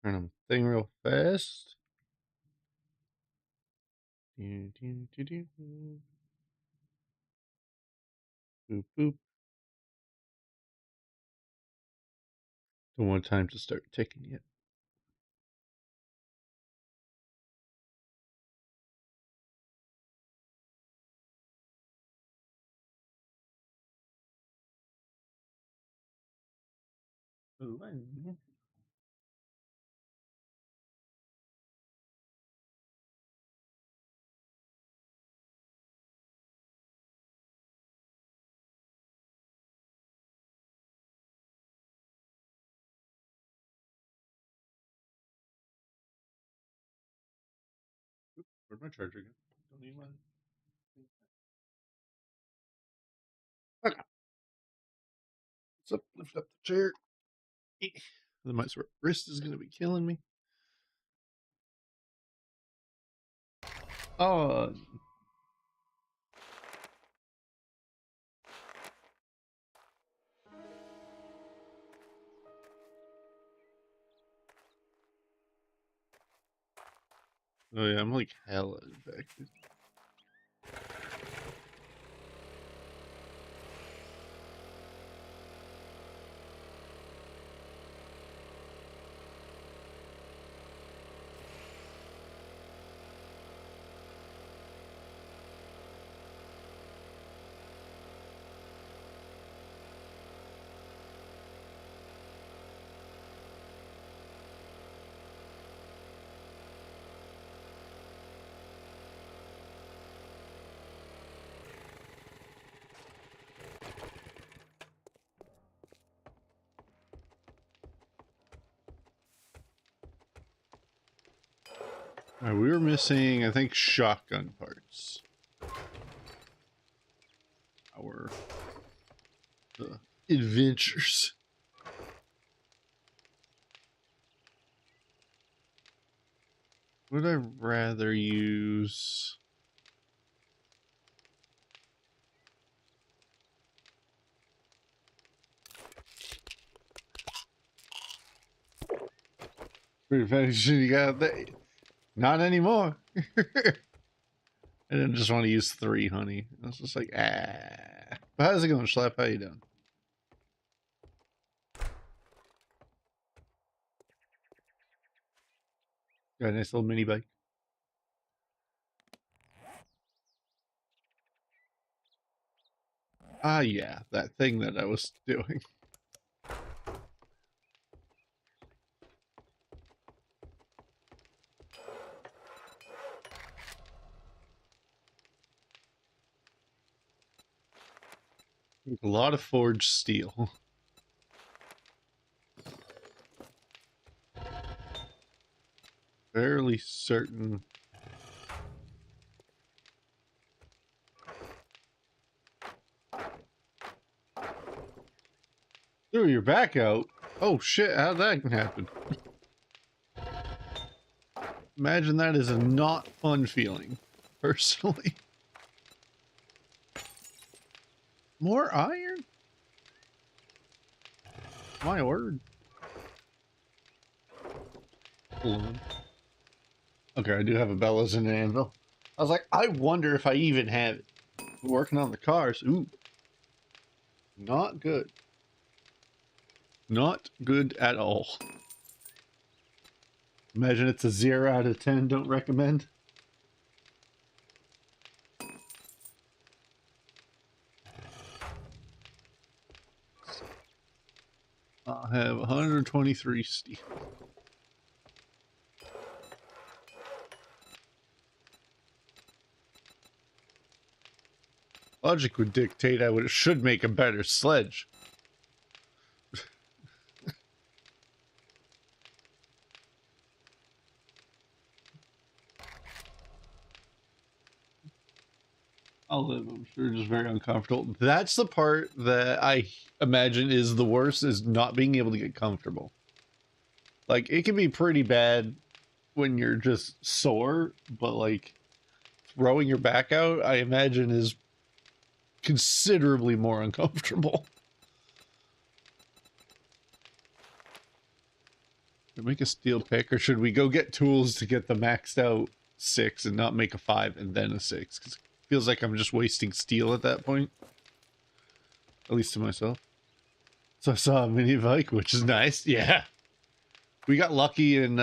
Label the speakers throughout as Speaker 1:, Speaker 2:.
Speaker 1: Turn them thing real fast. Boop, boop. Don't want time to start ticking yet. Where'd my charger go? Don't need mine. Okay. Let's lift up the chair. My wrist is going to be killing me. Oh. Oh yeah, I'm like hella infected. Alright, we were missing, I think, shotgun parts. Our adventures. Would I rather use... Prevention, you got that? Not anymore. I didn't just want to use 3 honey. I was just like, ah. But how's it going, Schlep? How you doing? Got a nice little mini bike. Ah, yeah, that thing that I was doing. A lot of forged steel. Fairly certain. Threw your back out? Oh shit, how'd that happen? Imagine that is a not fun feeling, personally. More iron? My word. Hold on. Okay, I do have a bellows and an anvil. I was like, I wonder if I even have it. Working on the cars. Ooh. Not good. Not good at all. Imagine it's a 0 out of 10. Don't recommend. I'll have 123 steel. Logic would dictate I should make a better sledge. I'll live, I'm sure, just very uncomfortable. That's the part that I imagine is the worst, is not being able to get comfortable. Like, it can be pretty bad when you're just sore, but like throwing your back out, I imagine, is considerably more uncomfortable. Should we make a steel pick, or should we go get tools to get the maxed out 6 and not make a 5 and then a 6? Because it feels like I'm just wasting steel at that point. At least to myself. So I saw a mini bike, which is nice. Yeah. We got lucky and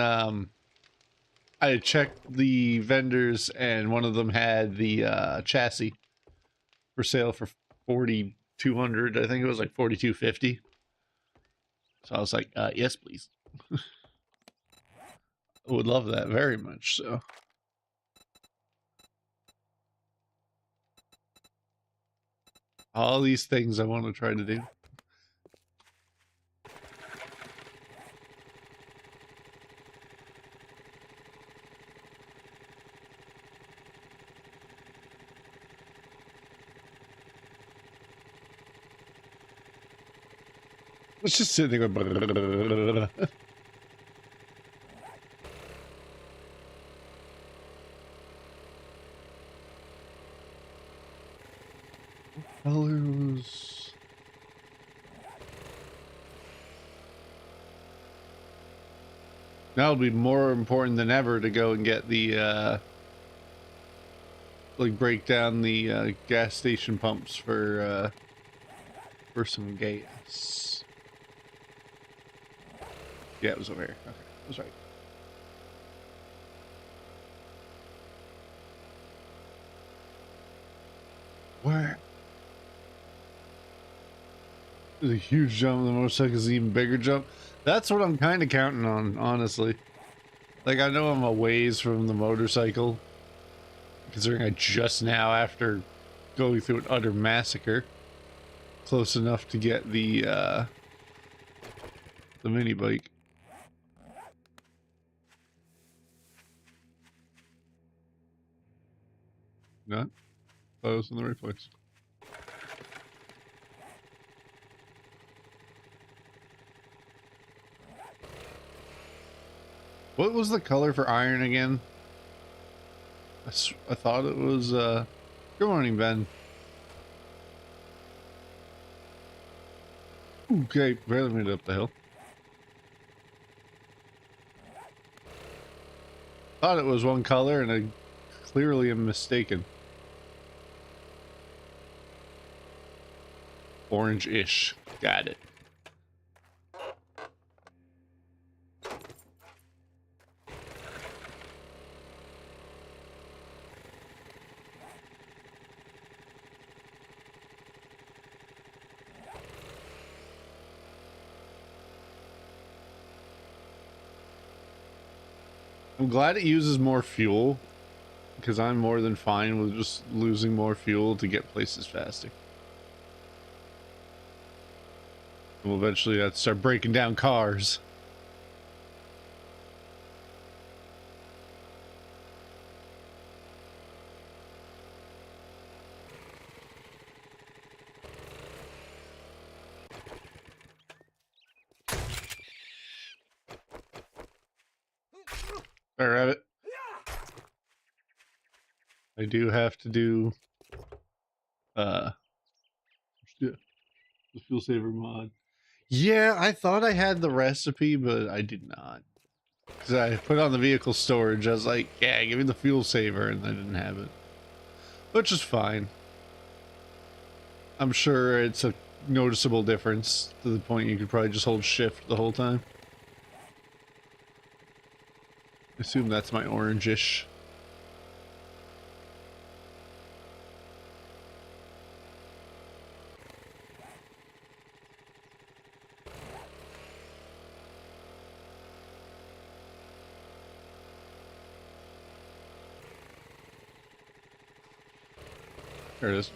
Speaker 1: I checked the vendors and one of them had the chassis for sale for 4,200. I think it was like 4,250. So I was like, yes, please. I would love that very much. So all these things I want to try to do. Let's just sit there going. Colors. Now it'll be more important than ever to go and get the like break down the gas station pumps for some gas. Yeah, it was over here. Okay, I was right. Where? There's a huge jump. The motorcycle is an even bigger jump. That's what I'm kind of counting on, honestly. Like, I know I'm a ways from the motorcycle, considering I just now, after going through an utter massacre, close enough to get the mini bike. Not? Thought I was in the right place. What was the color for iron again? I thought it was, good morning, Ben. Okay, barely made it up the hill. Thought it was one color, and I clearly am mistaken. Orange-ish. Got it. I'm glad it uses more fuel, because I'm more than fine with just losing more fuel to get places faster. And we'll eventually have to start breaking down cars. There, have it. I do have to do the fuel saver mod. Yeah, I thought I had the recipe, but I did not. Because I put on the vehicle storage, I was like, yeah, give me the fuel saver, and I didn't have it. Which is fine. I'm sure it's a noticeable difference to the point you could probably just hold shift the whole time. I assume that's my orange-ish. There it is.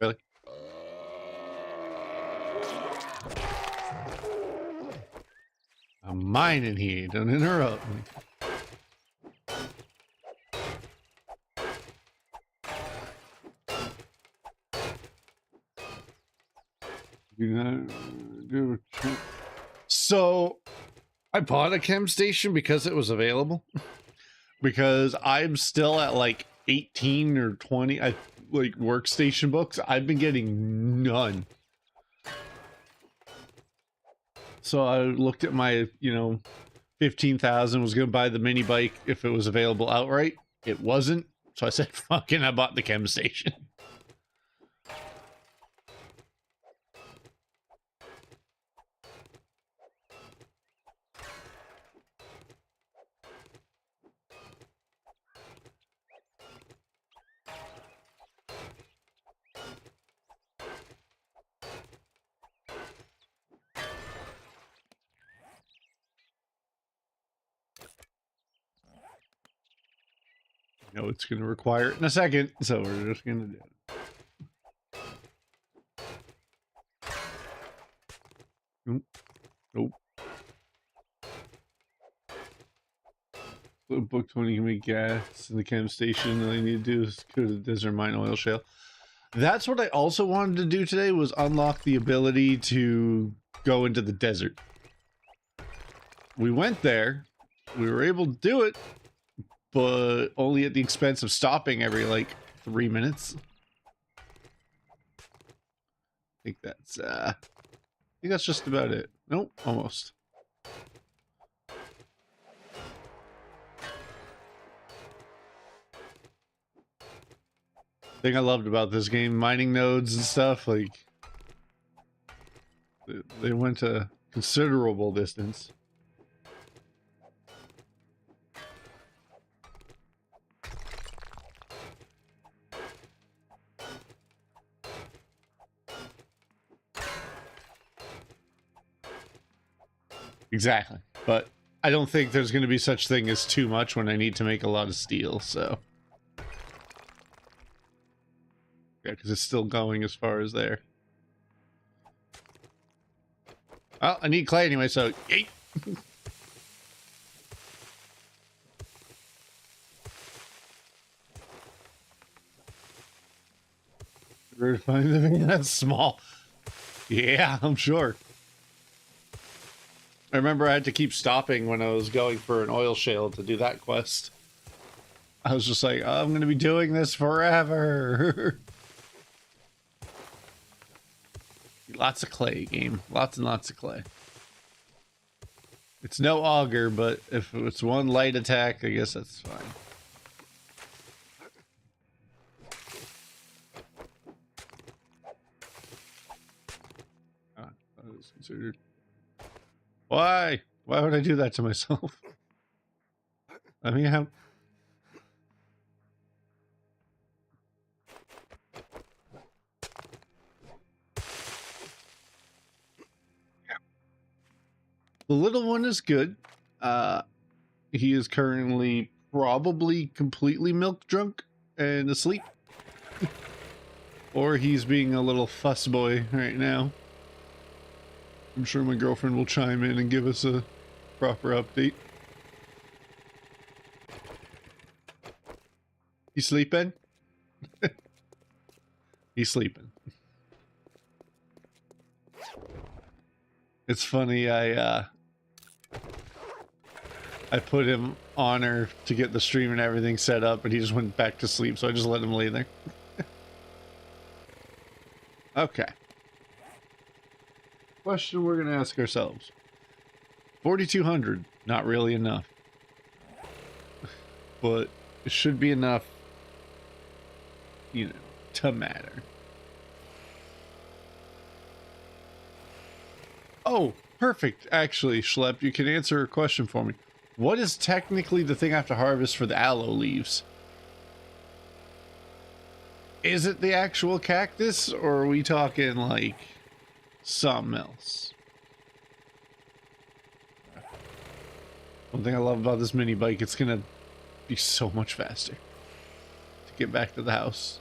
Speaker 1: Really? I'm mining here, don't interrupt me. Do not do a so I bought a chem station because it was available. Because I'm still at like 18 or 20 like workstation books. I've been getting none. So I looked at my, 15,000, was going to buy the mini bike if it was available outright. It wasn't. So I said, fucking, I bought the chem station. I know it's going to require it in a second, so we're just going to do it. Nope. Nope. Book 20 can make gas in the chem station. All you need to do is go to the desert mine oil shale. That's what I also wanted to do today, was unlock the ability to go into the desert. We went there. We were able to do it, but only at the expense of stopping every, like, 3 minutes. I think that's just about it. Nope, almost. Thing I loved about this game, mining nodes and stuff, like, they went a considerable distance. Exactly, but I don't think there's going to be such thing as too much when I need to make a lot of steel, so. Yeah, because it's still going as far as there. Well, I need clay anyway, so yeet. We're find the thing that's small. Yeah, I'm sure. I remember I had to keep stopping when I was going for an oil shale to do that quest. I was just like, oh, I'm going to be doing this forever. Lots of clay, game. Lots and lots of clay. It's no auger, but if it's one light attack, I guess that's fine. That was considered. Why? Why would I do that to myself? I mean, how... The little one is good. He is currently probably completely milk drunk and asleep. Or he's being a little fuss boy right now. I'm sure my girlfriend will chime in and give us a proper update. You sleeping? He's sleeping. It's funny, I put him on her to get the stream and everything set up, and he just went back to sleep, so I just let him lay there. Okay. Question we're going to ask ourselves. 4,200, not really enough. But it should be enough, you know, to matter. Oh, perfect. Actually, Schlepp, you can answer a question for me. What is technically the thing I have to harvest for the aloe leaves? Is it the actual cactus, or are we talking like something else? One thing I love about this mini bike, it's gonna be so much faster to get back to the house.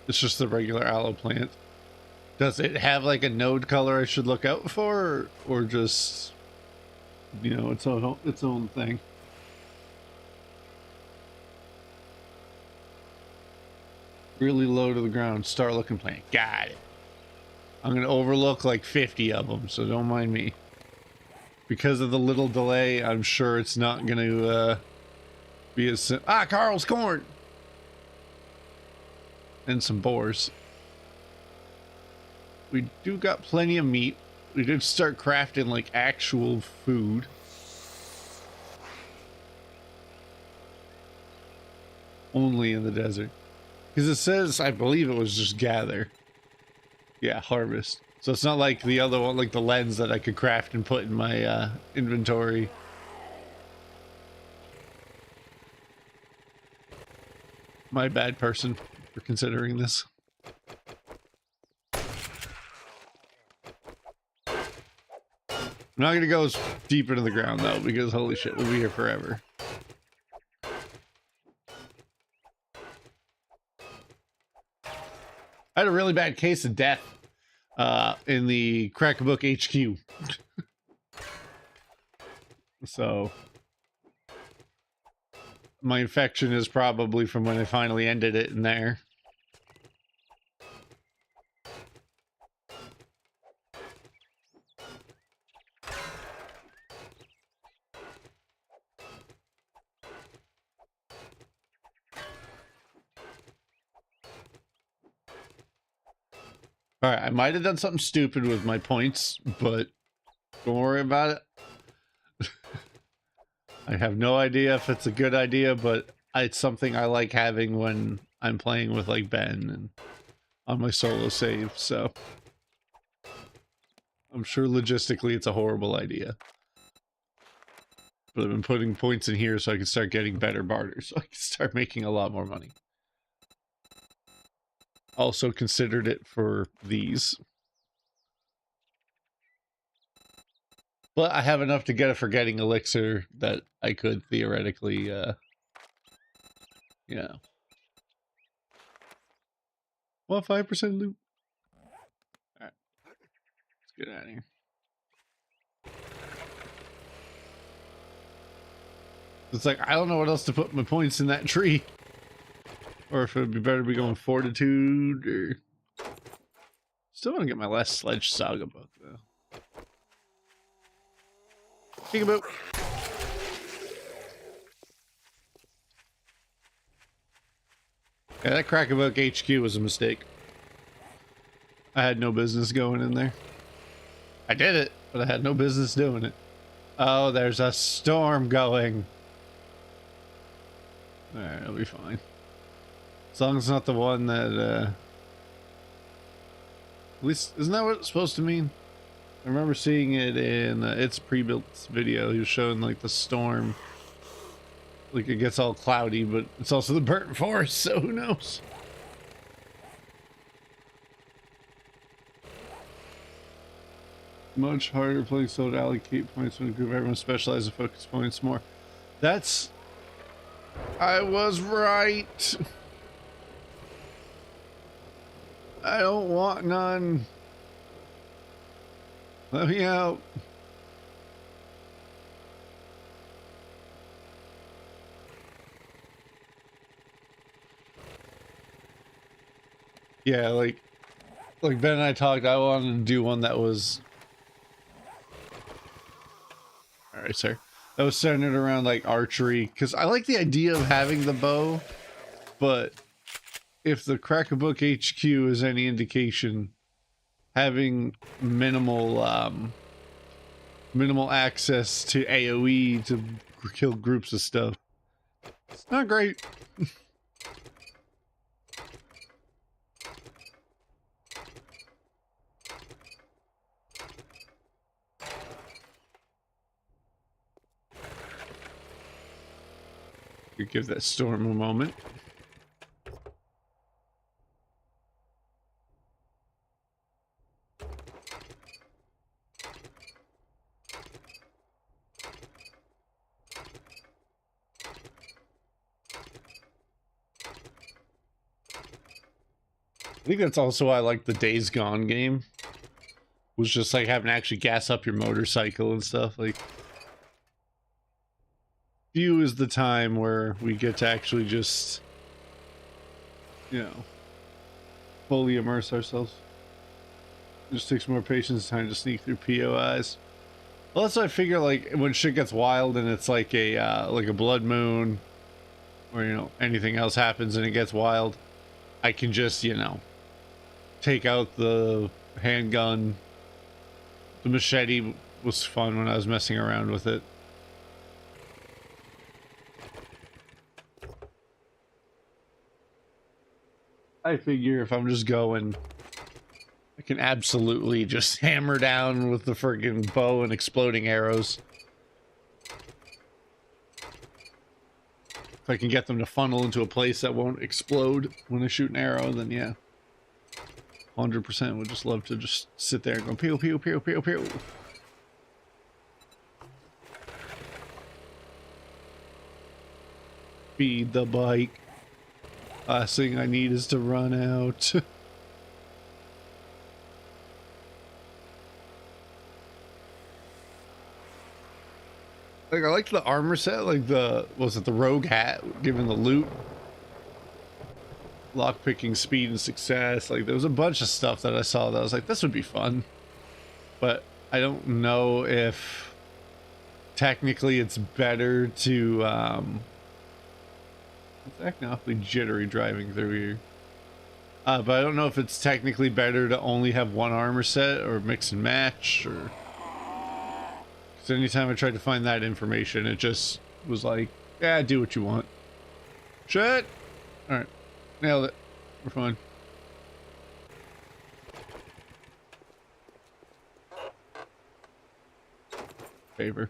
Speaker 1: It's just the regular aloe plant. Does it have like a node color I should look out for, or just You know, its own thing. Really low to the ground. Start looking plant. Got it. I'm gonna overlook like 50 of them, so don't mind me. Because of the little delay, I'm sure it's not gonna be as Carl's corn and some boars. We do got plenty of meat. We did start crafting like actual food. Only in the desert. Because it says, I believe it was just gather. Yeah, harvest. So it's not like the other one, like the lens that I could craft and put in my inventory. My bad, person, for considering this. I'm not gonna go as deep into the ground though, because holy shit, we'll be here forever. I had a really bad case of death in the Crackbook HQ. So my infection is probably from when I finally ended it in there. All right, I might have done something stupid with my points, but don't worry about it. I have no idea if it's a good idea, but it's something I like having when I'm playing with like Ben and on my solo save, so I'm sure logistically it's a horrible idea. But I've been putting points in here so I can start getting better barters, so I can start making a lot more money. Also considered it for these. But I have enough to get a forgetting elixir that I could theoretically, you know. Well, 5% loot. Alright. Let's get out of here. It's like, I don't know what else to put my points in that tree. Or if it would be better to be going fortitude, or... Still want to get my last Sledge Saga book, though. Peekaboo! Yeah, that Crackbook HQ was a mistake. I had no business going in there. I did it, but I had no business doing it. Oh, there's a storm going. Alright, it'll be fine. As long as it's not the one that, at least, isn't that what it's supposed to mean? I remember seeing it in It's Pre-Built video. He was showing, like, the storm. Like, it gets all cloudy, but it's also the burnt forest, so who knows? Much harder playing so to allocate points when a group everyone specializes and focus points more. That's... I was right. I don't want none. Let me out. Yeah, like Ben and I talked, I wanted to do one that was... Alright, sir. That was centered around, like, archery. Because I like the idea of having the bow, but if the Crackbook HQ is any indication, having minimal access to AoE to kill groups of stuff, it's not great. You give that storm a moment. I think that's also why I like the Days Gone game. Was just like having to actually gas up your motorcycle and stuff. Like, few is the time where we get to actually just, you know, fully immerse ourselves. It just takes more patience time to sneak through POIs. Well, that's what I figure, like, when shit gets wild and it's like a blood moon, or, you know, anything else happens and it gets wild, I can just, you know, take out the handgun. The machete was fun when I was messing around with it. I figure if I'm just going, I can absolutely just hammer down with the friggin' bow and exploding arrows. If I can get them to funnel into a place that won't explode when I shoot an arrow, then yeah. 100% would just love to just sit there and go pew pew pew pew pew. Feed the bike. Last thing I need is to run out. Like, I like the armor set, like the, was it the rogue hat, given the loot? Lockpicking speed and success. Like, there was a bunch of stuff that I saw that I was like, this would be fun. But I don't know if technically it's better to, it's acting awfully jittery driving through here. But I don't know if it's technically better to only have one armor set or mix and match, or... Because anytime I tried to find that information, it just was like, yeah, do what you want. Shit! Alright. Nailed it. We're fine. Favor.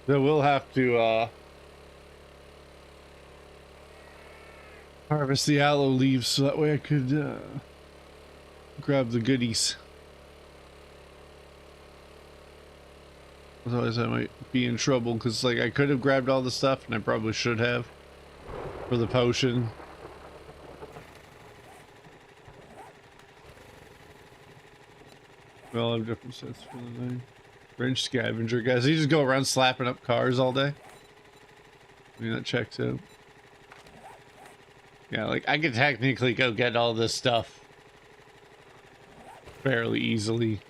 Speaker 1: So we'll have to harvest the aloe leaves so that way I could grab the goodies. Otherwise I might be in trouble, because like I could have grabbed all the stuff and I probably should have for the potion. We all have different sets for the night. Wrench scavenger, guys. You just go around slapping up cars all day. I mean, that checks out. Yeah, like, I could technically go get all this stuff fairly easily.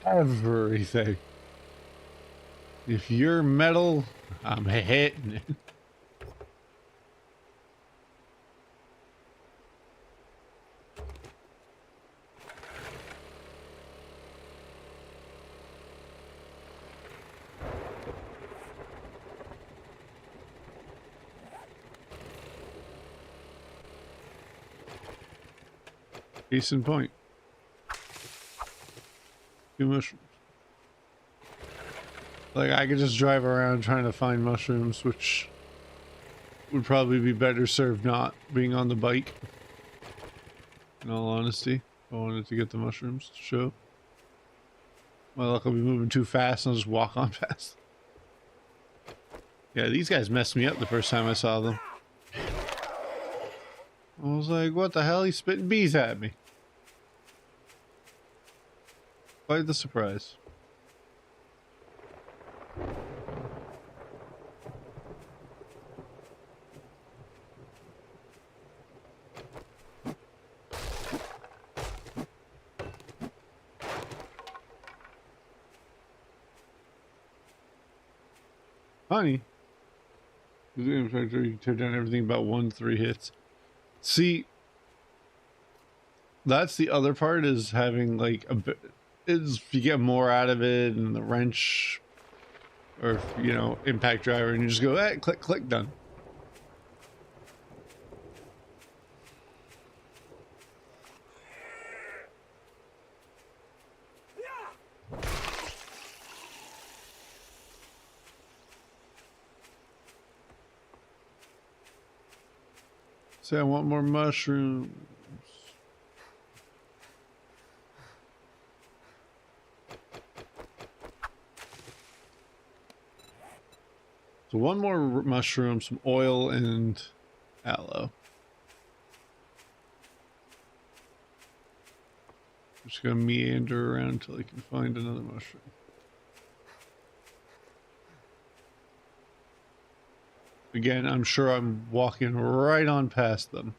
Speaker 1: Everything. If you're metal, I'm hitting it. Decent point. Mushrooms. Like, I could just drive around trying to find mushrooms, which would probably be better served not being on the bike. In all honesty, I wanted to get the mushrooms to show. My luck, I'll be moving too fast and I'll just walk on past. Yeah, these guys messed me up the first time I saw them. I was like, what the hell? He's spitting bees at me. Quite the surprise. Funny. You can tear down everything about 1-3 hits. See, that's the other part, is having like a bit, is if you get more out of it, and the wrench, or if, you know, impact driver, and you just go, hey, click, click, done. Say I want more mushrooms. So one more mushroom, some oil, and aloe. I'm just gonna meander around until I can find another mushroom. Again, I'm sure I'm walking right on past them.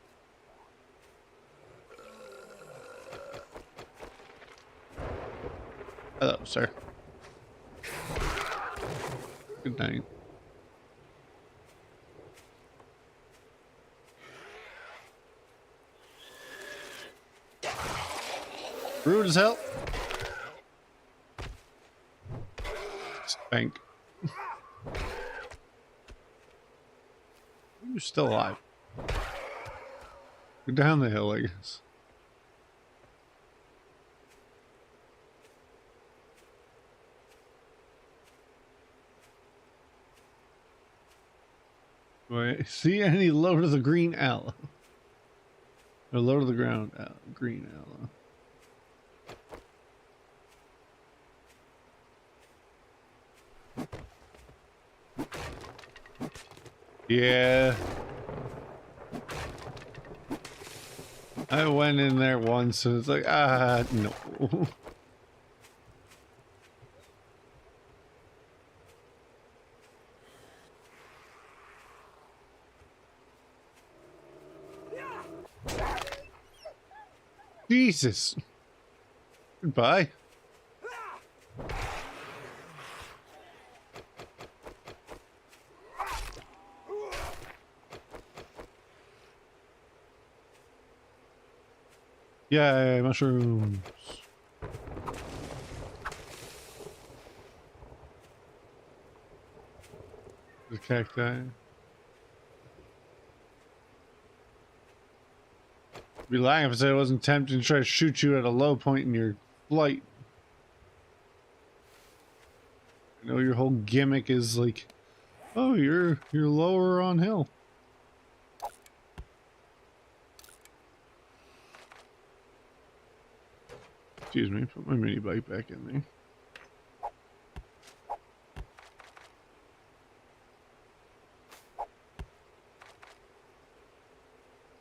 Speaker 1: Hello, sir. Good night. Rude as hell. Spank. You're still alive. Go down the hill, I guess. Do I see any low to the green aloe? Or low to the ground green aloe. Yeah. I went in there once and it's like, no. Jesus. Goodbye. Yay, mushrooms. The cacti. Be lying if I said I wasn't tempted to try to shoot you at a low point in your flight. I know your whole gimmick is like, oh, you're lower on hill. Excuse me, put my mini bike back in there.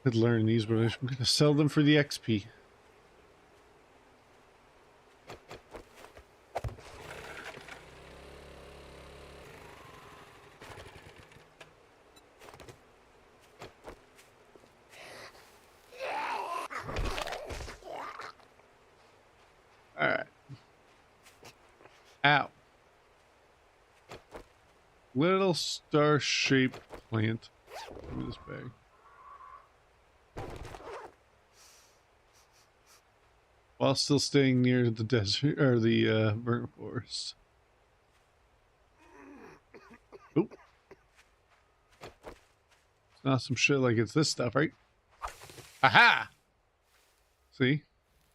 Speaker 1: Could learn these, but I'm gonna sell them for the XP. Alright. Ow. Little star-shaped plant. Give me this bag. While still staying near the desert, or the burnt forest. Oop. It's not some shit like it's this stuff, right? Aha! See?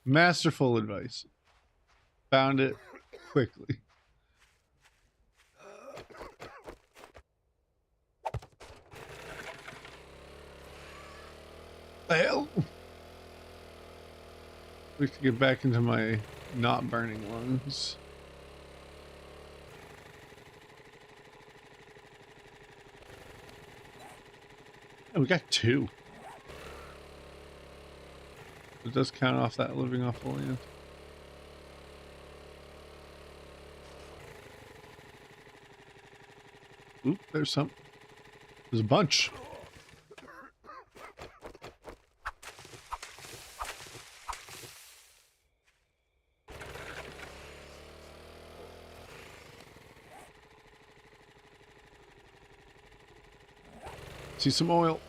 Speaker 1: Masterful advice. Found it quickly. The hell? I have to get back into my not burning lungs. Oh, we got 2. It does count off that living off the land. Oop, there's some. There's a bunch. See some oil.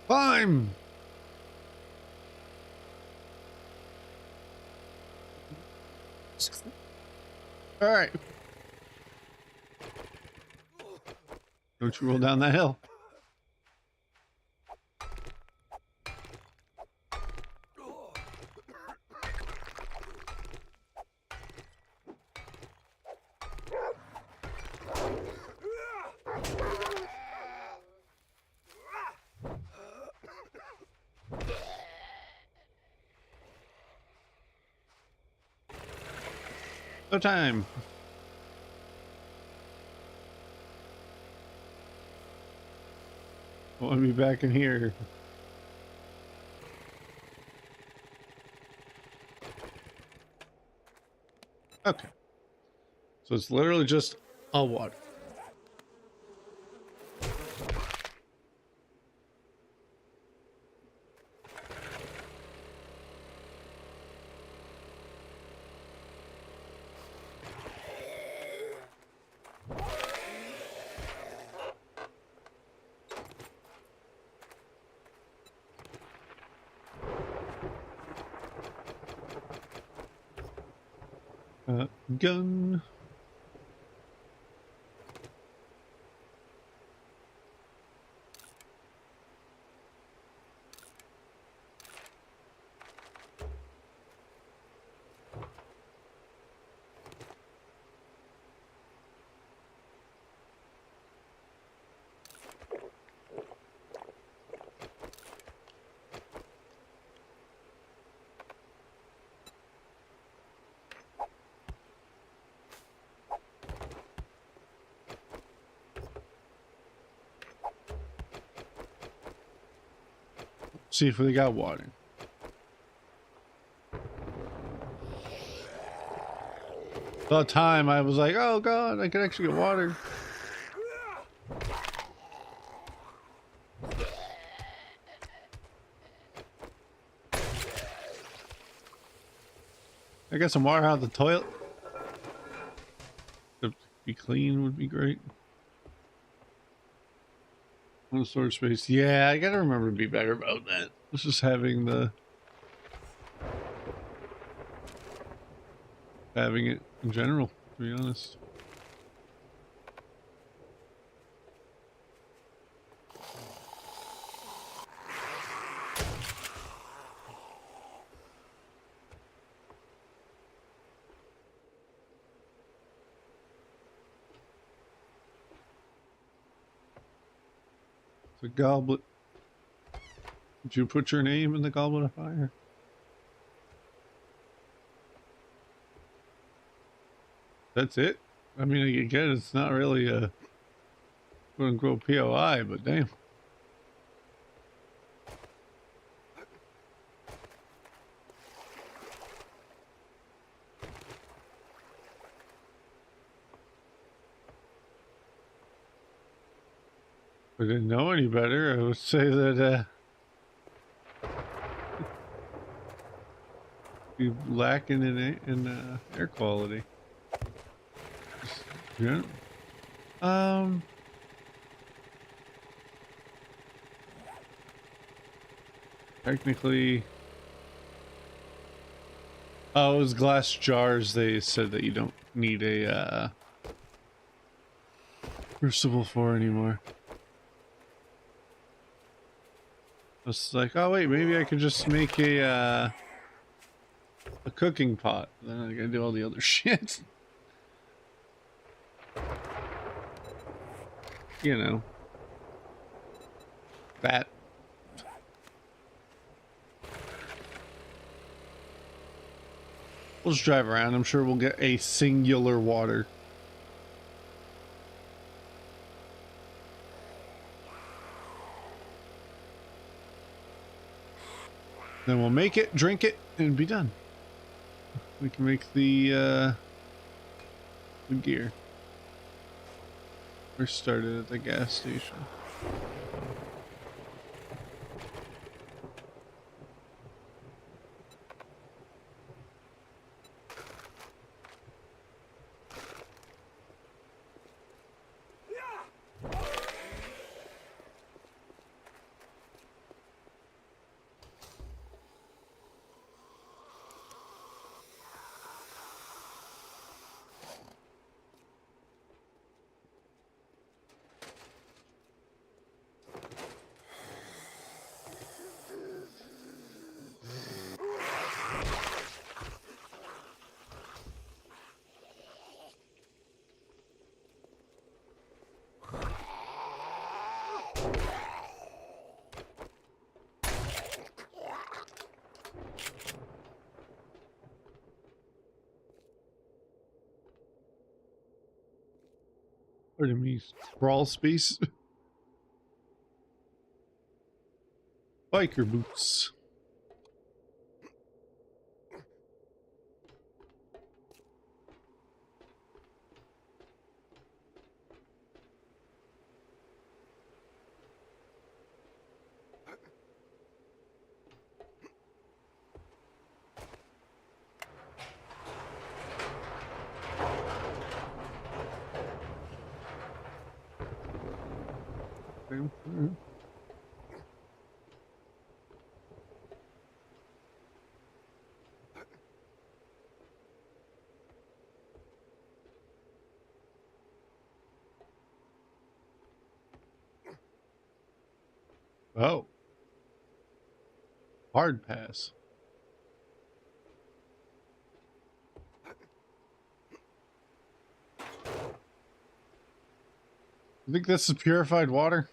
Speaker 1: Climb! All right. Don't you roll down that hill. No time. I want to be back in here. Okay. So it's literally just all water. Gun. See if they got water. About time I was like, oh god, I can actually get water. I got some water out of the toilet. To be clean would be great. One storage space. Yeah, I gotta remember to be better about that. It's just having it in general, to be honest. The goblet. Did you put your name in the goblet of fire? That's it? I mean, again, it's not really a quote-unquote POI, but damn. If I didn't know any better, I would say that be lacking in air quality. Just, yeah. Technically, oh, it was glass jars. They said that you don't need a crucible for anymore. I was like, oh wait, maybe I could just make a cooking pot. Then I gotta do all the other shit. You know, that. We'll just drive around. I'm sure we'll get a singular water. Then we'll make it, drink it, and be done. We can make the gear. We're started at the gas station. Pardon me, crawl space. Biker boots. Oh, hard pass. I think this is purified water.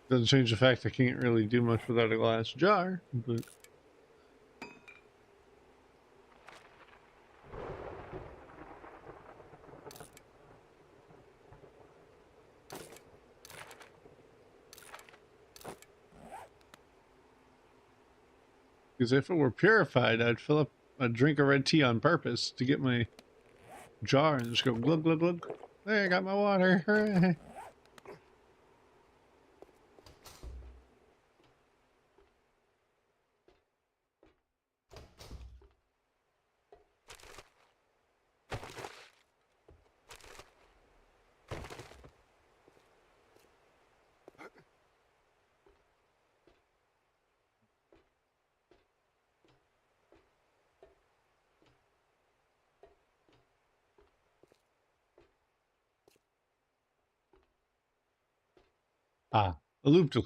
Speaker 1: Doesn't change the fact I can't really do much without a glass jar, but because if it were purified, I'd drink a red tea on purpose to get my jar and just go glug glug glug. There, I got my water. Hooray. Ah, a loop to.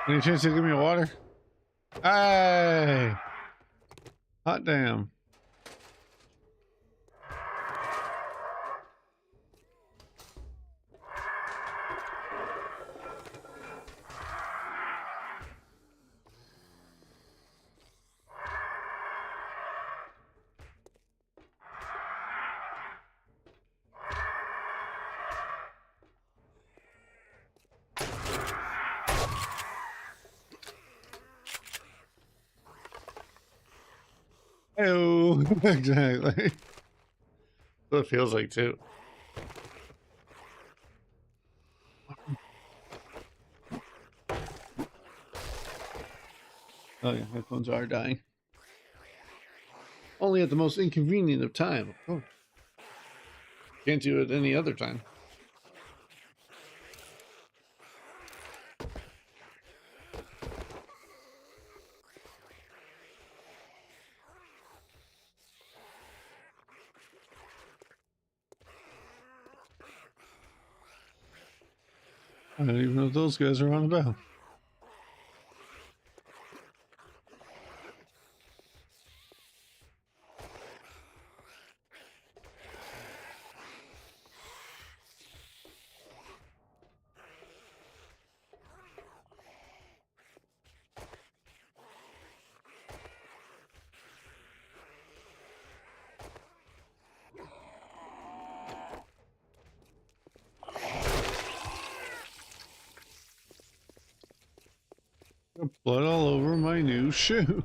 Speaker 1: Any chance you'll give me a water? Hey! Hot damn. Hey-o. Exactly. What it feels like too. Oh yeah, headphones are dying. Only at the most inconvenient of time. Oh. Can't do it any other time. I don't even know what those guys are on about. Blood all over my new shoe.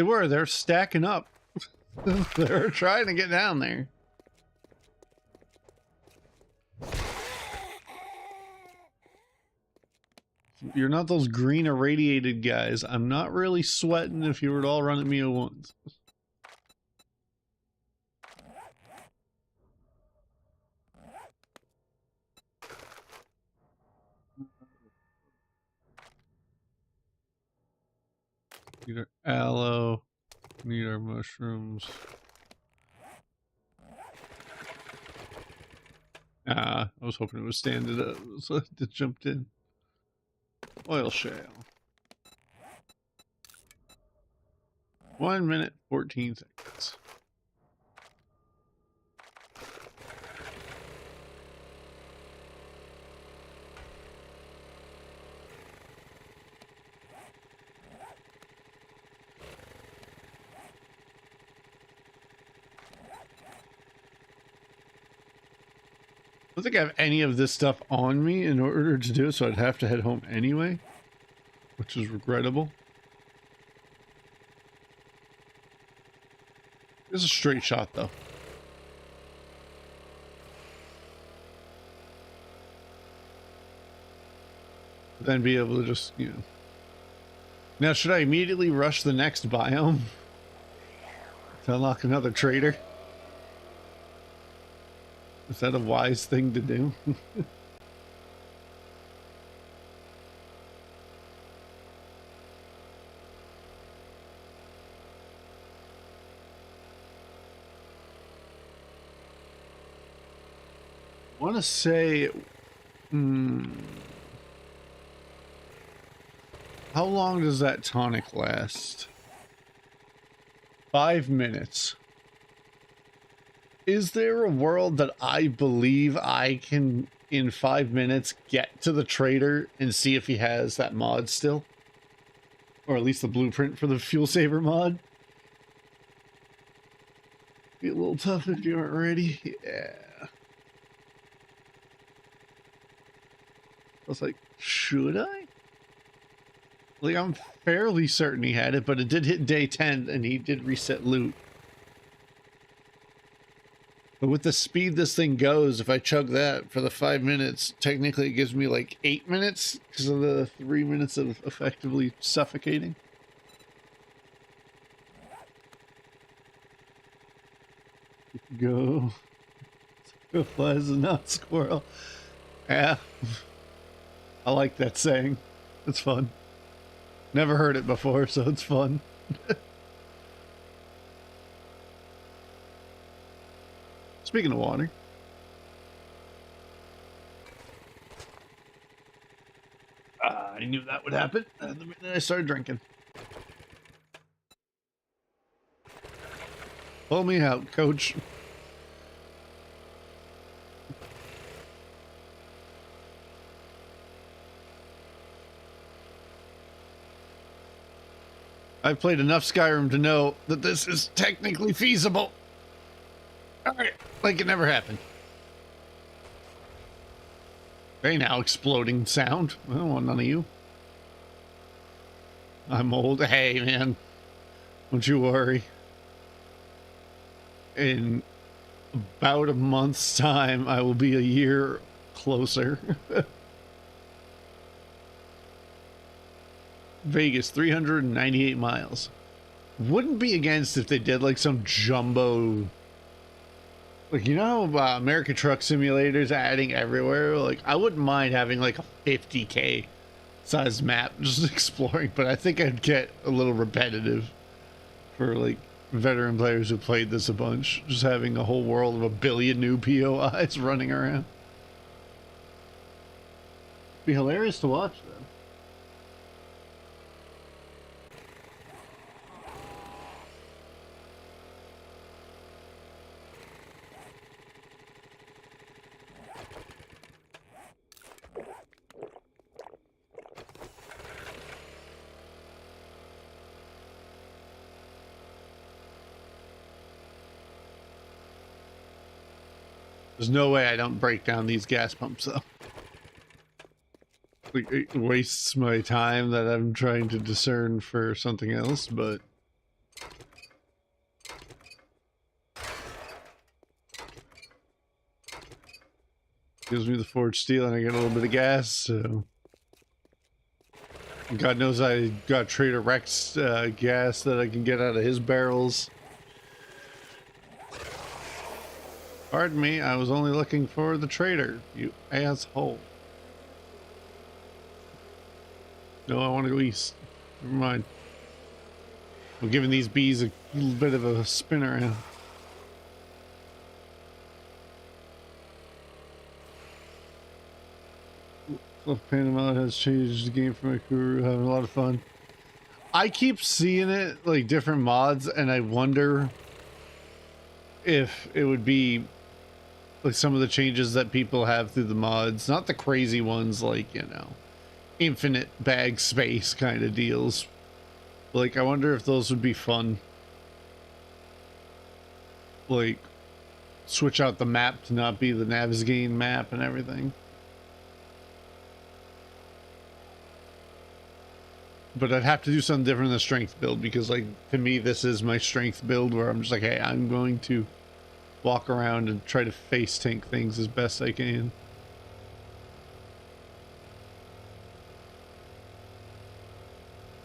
Speaker 1: They're stacking up. They're trying to get down there. You're not those green irradiated guys. I'm not really sweating if you were to all run at me at once. Need our aloe. Need our mushrooms. I was hoping it would stand it up, so it jumped in. Oil shale. 1 minute, 14 seconds. I don't think I have any of this stuff on me in order to do it, so I'd have to head home anyway, which is regrettable. This is a straight shot, though. Then be able to just, you know. Now, should I immediately rush the next biome to unlock another trader? Is that a wise thing to do? I want to say, how long does that tonic last? 5 minutes. Is there a world that I believe I can, in 5 minutes, get to the trader and see if he has that mod still? Or at least the blueprint for the fuel saver mod? Be a little tough if you aren't ready. Yeah. I was like, should I? Like, I'm fairly certain he had it, but it did hit day 10 and he did reset loot. But with the speed this thing goes, if I chug that for the 5 minutes, technically it gives me like 8 minutes because of the 3 minutes of effectively suffocating. Go. Go flies a nut squirrel. Yeah. I like that saying. It's fun. Never heard it before, so it's fun. Speaking of water. I knew that would happen the minute I started drinking. Pull me out, coach. I've played enough Skyrim to know that this is technically feasible. Alright, like it never happened. Hey now, exploding sound. I don't want none of you. I'm old. Hey, man. Don't you worry. In about a month's time, I will be a year closer. Vegas, 398 miles. Wouldn't be against if they did like some jumbo... Like, you know, American Truck Simulator's adding everywhere. Like, I wouldn't mind having like a 50K size map just exploring, but I think I'd get a little repetitive for like veteran players who played this a bunch. Just having a whole world of a billion new POIs running around. Be hilarious to watch though. There's no way I don't break down these gas pumps, though. Like, it wastes my time that I'm trying to discern for something else, but Gives me the forged steel and I get a little bit of gas, so... God knows I got Trader Rex gas that I can get out of his barrels. Pardon me, I was only looking for the trader, you asshole. No, I want to go east. Never mind. I'm giving these bees a little bit of a spin around. Fluff Panama has changed the game for my crew, having a lot of fun. I keep seeing it, like different mods, and I wonder if it would be like some of the changes that people have through the mods, not the crazy ones like, you know, infinite bag space kind of deals. Like, I wonder if those would be fun. Like, switch out the map to not be the Navigaine map and everything. But I'd have to do something different than the strength build, because, like, to me, this is my strength build where I'm just like, hey, I'm going to walk around and try to face tank things as best I can.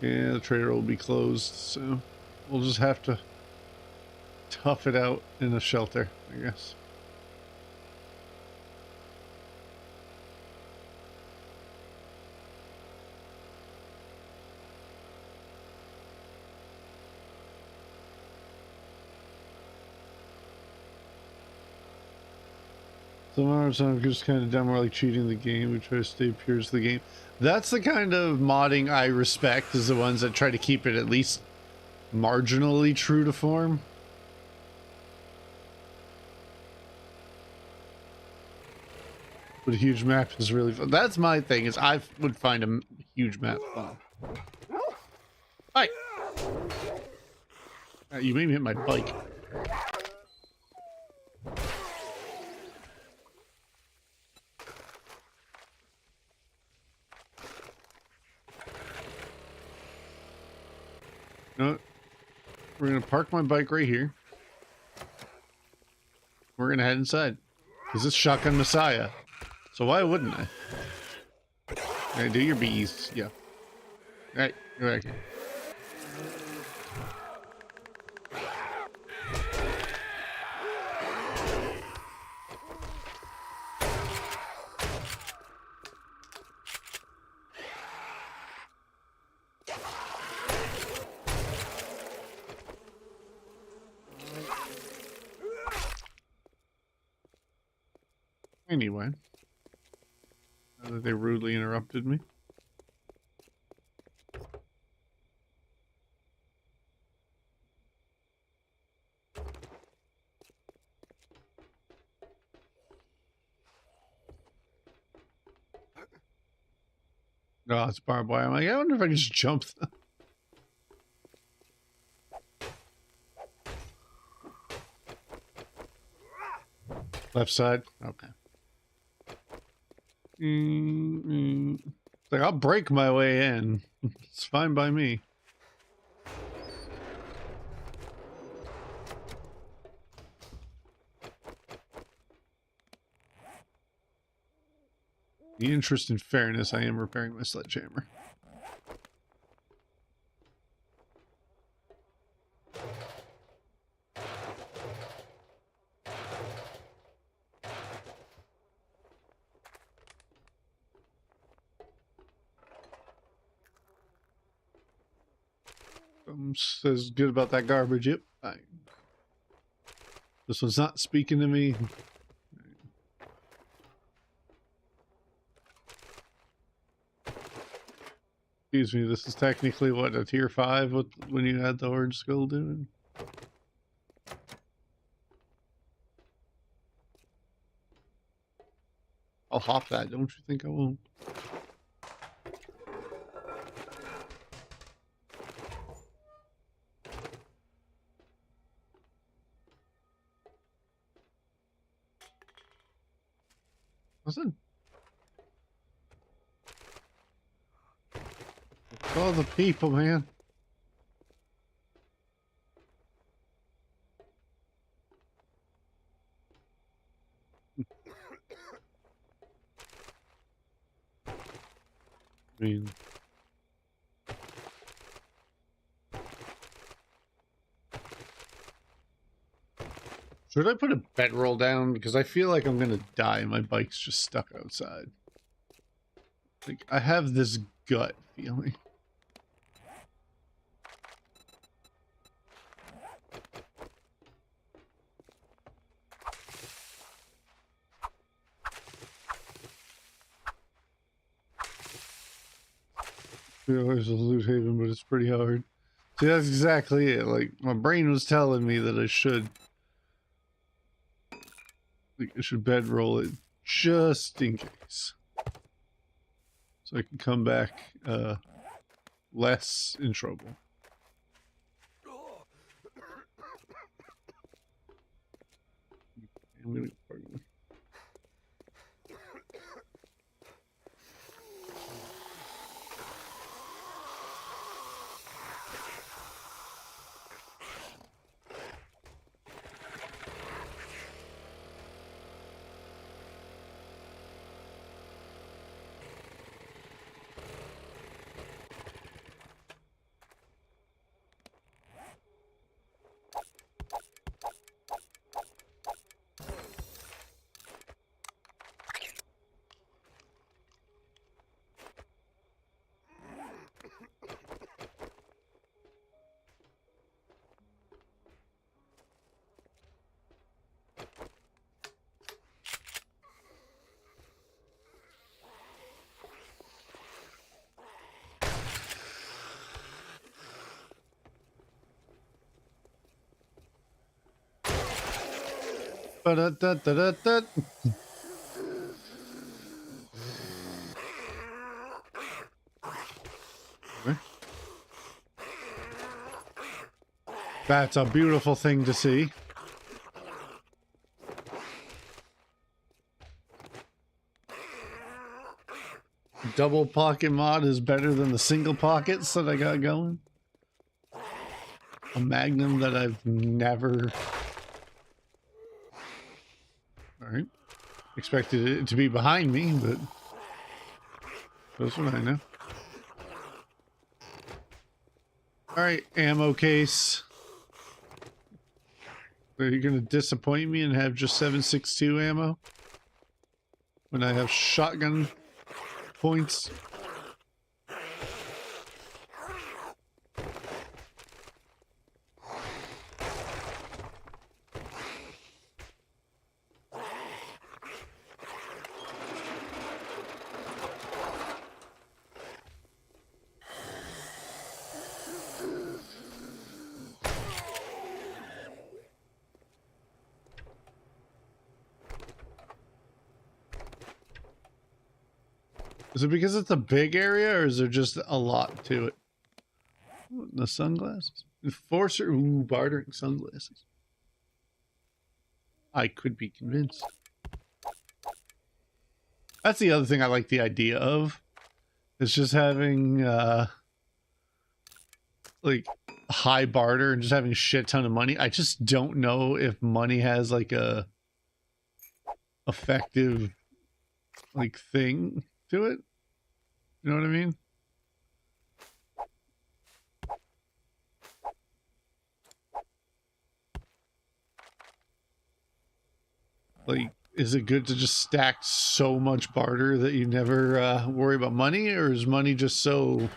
Speaker 1: Yeah, the trader will be closed, so we'll just have to tough it out in a shelter, I guess. Sometimes I'm just kind of dumb, more like cheating the game. We try to stay pure as the game. That's the kind of modding I respect, is the ones that try to keep it at least marginally true to form. But a huge map is really fun. That's my thing, is I would find a huge map fun. Hi! You made me hit my bike. No, we're gonna park my bike right here. We're gonna head inside. Because it's Shotgun Messiah. So why wouldn't I? Alright, do your bees. Yeah. Alright, go back here. Anyway. Now that they rudely interrupted me. Oh, it's barbed wire. I'm like, I wonder if I can just jump. Left side? Okay. Like, I'll break my way in. It's fine by me. The interest in fairness, I am repairing my sledgehammer. Says good about that garbage. Yep. This one's not speaking to me. Excuse me, this is technically what, a tier 5 when you had the orange skull doing? I'll hop that, don't you think I won't? Listen. All the people, man. I mean, should I put a bedroll down? Because I feel like I'm gonna die. My bike's just stuck outside. Like, I have this gut feeling. There's a loot haven, but it's pretty hard. See, that's exactly it. Like, my brain was telling me that I should, like, I should bedroll it just in case, so I can come back less in trouble. I'm gonna. Ba-da-da-da-da-da. That's a beautiful thing to see. Double pocket mod is better than the single pockets that I got going. A magnum that I've never... Alright. Expected it to be behind me, but... That's what I know. Alright, ammo case. Are you gonna disappoint me and have just 7.62 ammo? When I have shotgun points? Is it because it's a big area, or is there just a lot to it? The sunglasses? Enforcer? Ooh, bartering sunglasses. I could be convinced. That's the other thing I like the idea of. It's just having, like, high barter and just having a shit ton of money. I just don't know if money has, like, a effective, like, thing to it. You know what I mean? Like, is it good to just stack so much barter that you never worry about money, or is money just so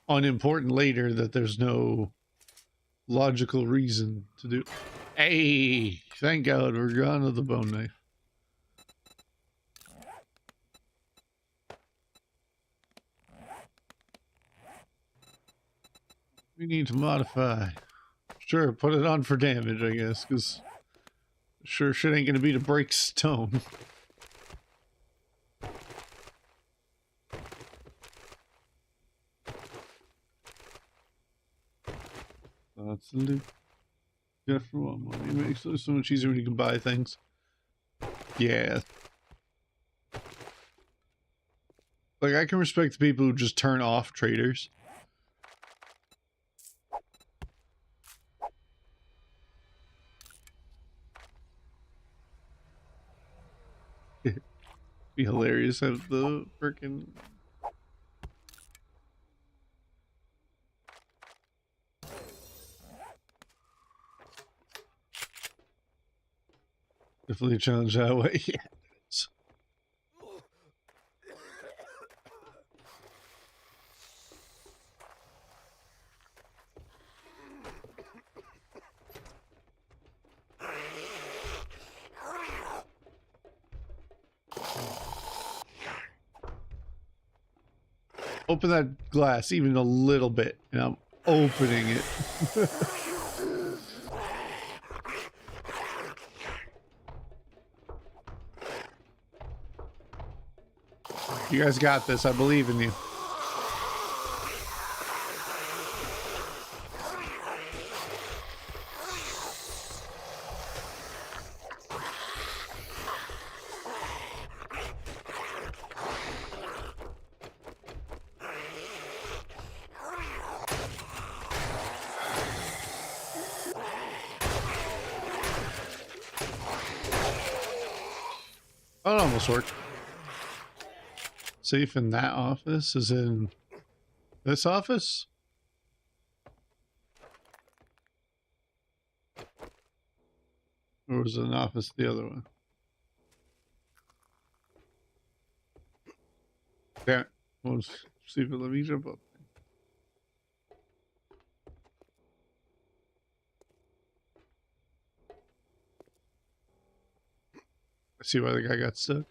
Speaker 1: unimportant later that there's no logical reason to do? Hey, thank God we're gone with the bone knife. We need to modify. Sure, put it on for damage, I guess, because sure shit ain't gonna be to break stone. That's the loot. Yeah, for what money? It makes it so much easier when you can buy things. Yeah. Like, I can respect the people who just turn off traders. It'd be hilarious if the frickin' Definitely challenge that way. Yeah. Open that glass even a little bit, and I'm opening it. You guys got this. I believe in you. Oh, it almost worked. Safe in that office is in this office? Or was it an office the other one? Yeah. We'll see if it let me jump up. I see why the guy got stuck.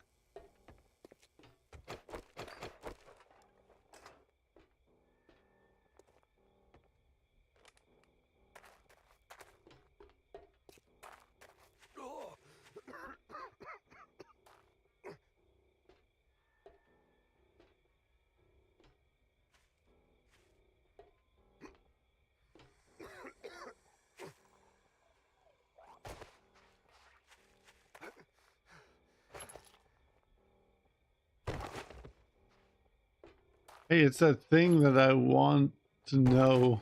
Speaker 1: Hey, it's that thing that I want to know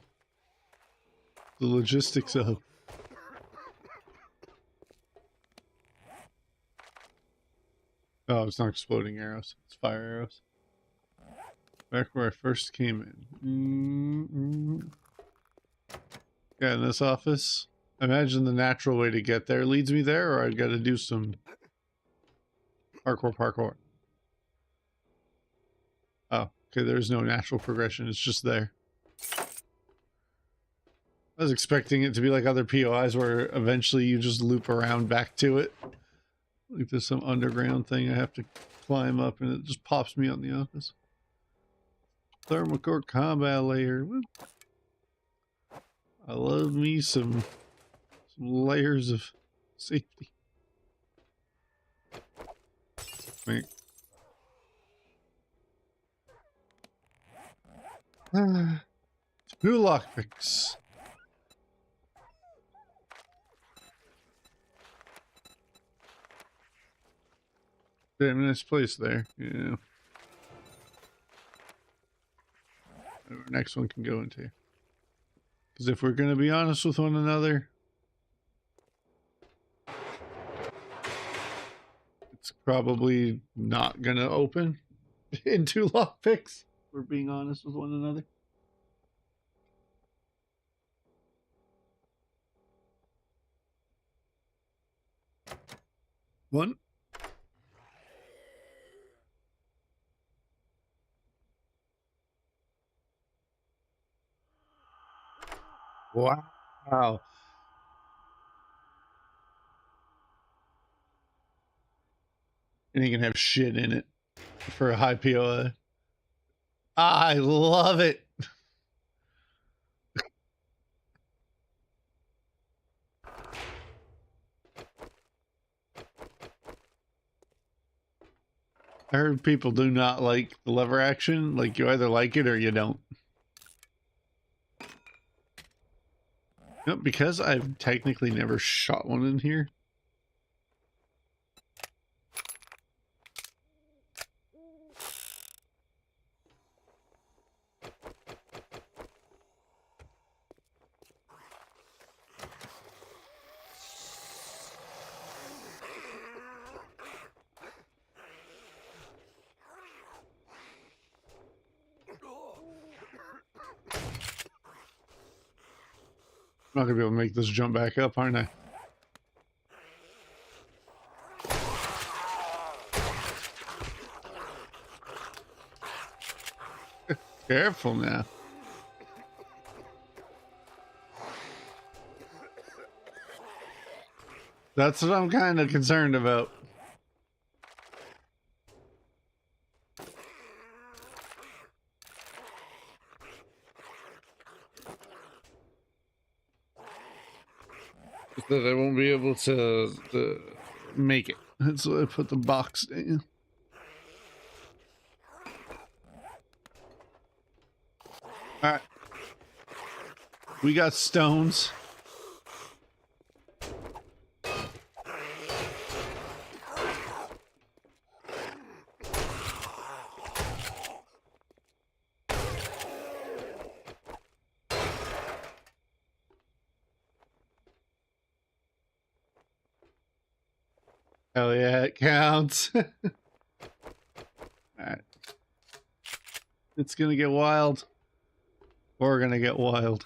Speaker 1: the logistics of. Oh, it's not exploding arrows. It's fire arrows. Back where I first came in. Yeah, in this office. Imagine the natural way to get there leads me there, or I've got to do some parkour. Oh, okay, there's no natural progression. It's just there. I was expecting it to be like other POIs where eventually you just loop around back to it. Like there's some underground thing I have to climb up and it just pops me on the office. Thermal core combat layer. I love me some layers of safety. Wait. Two lockpicks. Damn nice place there. Yeah. Our next one can go into. Because if we're going to be honest with one another, it's probably not going to open in two lockpicks. We're being honest with one another. One. Wow. And you can have shit in it for a high POI. I love it. I heard people do not like the lever action. Like you either like it or you don't. Yep, because I've technically never shot one in here. I'm not gonna be able to make this jump back up, aren't I? Careful now. That's what I'm kind of concerned about. That I won't be able to make it. That's why I put the box in. Alright. We got stones. Hell yeah, it counts. Alright. It's gonna get wild. We're gonna get wild.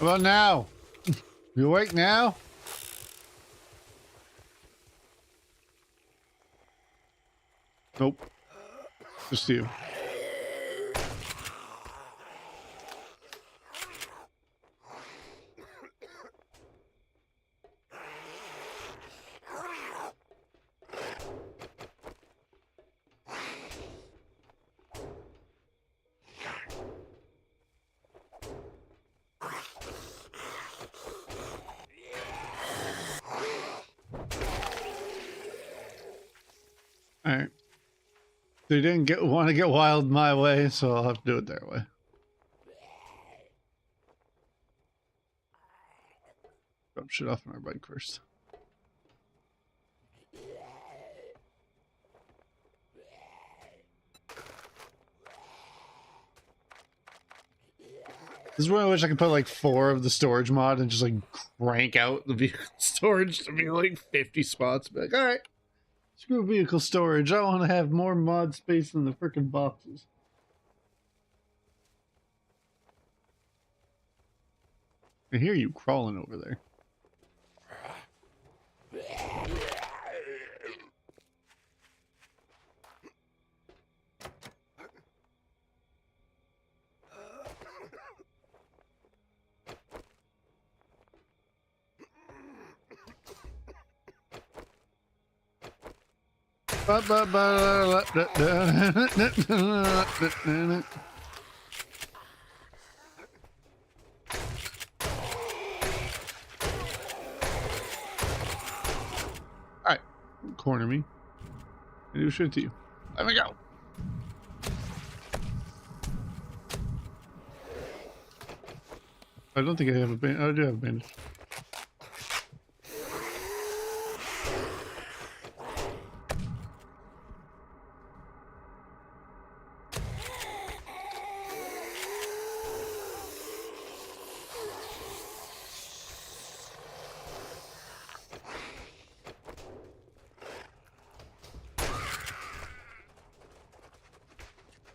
Speaker 1: How about now? You awake now? Nope. Just you. Alright. They didn't want to get wild my way, so I'll have to do it their way. Drop shit off on our bike first. This is where I wish I could put like 4 of the storage mod and just like crank out the vehicle storage to be like 50 spots. Be like, alright. Screw vehicle storage. I want to have more mod space than the frickin' boxes. I hear you crawling over there. Alright, corner me. I do shit to you. Let me go. I don't think I have a bandage. I do have a bandage.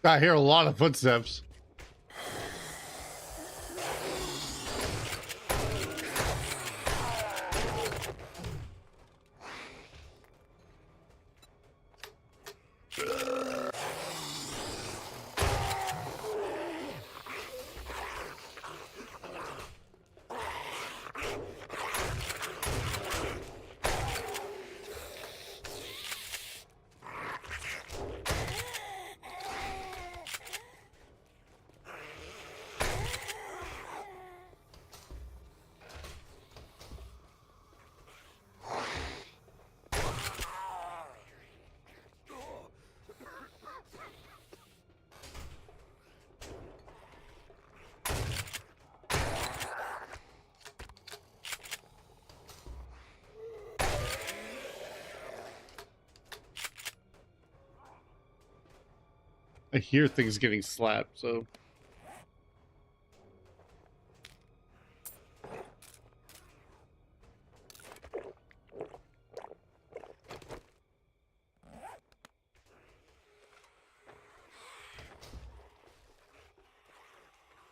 Speaker 1: I hear a lot of footsteps. I hear things getting slapped, so.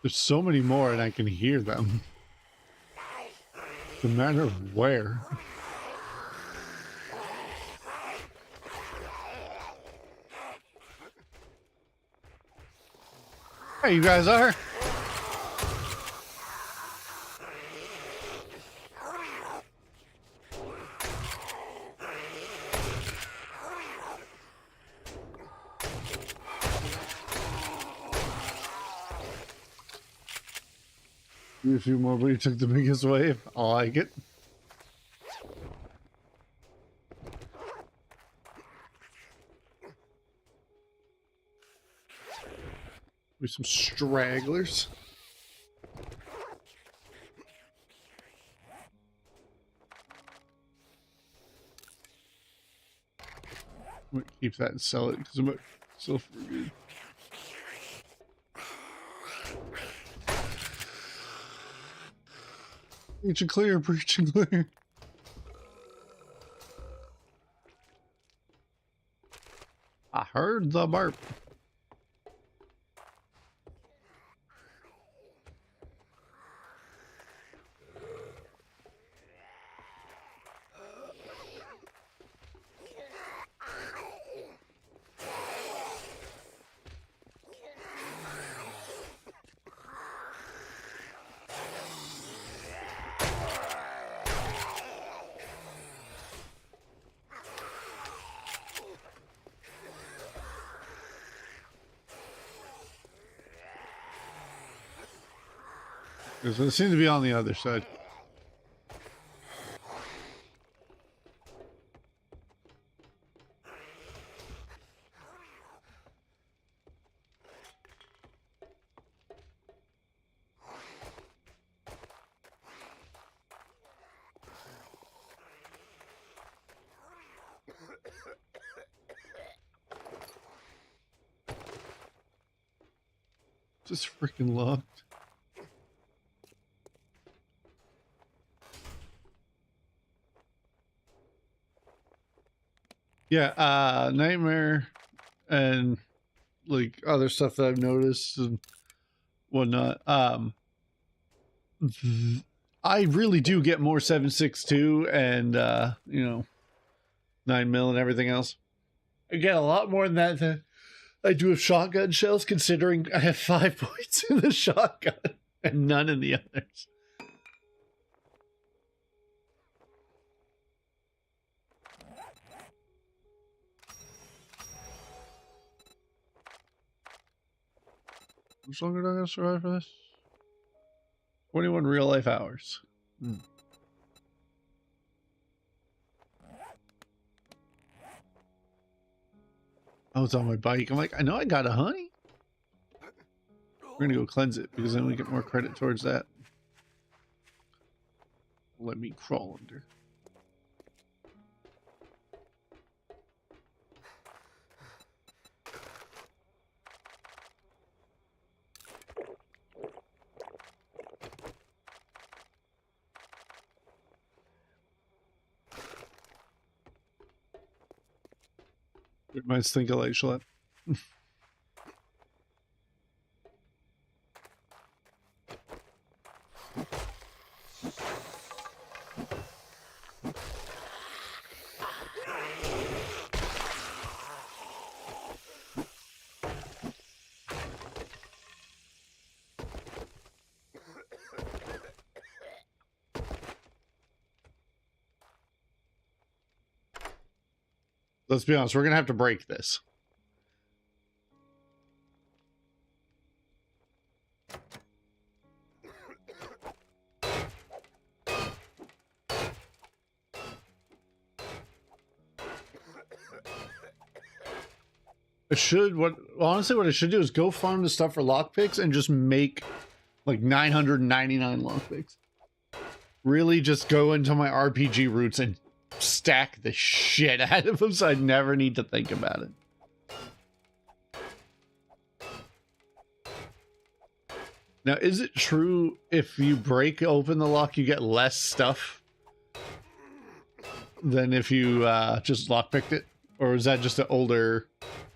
Speaker 1: There's so many more and I can hear them. No matter where. There you guys are. A few more, but you took the biggest wave. I like it. With some stragglers. I'm gonna keep that and sell it because I'm gonna sell for good. Breach and clear, breach and clear. I heard the burp. They seem to be on the other side. Just freaking locked. Yeah, Nightmare and like other stuff that I've noticed and whatnot. I really do get more 7.62 and you know, 9mm and everything else. I get a lot more than that than I do with shotgun shells, considering I have 5 points in the shotgun and none in the others. How much longer do I have to survive for this? 21 real life hours. I was on my bike. I'm like, I know I got a honey. We're gonna go cleanse it because then we get more credit towards that. Let me crawl under. It might think of like Schlep. Let's be honest, we're gonna have to break this. Honestly, what I should do is go farm the stuff for lockpicks and just make like 999 lockpicks. Really just go into my RPG roots and stack the shit out of them so I never need to think about it. Now, is it true if you break open the lock, you get less stuff than if you just lockpicked it? Or is that just an older,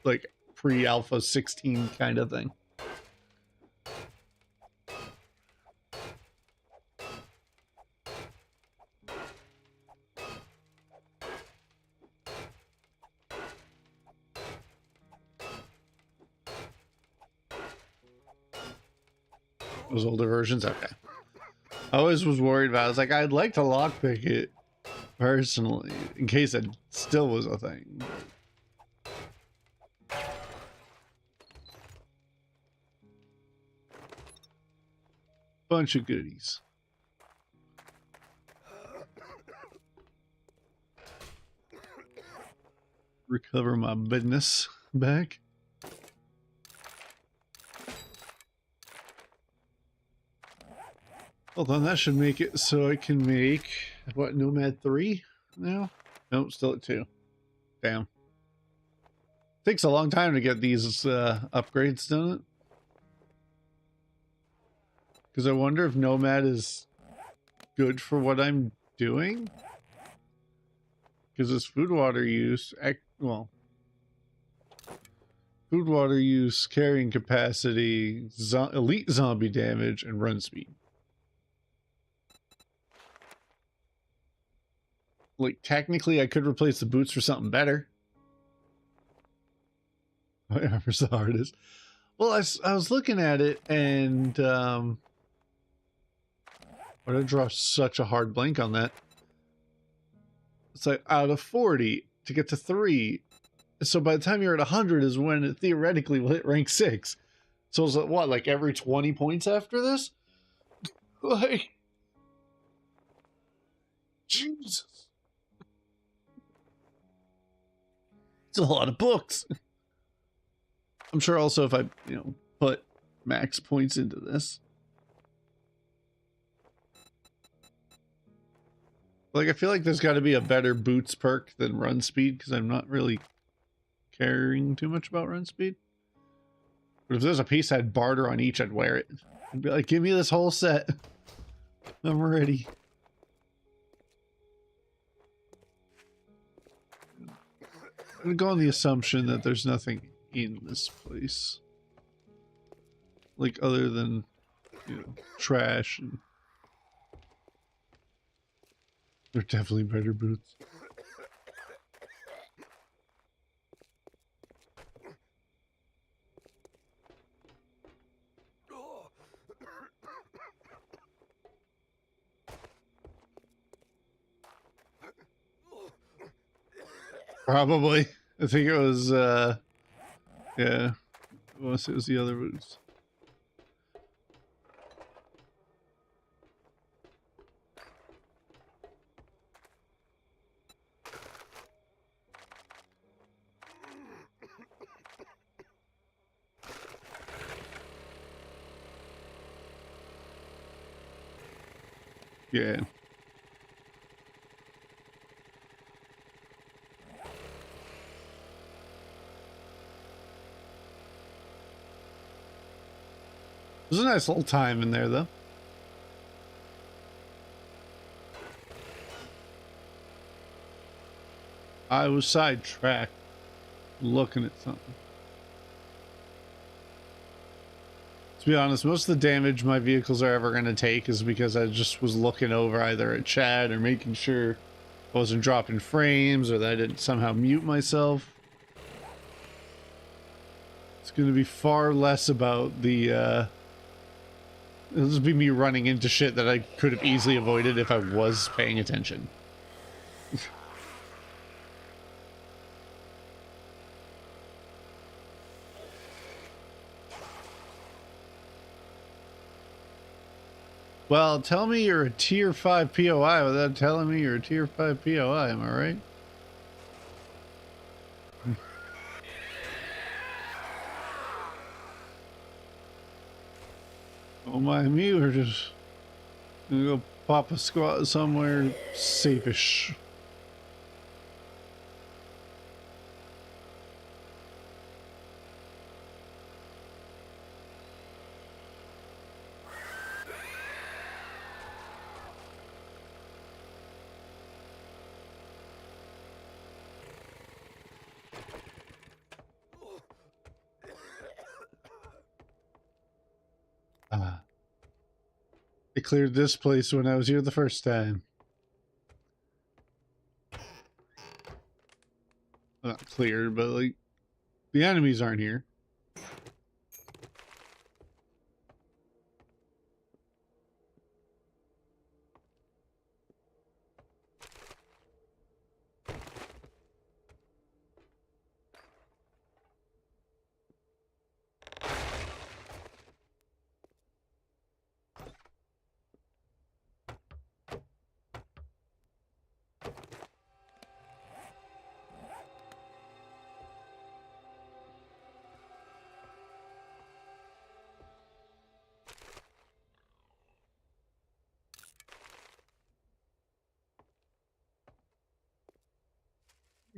Speaker 1: like, pre-alpha 16 kind of thing? Those older versions? Okay. I always was worried about it. I was like, I'd like to lockpick it personally, in case it still was a thing. Bunch of goodies. Recover my business back. Well, then that should make it so I can make, what, Nomad 3 now? Nope, still at 2. Damn. Takes a long time to get these upgrades, doesn't it? Because I wonder if Nomad is good for what I'm doing? Because it's food water use, well, food water use, carrying capacity, elite zombie damage, and run speed. Like, technically, I could replace the boots for something better. My armor's the hardest. Well, I was looking at it, and why did I draw such a hard blank on that? It's like out of 40 to get to 3. So by the time you're at 100 is when it theoretically will hit rank 6. So it's like, what, like every 20 points after this? Like, Jesus. It's a lot of books. I'm sure also if I, put max points into this. Like, I feel like there's got to be a better boots perk than run speed, because I'm not really caring too much about run speed. But if there's a piece I'd barter on each, I'd wear it. I'd be like, give me this whole set. I'm ready. I'm gonna go on the assumption that there's nothing in this place. Like, other than, trash. And they're definitely better boots. Probably. I think it was, yeah. Unless it was the other boots. Yeah. There's a nice little time in there, though. I was sidetracked looking at something. To be honest, most of the damage my vehicles are ever going to take is because I just was looking over either at chat or making sure I wasn't dropping frames or that I didn't somehow mute myself. It's going to be far less about the, it'll just be me running into shit that I could have easily avoided if I was paying attention. Well, tell me you're a tier 5 POI without telling me you're a tier 5 POI, am I right? Don't mind me, we're just gonna go pop a squat somewhere safe-ish. I cleared this place when I was here the first time. Not cleared, but like the enemies aren't here.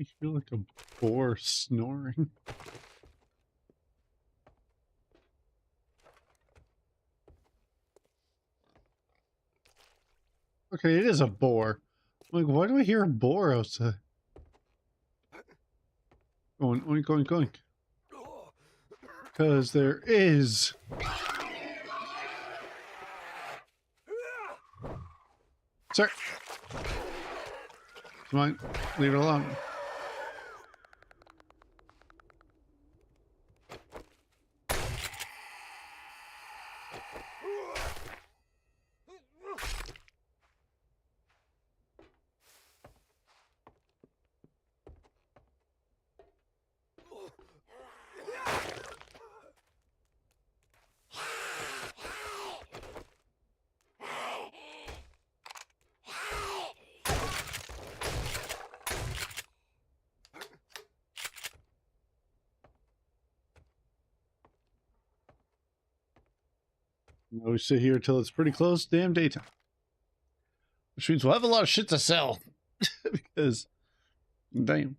Speaker 1: I feel like a boar snoring. Okay, it is a boar. I'm like, why do I hear a boar outside? Going, oink, oink, oink. Because there is. Sir. Come on, leave it alone. We sit here till it's pretty close to damn daytime. Which means we'll have a lot of shit to sell. Because, damn.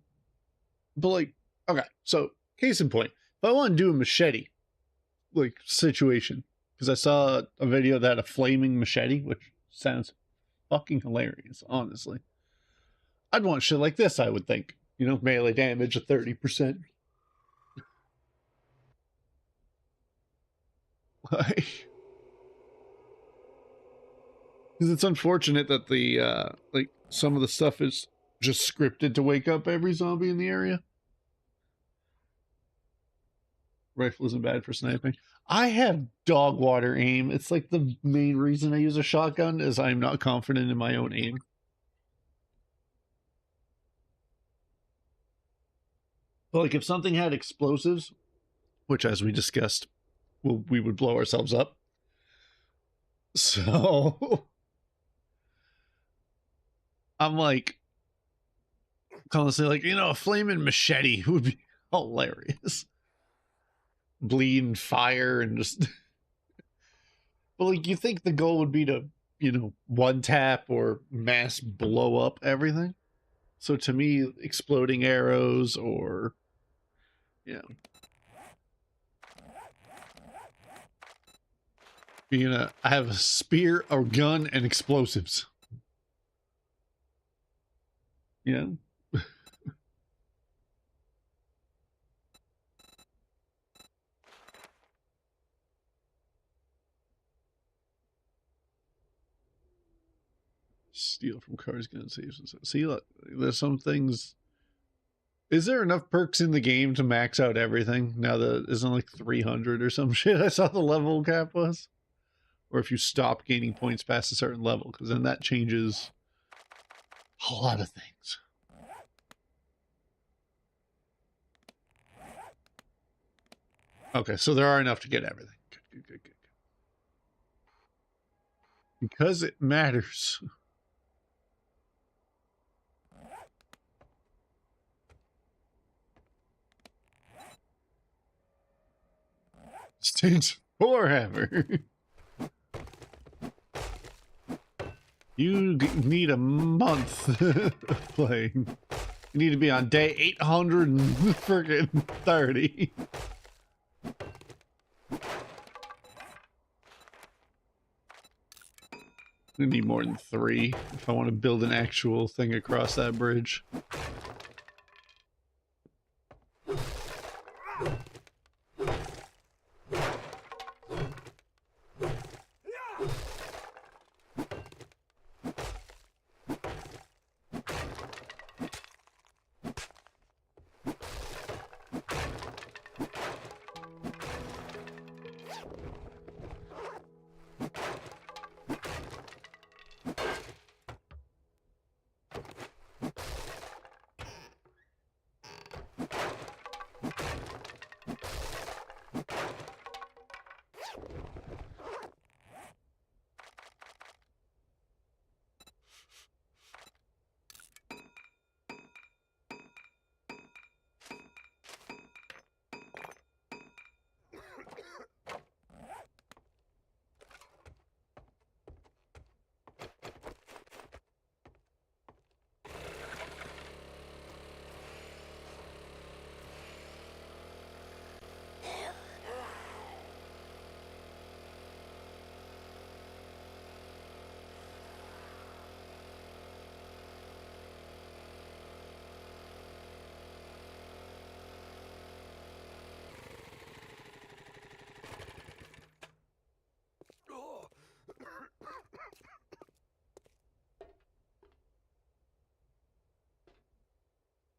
Speaker 1: But like, okay, so case in point, if I want to do a machete, like, situation, because I saw a video that had a flaming machete, which sounds fucking hilarious, honestly. I'd want shit like this, I would think. You know, melee damage of 30%. Like... Because it's unfortunate that the, like, some of the stuff is just scripted to wake up every zombie in the area. Rifle isn't bad for sniping. I have dog water aim. It's like the main reason I use a shotgun is I'm not confident in my own aim. But like if something had explosives, which as we discussed, well, we would blow ourselves up. So... I'm like, constantly like, you know, a flaming machete would be hilarious. Bleed and fire and just... But like, you think the goal would be to, you know, one tap or mass blow up everything? So to me, exploding arrows or, you know, I have a spear, a gun, and explosives. Yeah. Steal from cars, guns, saves, and stuff. See, look, there's some things. Is there enough perks in the game to max out everything? Now that isn't like 300 or some shit I saw the level cap was? Or if you stop gaining points past a certain level, because then that changes a lot of things. Okay, so there are enough to get everything. Good. Because it matters. Stage 4 hammer. You need a month of playing. You need to be on day 830. I need more than 3 if I want to build an actual thing across that bridge.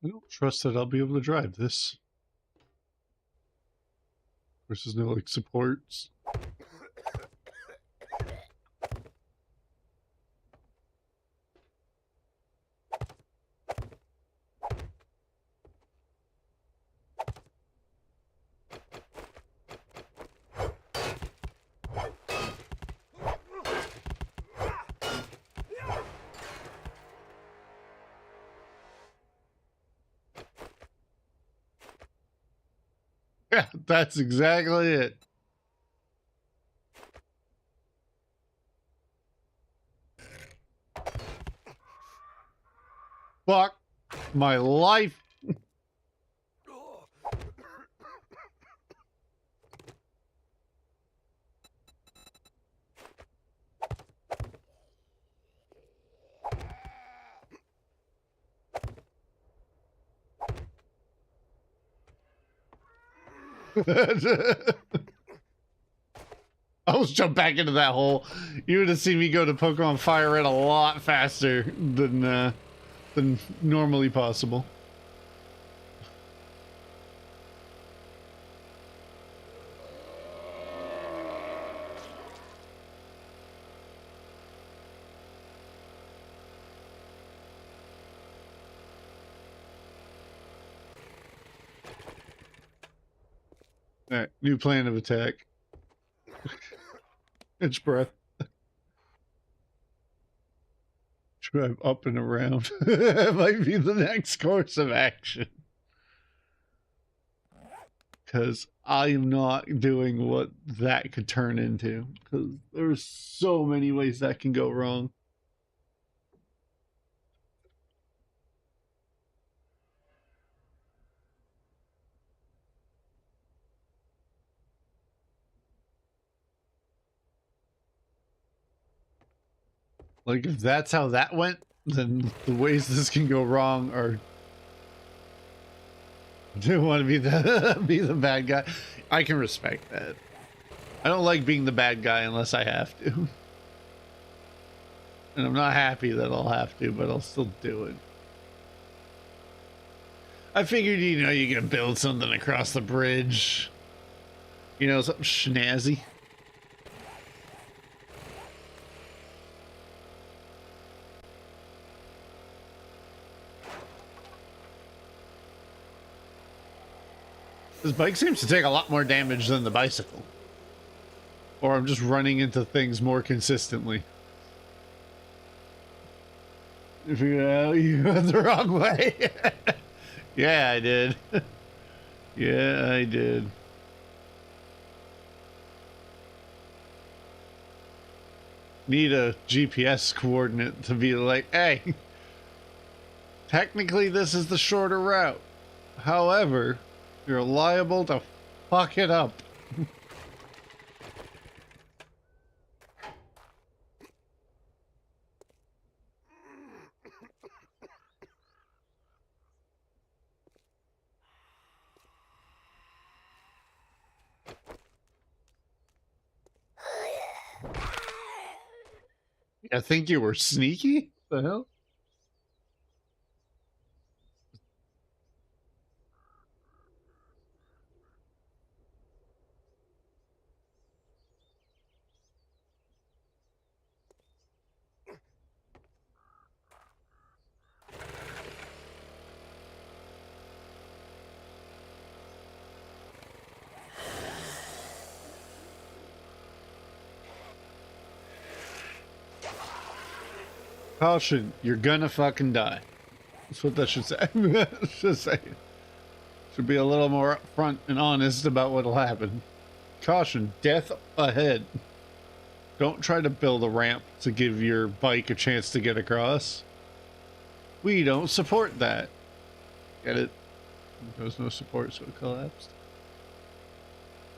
Speaker 1: I don't trust that I'll be able to drive this. Versus no like supports. Yeah, that's exactly it. Fuck my life. I almost jumped back into that hole. You would have seen me go to Pokemon Fire Red a lot faster than normally possible. All right, new plan of attack. It's breath. Drive up and around. It might be the next course of action. Because I am not doing what that could turn into. Because there's so many ways that can go wrong. Like, if that's how that went, then the ways this can go wrong are... I do want to be the bad guy. I can respect that. I don't like being the bad guy unless I have to. And I'm not happy that I'll have to, but I'll still do it. I figured, you know, you can build something across the bridge. You know, something snazzy. This bike seems to take a lot more damage than the bicycle. Or I'm just running into things more consistently. If you went the wrong way. Yeah, I did. Yeah, I did. Need a GPS coordinate to be like, hey, technically this is the shorter route. However, you're liable to fuck it up. I think you were sneaky? The hell? Caution, you're gonna fucking die. That's what that should say. Should say. Should be a little more upfront and honest about what'll happen. Caution, death ahead. Don't try to build a ramp to give your bike a chance to get across. We don't support that. Get it? There was no support, so it collapsed.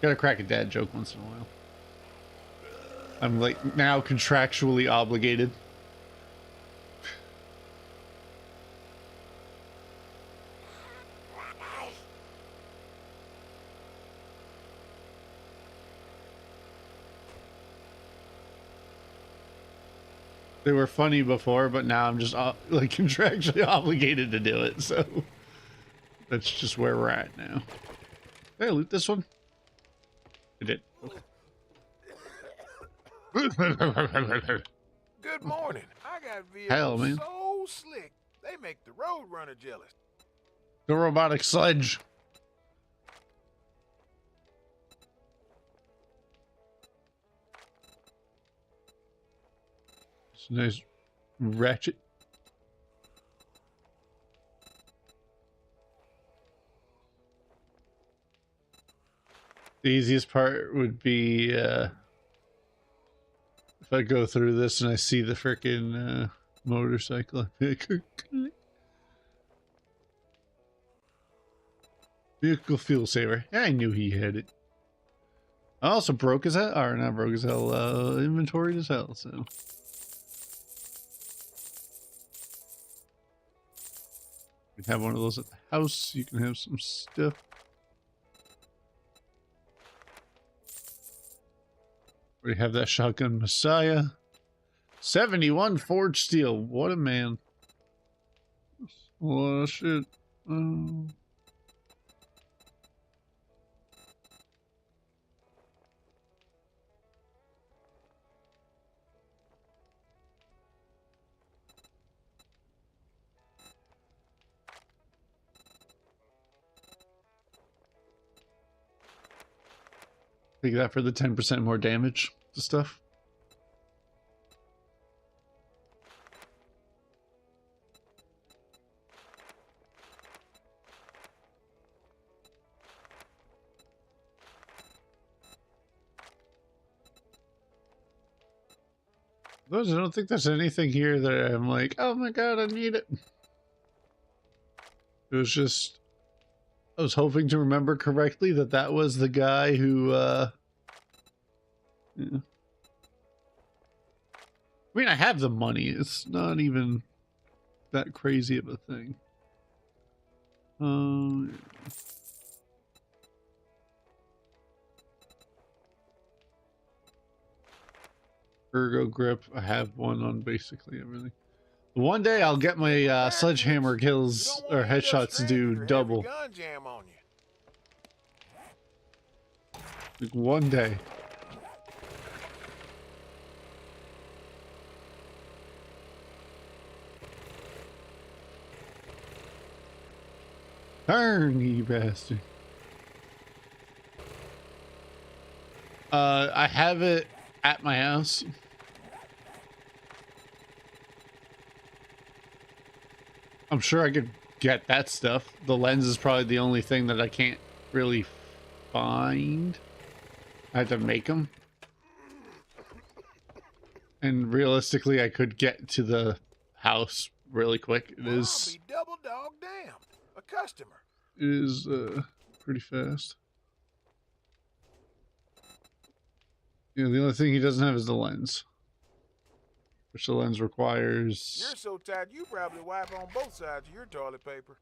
Speaker 1: Gotta crack a dad joke once in a while. I'm like now contractually obligated. They were funny before, but now I'm just like contractually obligated to do it, so That's just where we're at now. Did I loot this one? I did. Okay.
Speaker 2: Good morning. I got
Speaker 1: Hell,
Speaker 2: vehicles
Speaker 1: man.
Speaker 2: so slick, they make the road runner jealous.
Speaker 1: The robotic sledge. It's a nice ratchet. The easiest part would be if I go through this and I see the frickin' motorcycle. Vehicle fuel saver. Yeah, I knew he had it. I also broke his hell, or not broke his hell, inventoried as hell, so. You can have one of those at the house, you can have some stuff. We have that shotgun Messiah. 71 forged steel. What a man. Oh shit. Take that for the 10% more damage to stuff. I don't think there's anything here that I'm like, oh my god, I need it. It was just, I was hoping to remember correctly that that was the guy who, yeah. I mean, I have the money. It's not even that crazy of a thing. Yeah. Ergo grip. I have one on basically everything. One day I'll get my sledgehammer kills or headshots to do double.
Speaker 2: Gun jam on you.
Speaker 1: Like one day. Turn, you bastard. I have it at my house. I'm sure I could get that stuff. The lens is probably the only thing that I can't really find. I had to make them. And realistically, I could get to the house really quick. It is...
Speaker 2: I'll be double dog damned. A customer.
Speaker 1: It is pretty fast. Yeah, the only thing he doesn't have is the lens. Which the lens requires...
Speaker 2: You're so tight you probably wipe on both sides of your toilet paper.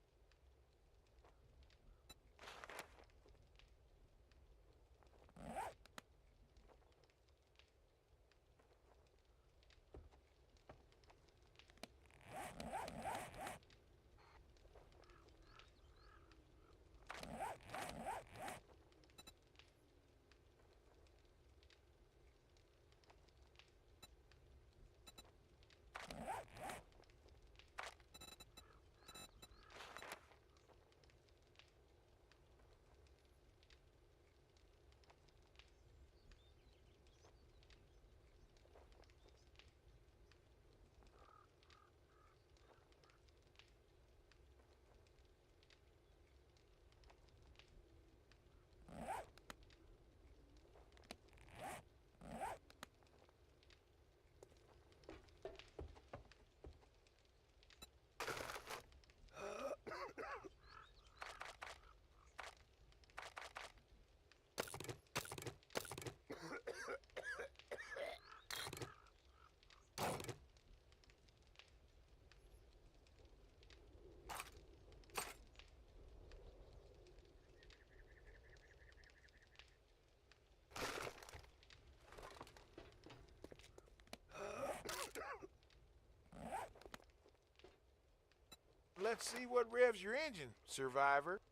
Speaker 2: Let's see what revs your engine, survivor.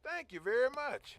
Speaker 2: Thank you very much.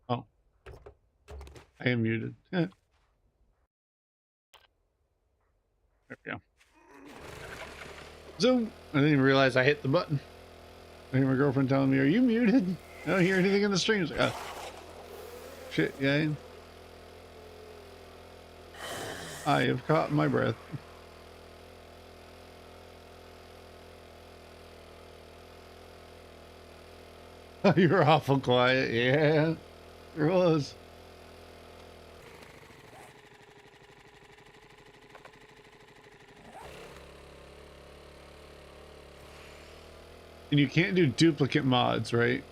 Speaker 1: Oh, I am muted. There we go. Zoom! I didn't even realize I hit the button. I hear my girlfriend telling me, "Are you muted? I don't hear anything in the stream." Like, oh, shit, yeah. I have caught my breath. You were awful quiet. Yeah, there was. And you can't do duplicate mods, right?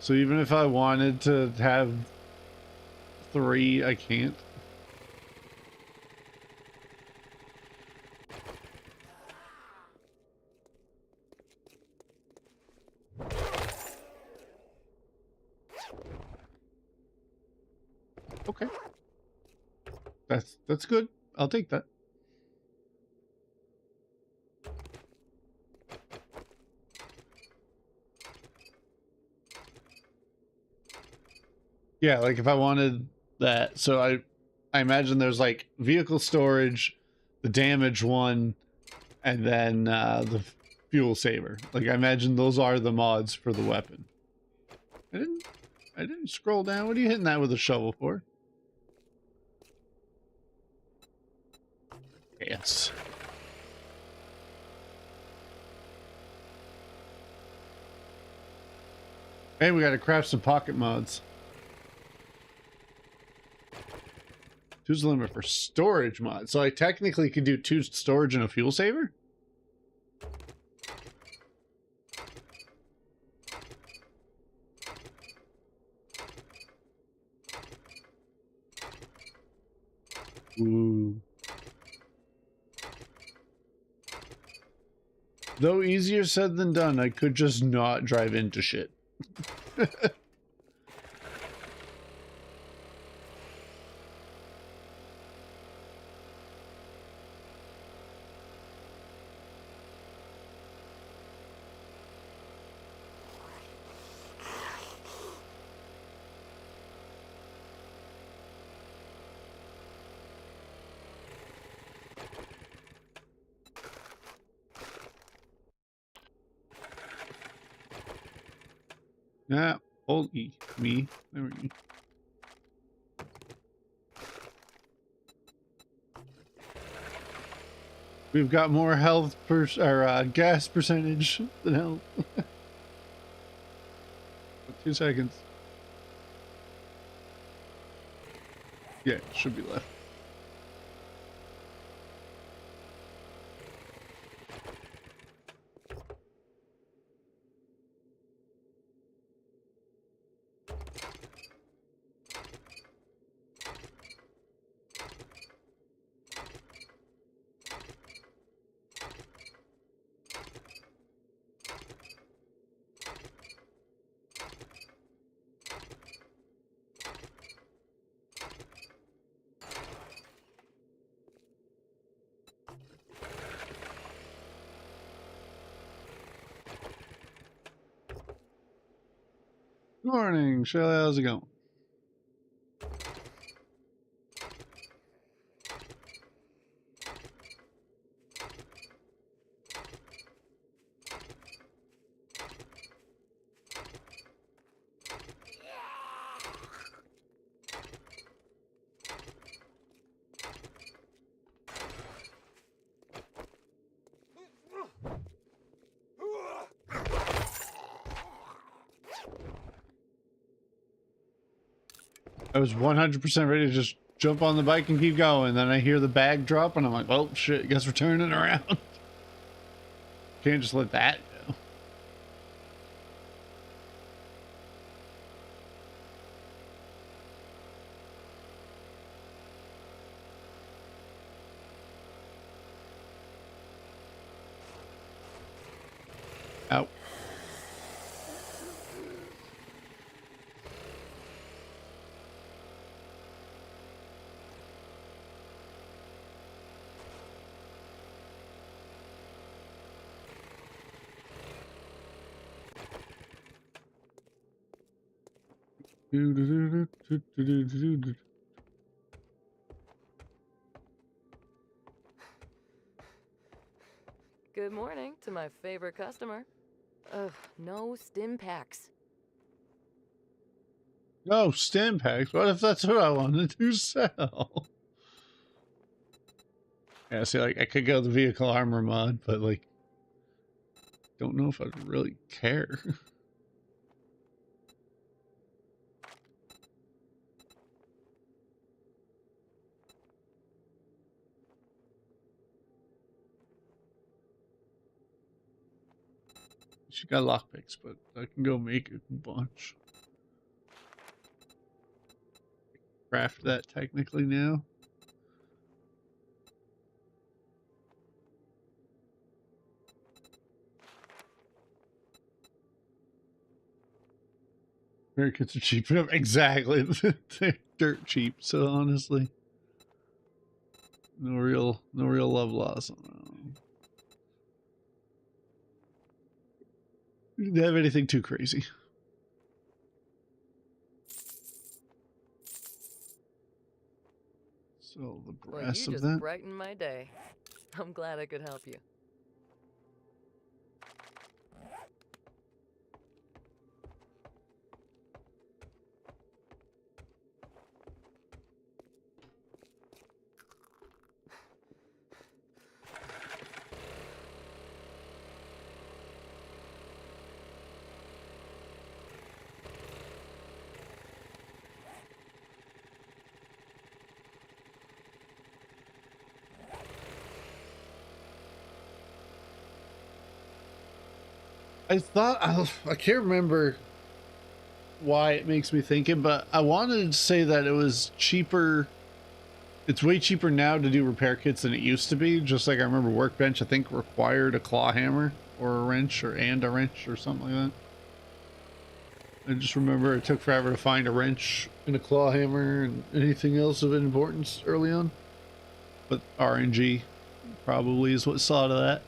Speaker 1: So even if I wanted to have 3, I can't. Okay. That's good. I'll take that. Yeah, like if I wanted that. So I imagine there's like vehicle storage, the damage one, and then the fuel saver. Like, I imagine those are the mods for the weapon. I didn't scroll down. What are you hitting that with a shovel for? Yes. Hey, we gotta craft some pocket mods. Two's the limit for storage mods. So I technically could do 2 storage and a fuel saver? Ooh. Though easier said than done, I could just not drive into shit. Yeah, holy me. There we go. We've got more health or gas percentage than health. 2 seconds. Yeah, it should be left. Good morning, Shelly. How's it going? I was 100% ready to just jump on the bike and keep going. Then I hear the bag drop and I'm like, oh shit, guess we're turning around. Can't just let that go. Out.
Speaker 3: Good morning to my favorite customer. Ugh, no stim packs.
Speaker 1: No, stim packs. What if that's what I wanted to sell? Yeah, see, like, I could go the vehicle armor mod, but, like, don't know if I'd really care. She got lockpicks, but I can go make a bunch. Craft that technically now. Americans are cheap. Exactly. They're dirt cheap. So honestly, no real love lost on them. Didn't have anything too crazy. So the brass
Speaker 3: Well, you
Speaker 1: of
Speaker 3: just
Speaker 1: that.
Speaker 3: brightened my day. I'm glad I could help you.
Speaker 1: I thought I can't remember why it makes me think it, but I wanted to say that it was cheaper. It's way cheaper now to do repair kits than it used to be. Just like I remember Workbench, I think required a claw hammer or a wrench and a wrench or something like that. I just remember it took forever to find a wrench and a claw hammer and anything else of importance early on. But RNG probably is what saw to that.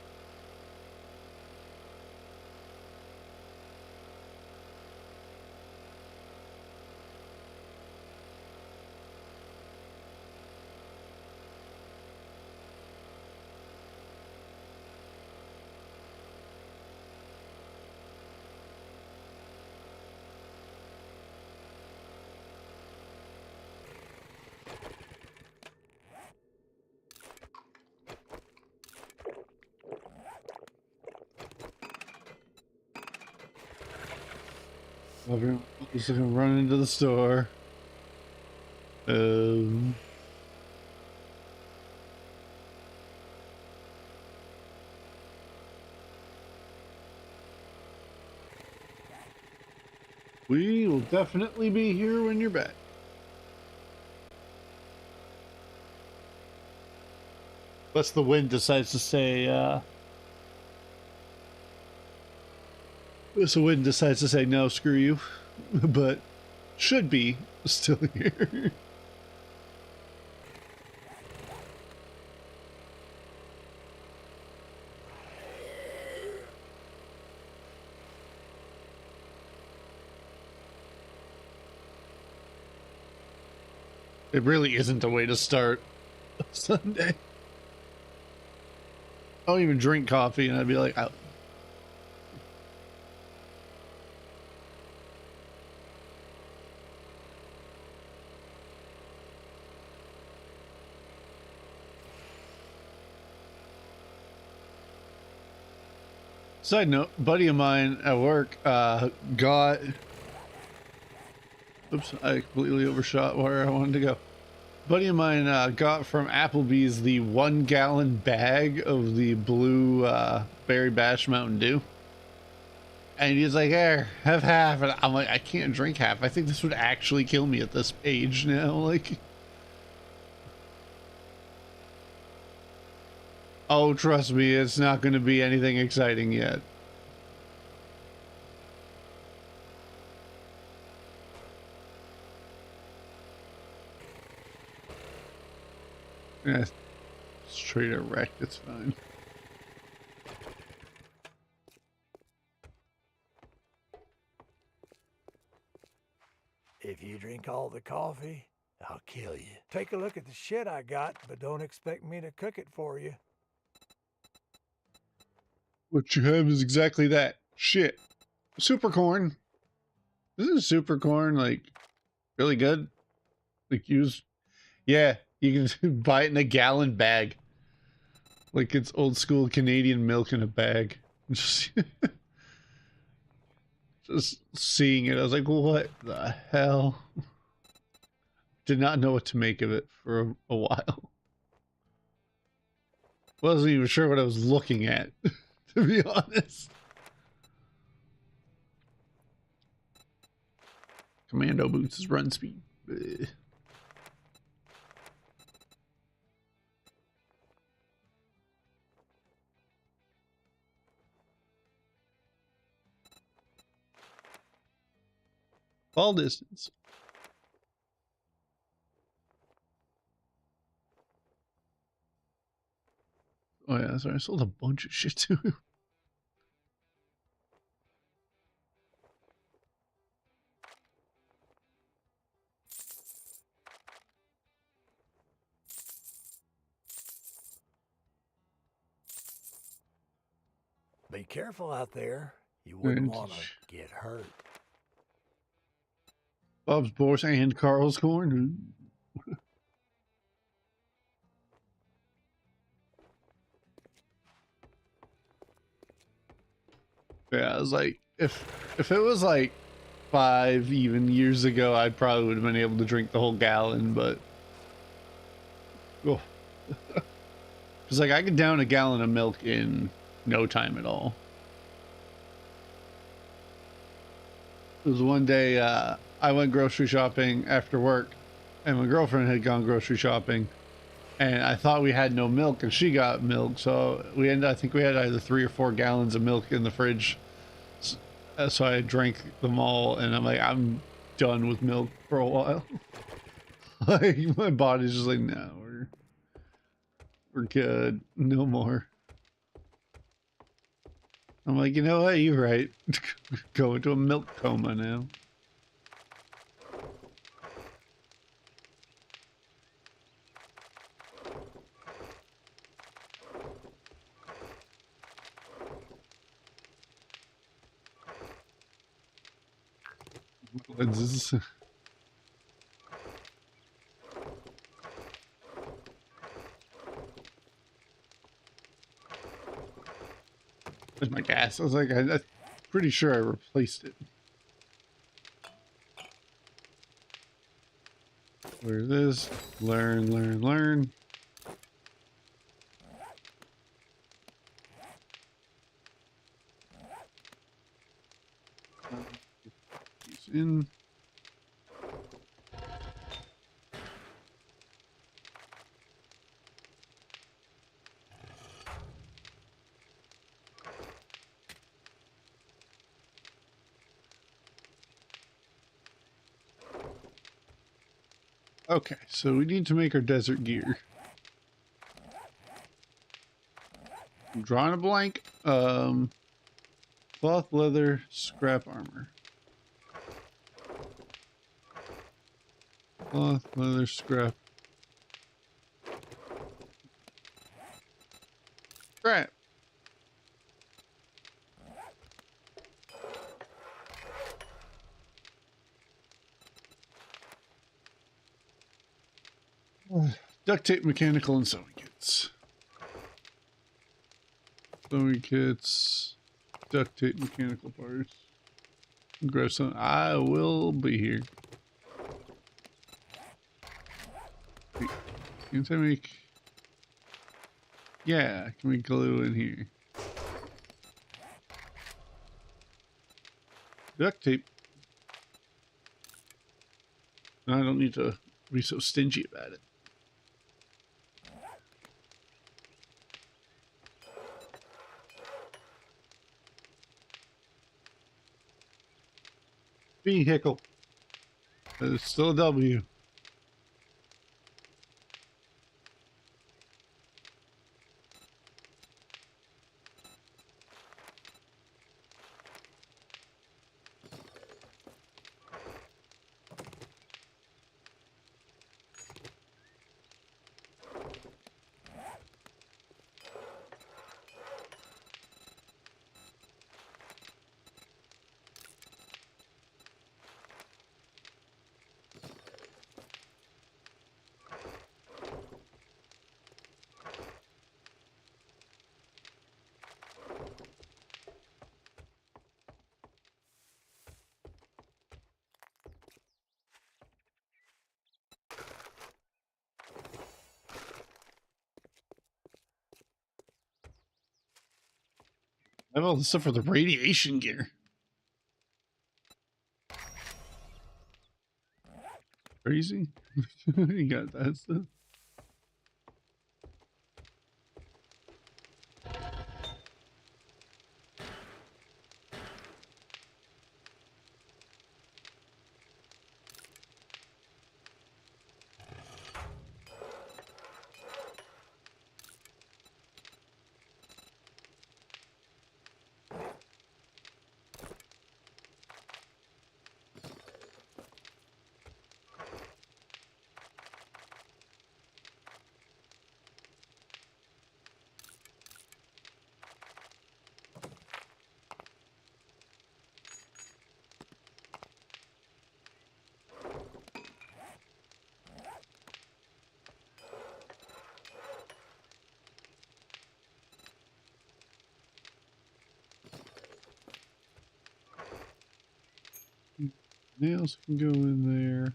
Speaker 1: Everyone's gonna run into the store. We will definitely be here when you're back. Unless the wind decides to say, unless the wind decides to say, no, screw you. But should be still here. It really isn't a way to start a Sunday. I don't even drink coffee and I'd be like, out. Side note, buddy of mine at work got... Oops, I completely overshot where I wanted to go. Buddy of mine got from Applebee's the 1 gallon bag of the blue Berry Bash Mountain Dew. And he's like, here, have half. And I'm like, I can't drink half. I think this would actually kill me at this age now. Like, oh, trust me, it's not going to be anything exciting yet. Yeah, straight erect, it's fine.
Speaker 4: If you drink all the coffee, I'll kill you. Take a look at the shit I got, but don't expect me to cook it for you.
Speaker 1: What you have is exactly that. Shit. Super corn. Isn't super corn, like, really good? Like, use... Yeah, you can buy it in a gallon bag. Like, it's old school Canadian milk in a bag. Just seeing it, I was like, what the hell? Did not know what to make of it for a while. Wasn't even sure what I was looking at, to be honest. Commando boots is run speed. Ugh. Fall distance. Oh yeah, sorry, I sold a bunch of shit too.
Speaker 4: Be careful out there. You wouldn't want to get hurt.
Speaker 1: Bob's Boris and Carl's corn. Yeah, I was like, if it was like 5 even years ago, I probably would have been able to drink the whole gallon, but oh. Cause like I could down a gallon of milk in no time at all. It was one day I went grocery shopping after work, and my girlfriend had gone grocery shopping, and I thought we had no milk, and she got milk, so I think we had either 3 or 4 gallons of milk in the fridge. So I drank them all, and I'm like, I'm done with milk for a while. Like my body's just like, no, we're good, no more. I'm like, you know what? You're right. Go into a milk coma now. Lenses. There's my gas. I was like, I'm pretty sure I replaced it. Where's this? Learn, learn, learn. He's in. Okay, so we need to make our desert gear. I'm drawing a blank. Cloth, leather, scrap armor. Cloth, leather, scrap. Scrap. Duct tape, mechanical, and sewing kits. Sewing kits, duct tape, mechanical parts. Grab some. I will be here. Wait, can't I make? Yeah, can we glue in here? Duct tape. I don't need to be so stingy about it. Vehicle. It's still a W. I have all this stuff for the radiation gear. Crazy. You got that stuff. Nails can go in there.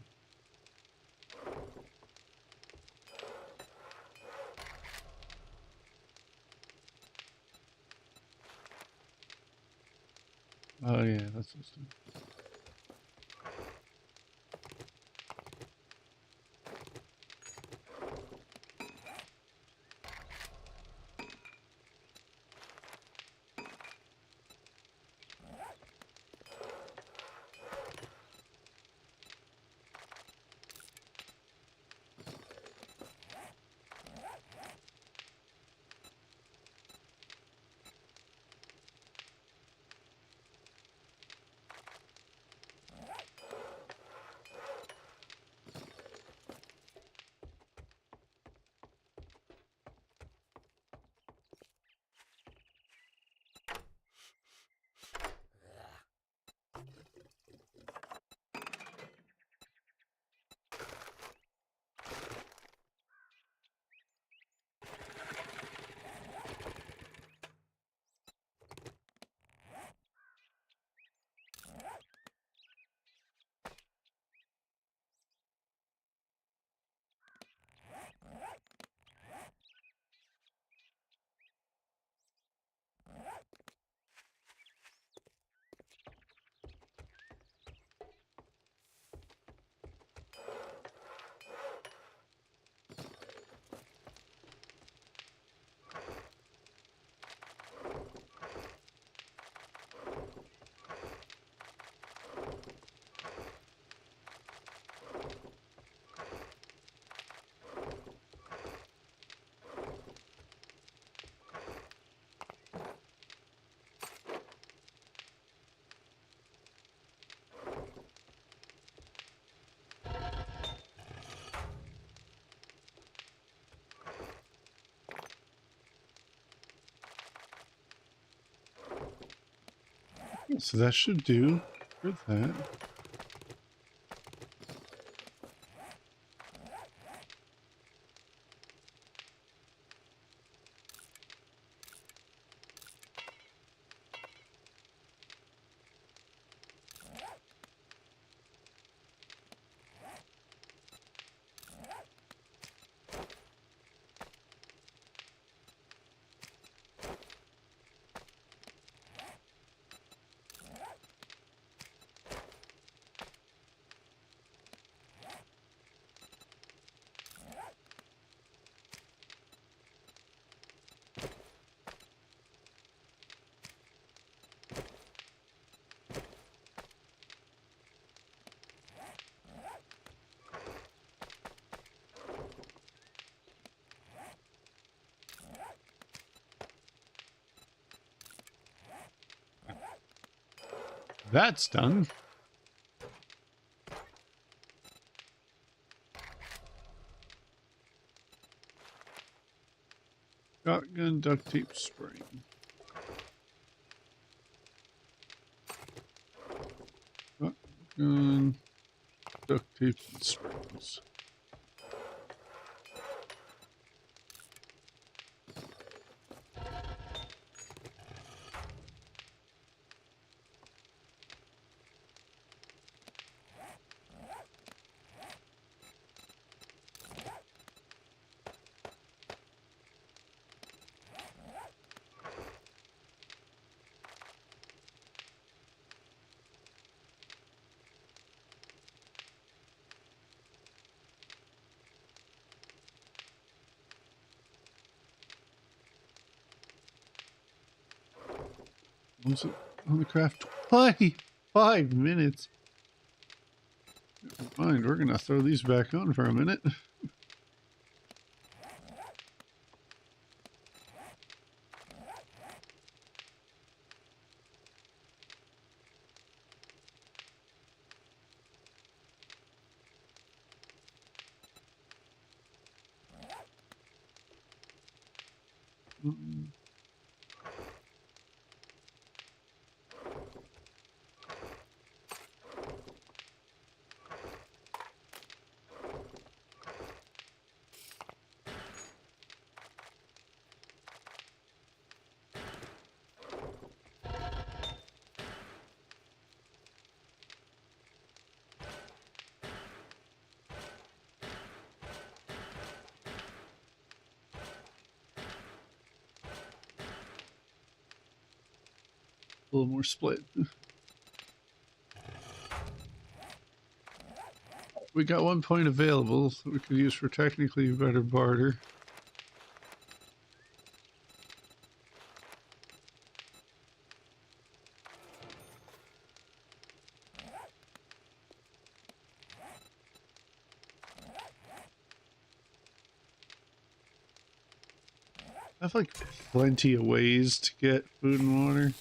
Speaker 1: Oh yeah, that's this stuff. So that should do for that. That's done. Shotgun duct tape spring. Shotgun duct tape and springs. Was it on the craft? 5 minutes. Never mind, we're gonna throw these back on for a minute. A little more split. We got 1 point available that we could use for technically better barter. I have like plenty of ways to get food and water.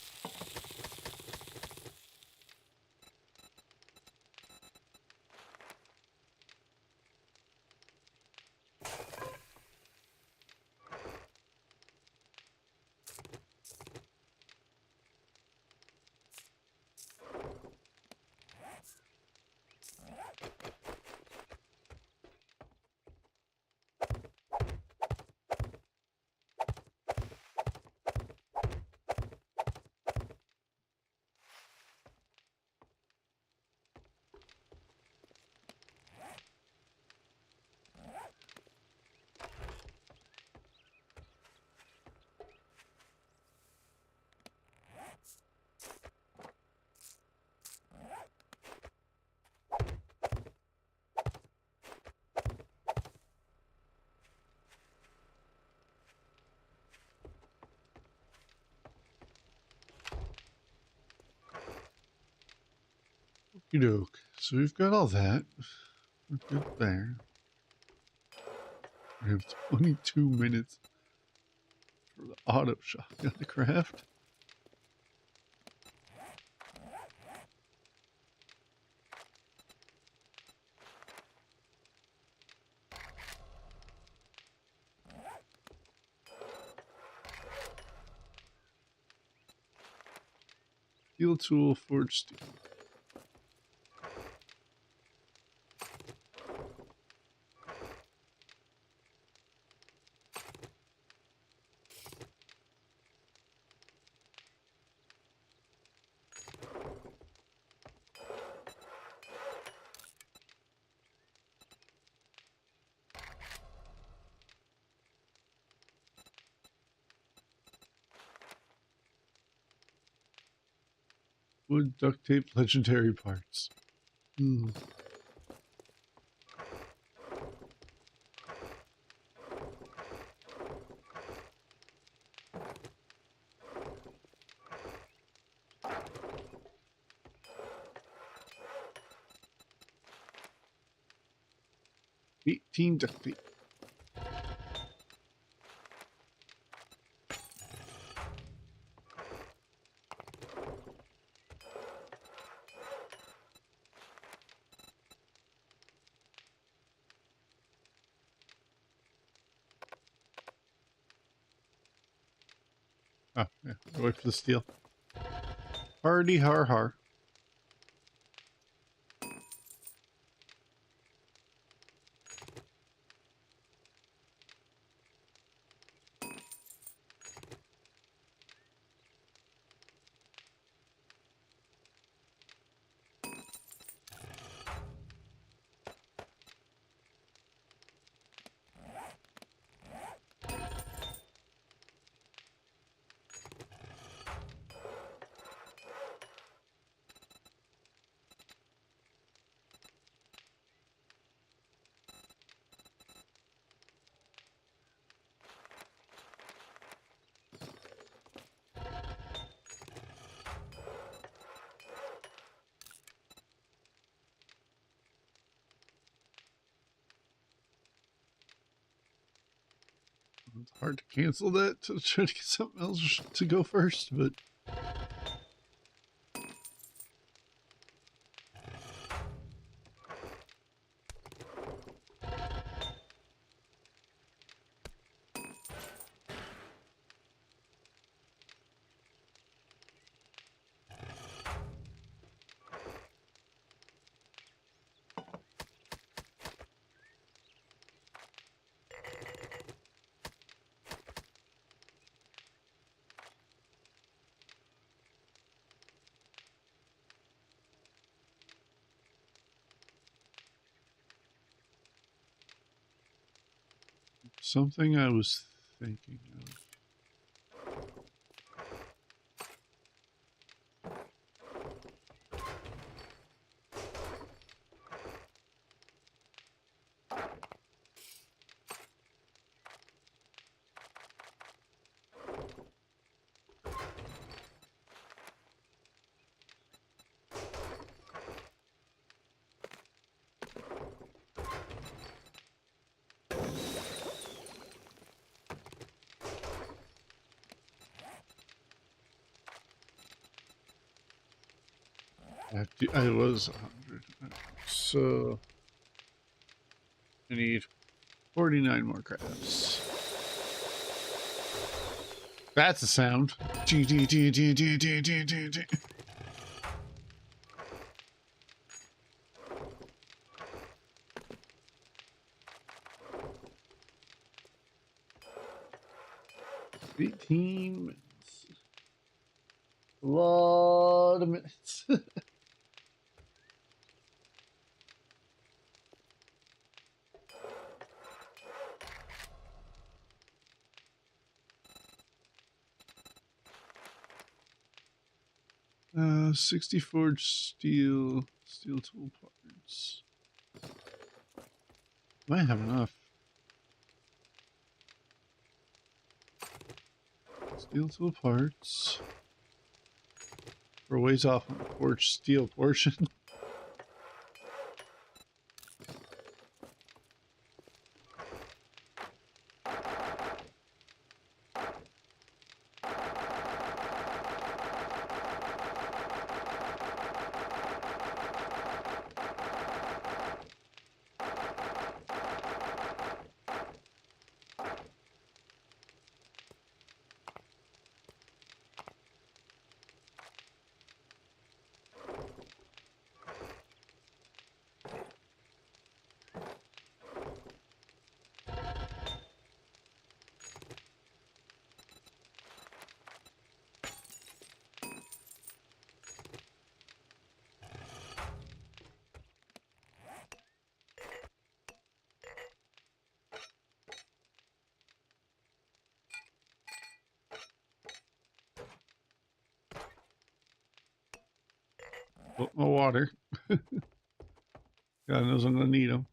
Speaker 1: Okey doke. So we've got all that. We're good there. We have 22 minutes for the auto shotgun to craft. Steel tool, forged steel. Wood, duct tape, legendary parts. Hmm. 18 duct tape. Oh, yeah. Wait for the steel. Hardy har har. It's hard to cancel that to try to get something else to go first, but 'Something I was thinking of. I was 100. So I need 49 more credits. That's a sound. 18 minutes. A lot of minutes. 60 forged steel tool parts. Might have enough. Steel tool parts. We're ways off on the forged steel portion. Oh, my water. God knows I'm gonna need them.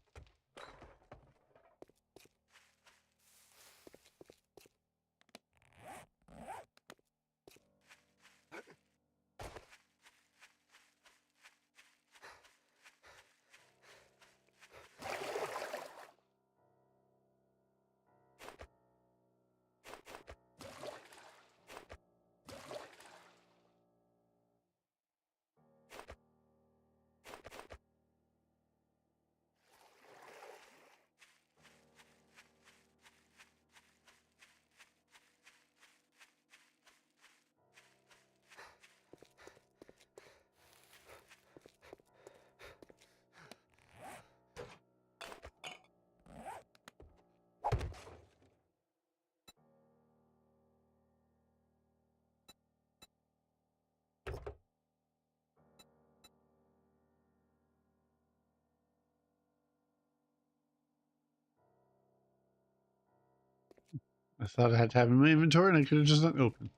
Speaker 1: I thought I had to have in my inventory and I could have just not opened.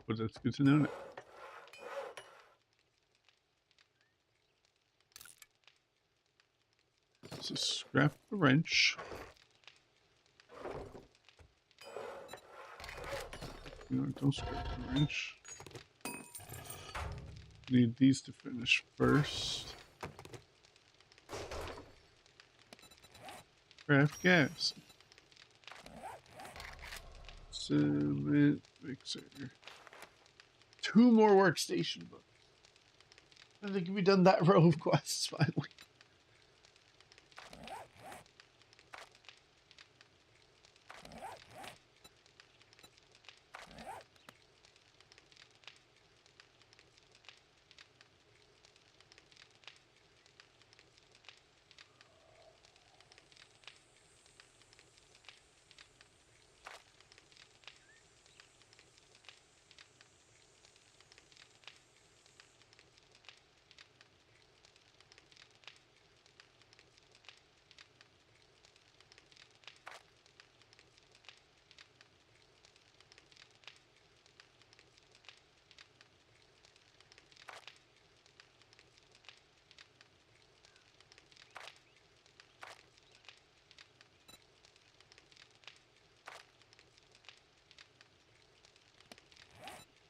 Speaker 1: But that's good to know now. So scrap the wrench. No, don't scrap the wrench. Need these to finish first. Craft gas. Cement mixer. 2 more workstation books. I think we've done that row of quests finally.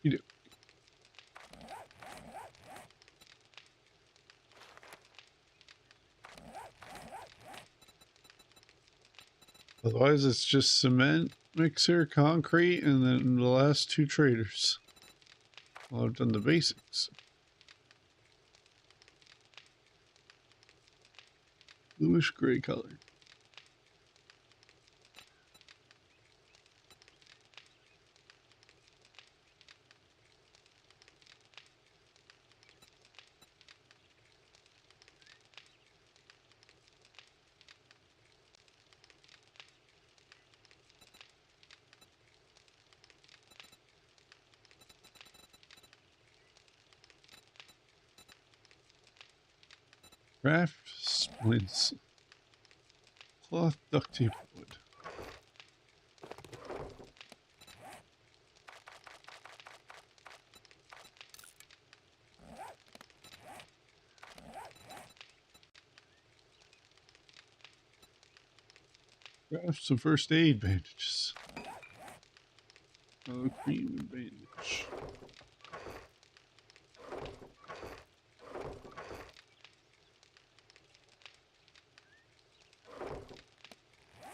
Speaker 1: You do. Otherwise, it's just cement, mixer, concrete, and then the last 2 traders. Well, I've done the basics. Bluish gray color. Craft splints. Cloth duct tape wood. Craft some first aid bandages. Cream and bandage.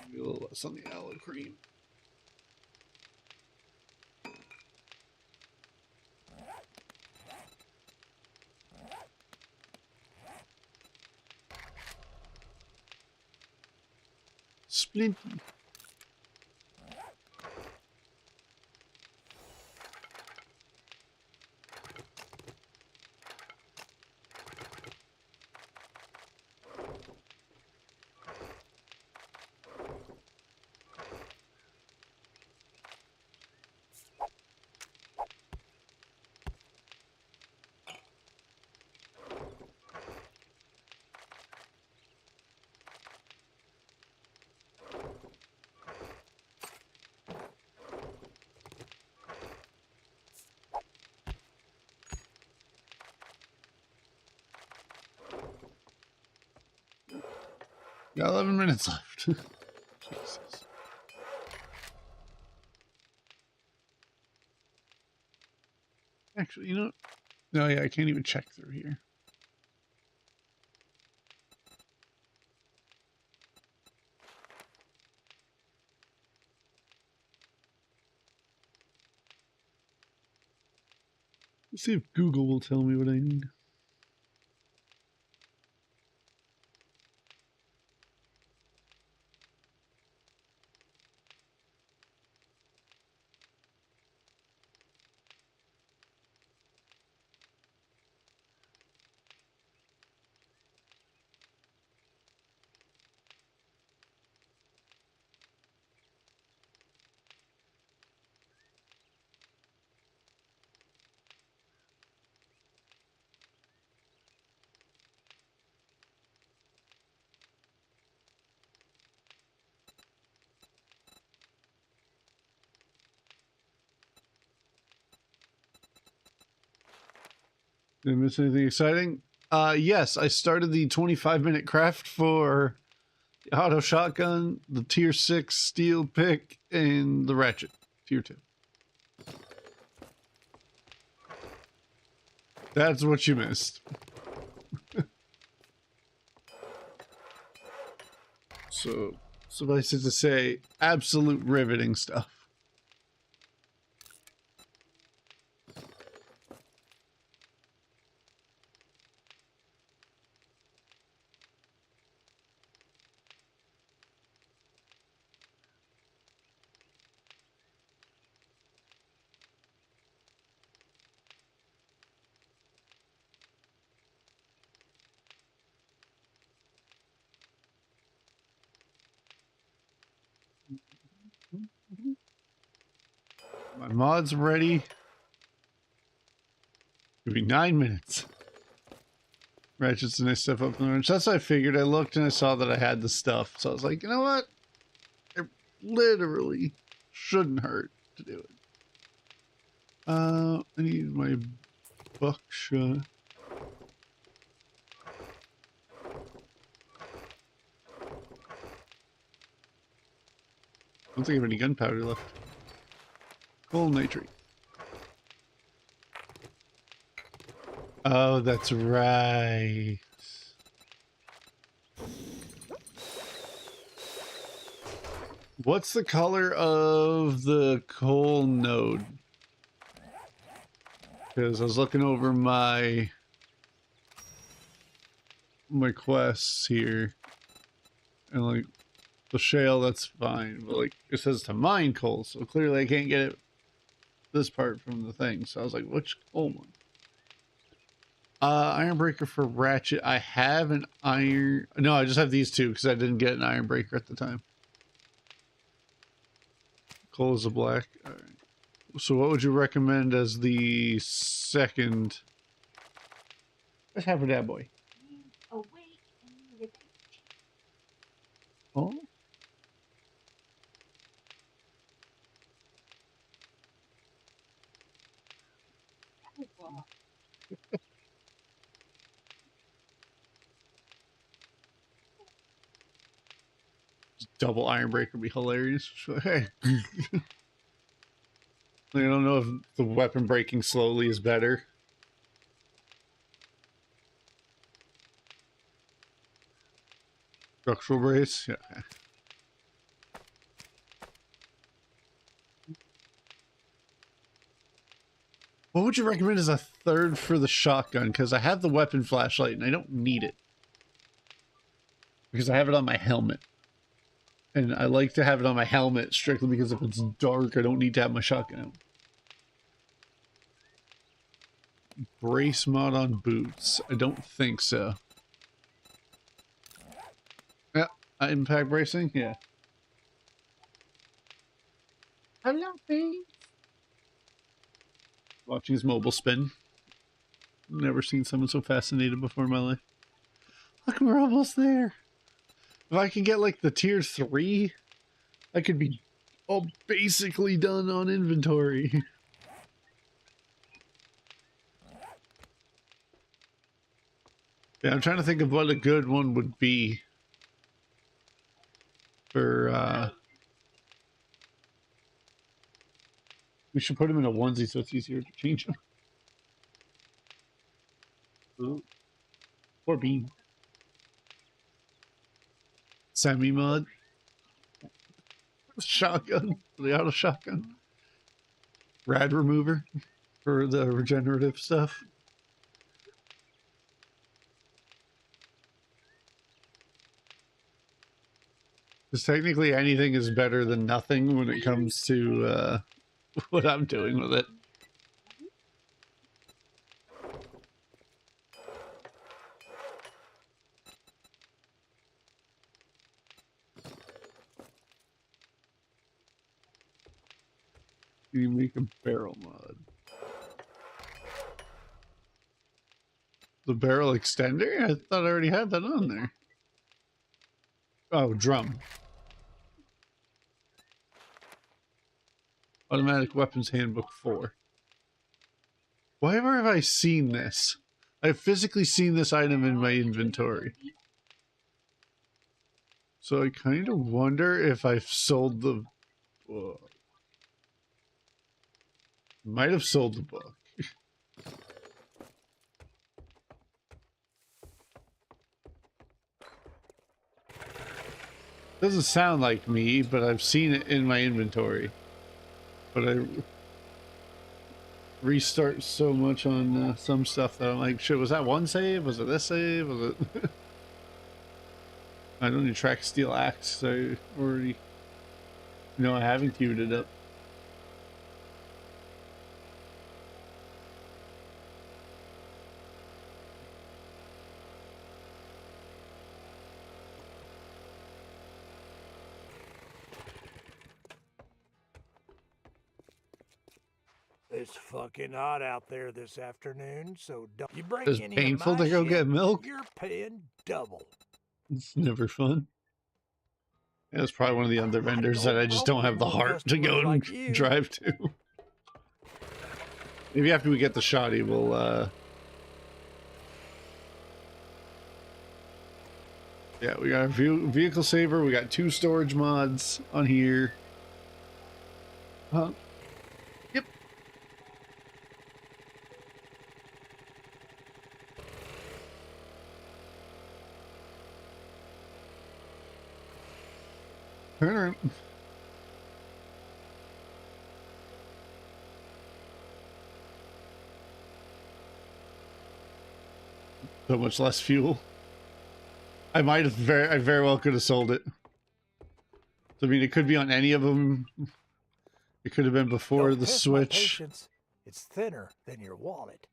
Speaker 1: Maybe a little less on the aloe cream. Splinty. Got 11 minutes left. Jesus. Actually, you know, no, yeah, I can't even check through here. Let's see if Google will tell me what I need. Did I miss anything exciting? Yes, I started the 25-minute craft for the auto shotgun, the tier 6 steel pick, and the ratchet, tier 2. That's what you missed. So, suffice it to say, absolute riveting stuff. My mod's ready. It'll be 9 minutes. Ratchet's a nice step up in the range. That's what I figured. I looked and I saw that I had the stuff. So I was like, you know what? It literally shouldn't hurt to do it. I need my buckshot. I don't think I have any gunpowder left. Coal nitrate. Oh, that's right. What's the color of the coal node? Because I was looking over my quests here, and like the shale, that's fine, but like it says to mine coal, so clearly I can't get it this part from the thing. So I was like, which coal one? Iron breaker for ratchet. I have an iron. No, I just have these two because I didn't get an iron breaker at the time. Coal is a black. All right. So what would you recommend as the second? Let's have for that boy. Oh. Double iron breaker would be hilarious. Hey. I don't know if the weapon breaking slowly is better. Structural brace, yeah. What would you recommend as a third for the shotgun? Because I have the weapon flashlight and I don't need it. Because I have it on my helmet. And I like to have it on my helmet strictly because if it's dark, I don't need to have my shotgun out. Brace mod on boots. I don't think so. Yeah, impact bracing? Yeah. Hello, babe. Watching his mobile spin. Never seen someone so fascinated before in my life. Look, we're almost there. If I can get like the tier 3, I could be all basically done on inventory. Yeah, I'm trying to think of what a good one would be. for we should put him in a onesie so it's easier to change him. Ooh. Poor Bean. Semi mod. Shotgun. The auto shotgun. Rad remover for the regenerative stuff. Because technically anything is better than nothing when it comes to what I'm doing with it. You make a barrel mod. The barrel extender? I thought I already had that on there. Oh, drum. Automatic Weapons Handbook 4. Why ever have I seen this? I've physically seen this item in my inventory. So I kind of wonder if I've sold the book. Might have sold the book. Doesn't sound like me, but I've seen it in my inventory. But I restart so much on some stuff that I'm like, shit, was that one save? Was it this save? Was it... I don't need track steel axe. I already know I haven't queued it up.
Speaker 4: It's fucking hot out there this afternoon, so don't you break
Speaker 1: It's
Speaker 4: any
Speaker 1: painful
Speaker 4: of my
Speaker 1: to go
Speaker 4: shit,
Speaker 1: get milk.
Speaker 4: you're paying double.
Speaker 1: It's never fun. Yeah, it's probably one of the other vendors that I just don't have the heart to go and
Speaker 4: like you.
Speaker 1: drive to. Maybe after we get the shoddy, we'll yeah, we got a vehicle saver, we got 2 storage mods on here. Huh? Yep. Alright. So much less fuel. I might have I very well could have sold it. I mean, it could be on any of them. It could have been before
Speaker 4: Don't
Speaker 1: the
Speaker 4: test my
Speaker 1: switch.
Speaker 4: patience. It's thinner than your wallet.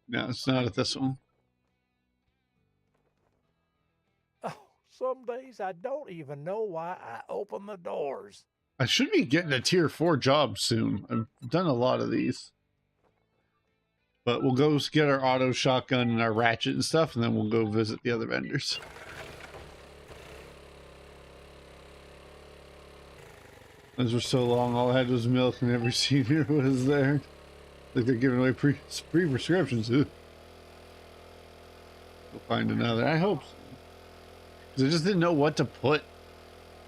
Speaker 1: No, it's not at this one.
Speaker 4: Oh, some days I don't even know why I open the doors.
Speaker 1: I should be getting a tier 4 job soon. I've done a lot of these. But we'll go get our auto shotgun and our ratchet and stuff, and then we'll go visit the other vendors. Those were so long, all I had was milk and every senior was there. Like they're giving away free prescriptions. We'll find another. I hope so. Because I just didn't know what to put.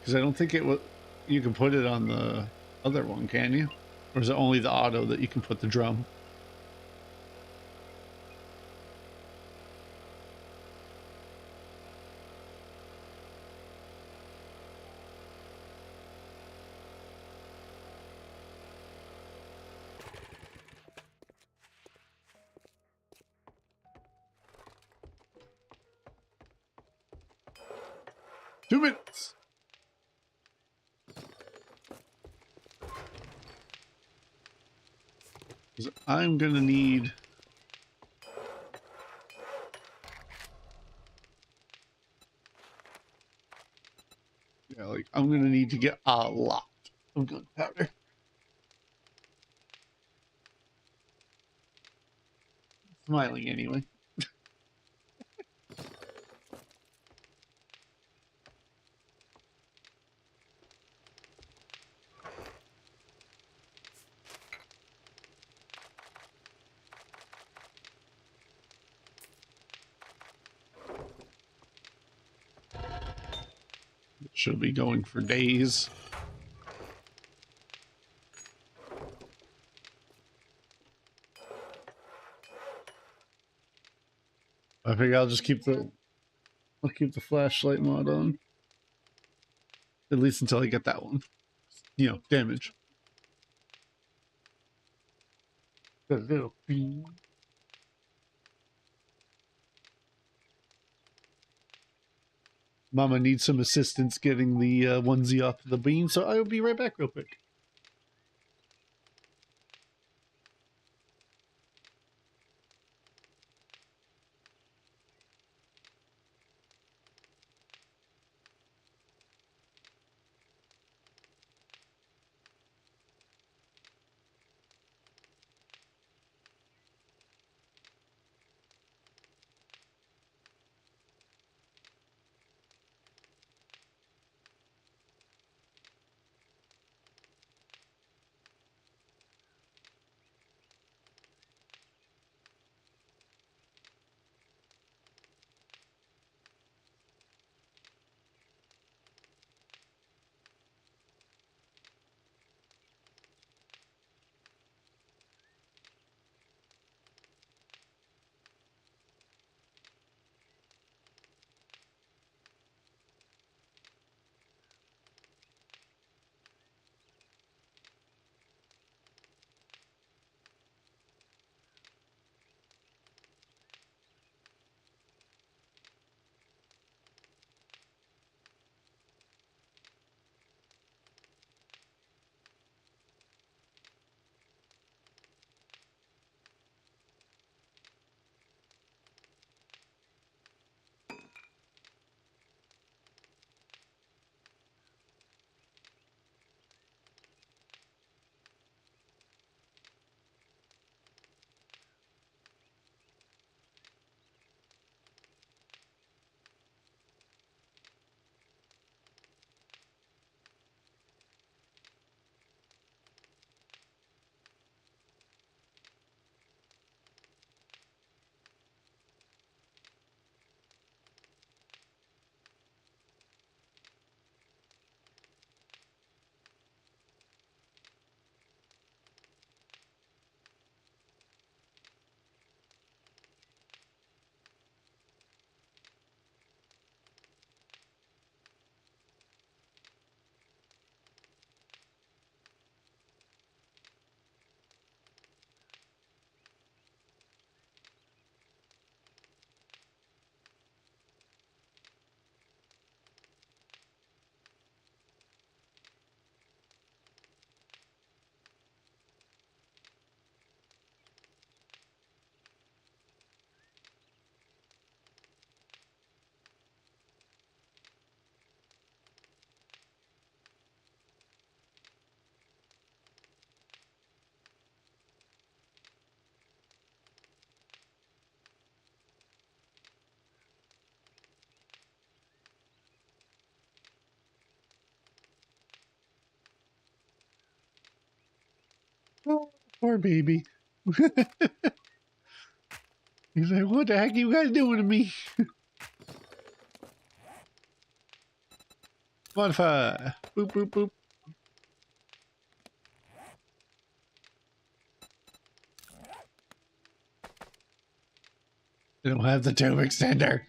Speaker 1: Because I don't think it was... You can put it on the other one, can you? Or is it only the auto that you can put the drum? Two minutes. I'm gonna need... Yeah, like, I'm gonna need to get a lot of gunpowder. Smiling anyway. She'll be going for days. I figure I'll just keep the flashlight mod on. At least until I get that one. You know, damage. The little fiend. Mama needs some assistance getting the onesie off the bean, so I'll be right back real quick. Oh, poor baby. He's like, what the heck are you guys doing to me? Modify. Boop, boop, boop. They don't have the tube extender.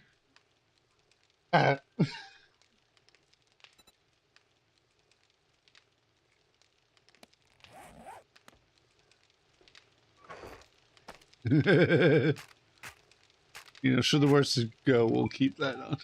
Speaker 1: You know, should the worst go, we'll keep that on.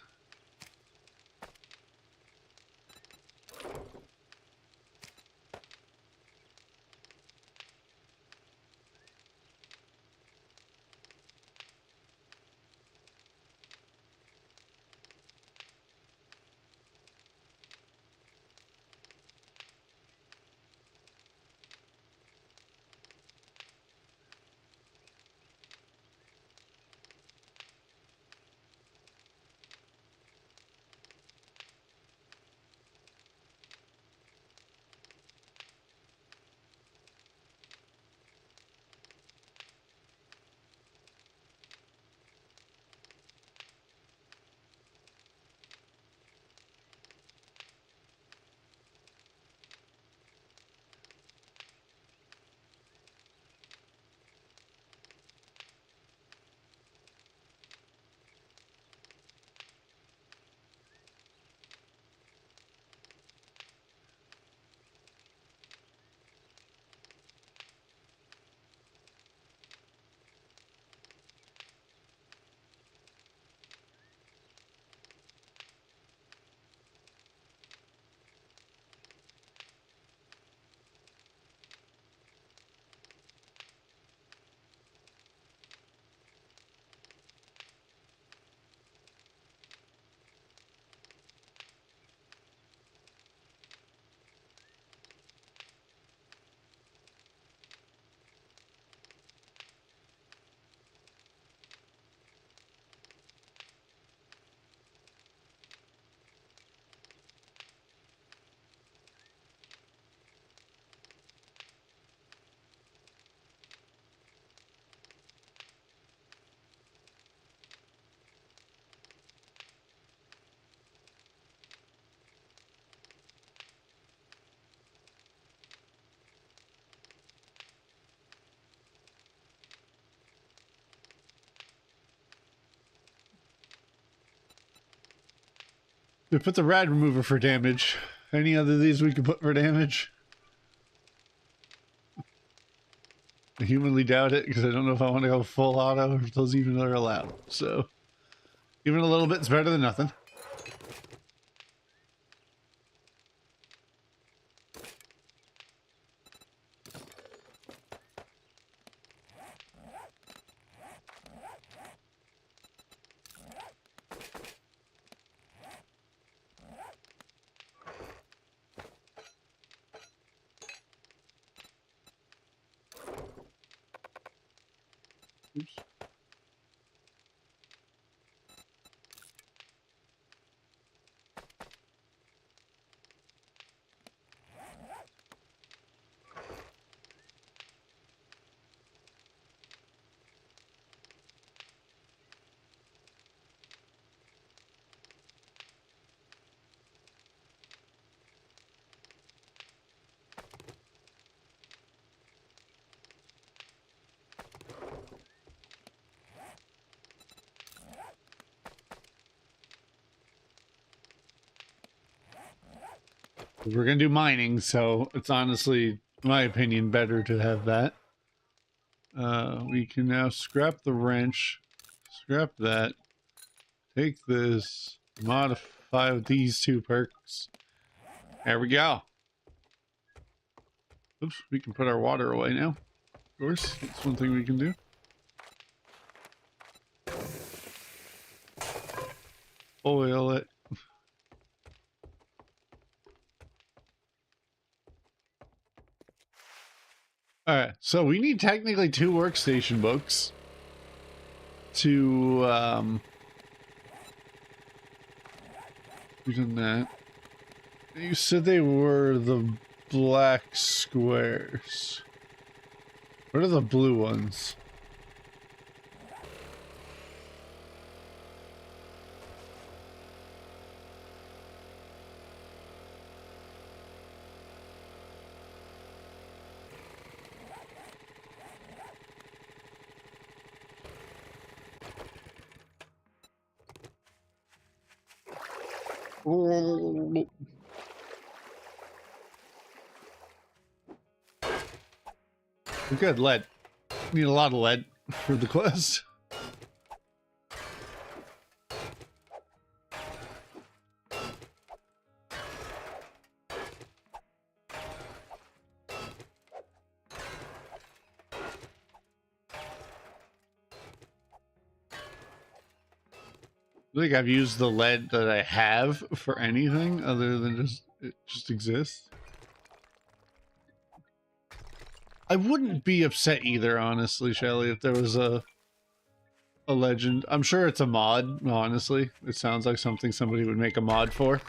Speaker 1: We put the rad remover for damage. Any other of these we could put for damage? I humanly doubt it, because I don't know if I want to go full auto or if those even are allowed. So, even a little bit's better than nothing. Oops. We're gonna do mining, so it's honestly, in my opinion, better to have that. We can now scrap the wrench, scrap that, take this, modify with these two perks. There we go. Oops, we can put our water away now. Of course, that's one thing we can do. Oil it. Alright, so we need technically 2 workstation books to, we've done that. You said they were the black squares. What are the blue ones? Good, lead. Need a lot of lead for the quest. I think I've used the lead that I have for anything other than just it just exists. I wouldn't be upset either, honestly, Shelly, if there was a legend. I'm sure it's a mod, honestly. It sounds like something somebody would make a mod for.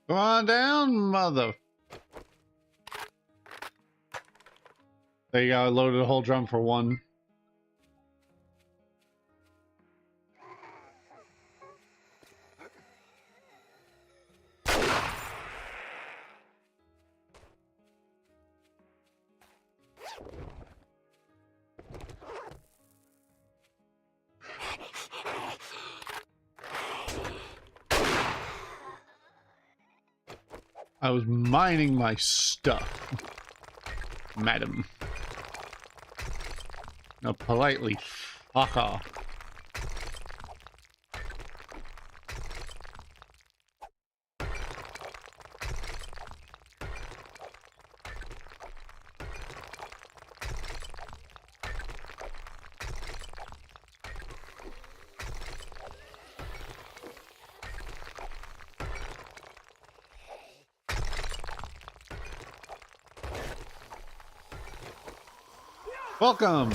Speaker 1: Go on down, mother. There you go, I loaded a whole drum for one. I was mining my stuff, madam. Now politely fuck off. Welcome.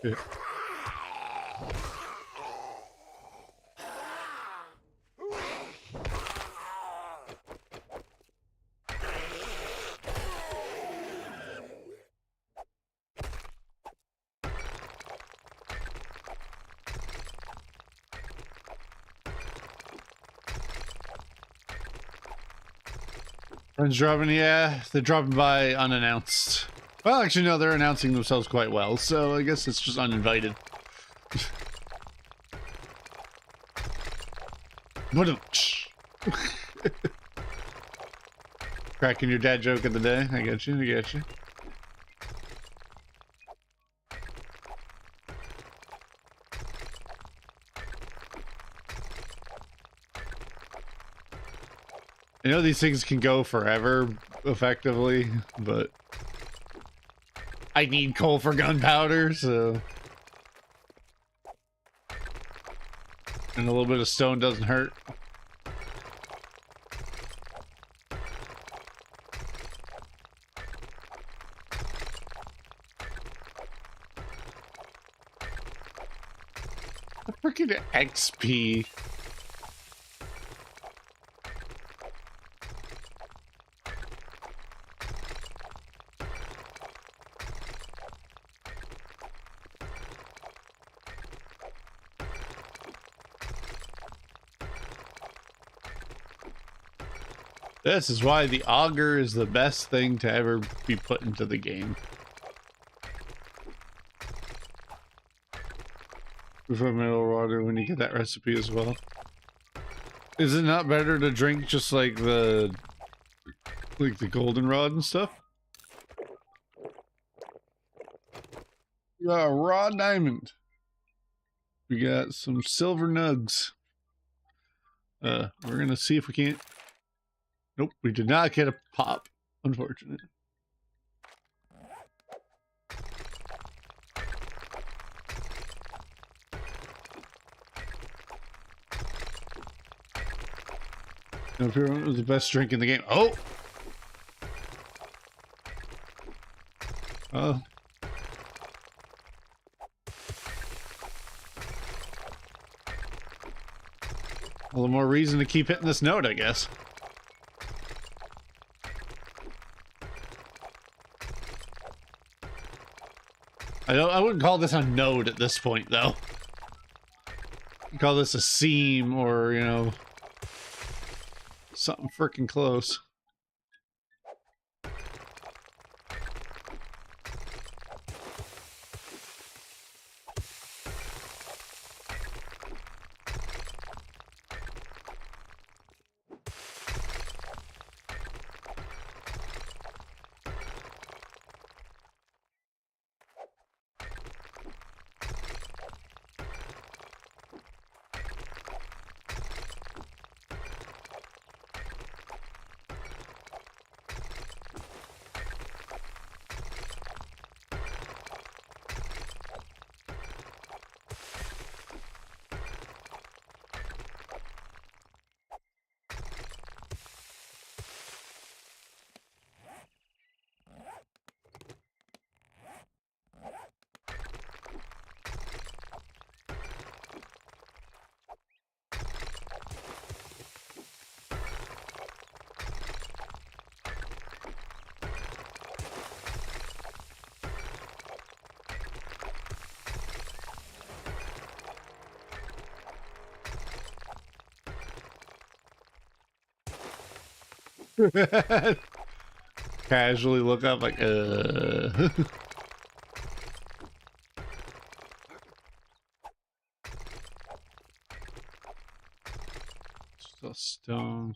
Speaker 1: Yeah. Friends dropping, yeah, they're dropping by unannounced. Well, actually, no, they're announcing themselves quite well, so I guess it's just uninvited. Cracking your dad joke of the day. I get you, I get you. I know these things can go forever, effectively, but I need coal for gunpowder, so... And a little bit of stone doesn't hurt. Freaking XP. This is why the auger is the best thing to ever be put into the game. Before mineral water when you get that recipe as well. Is it not better to drink just like the goldenrod and stuff? We got a raw diamond. We got some silver nugs. We're gonna see if we can't. Nope, we did not get a pop. Unfortunate. No, Pure was the best drink in the game. Oh! Oh. All the more reason to keep hitting this note, I guess. I wouldn't call this a node at this point, though. I'd call this a seam or, you know, something freaking close. Casually look up like, Still stone.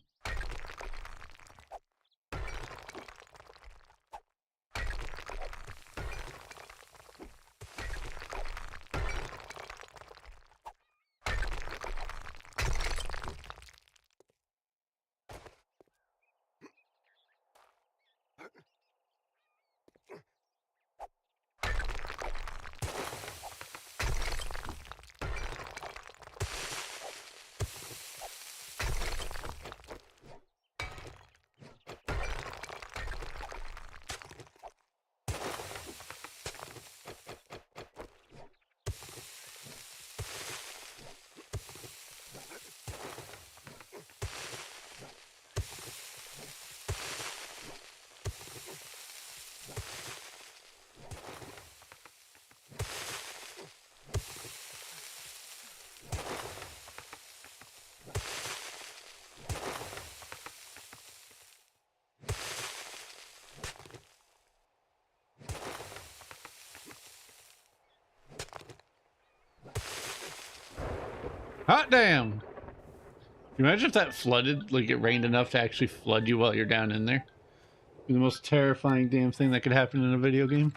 Speaker 1: Hot damn! Can you imagine if that flooded, like it rained enough to actually flood you while you're down in there? Be the most terrifying damn thing that could happen in a video game.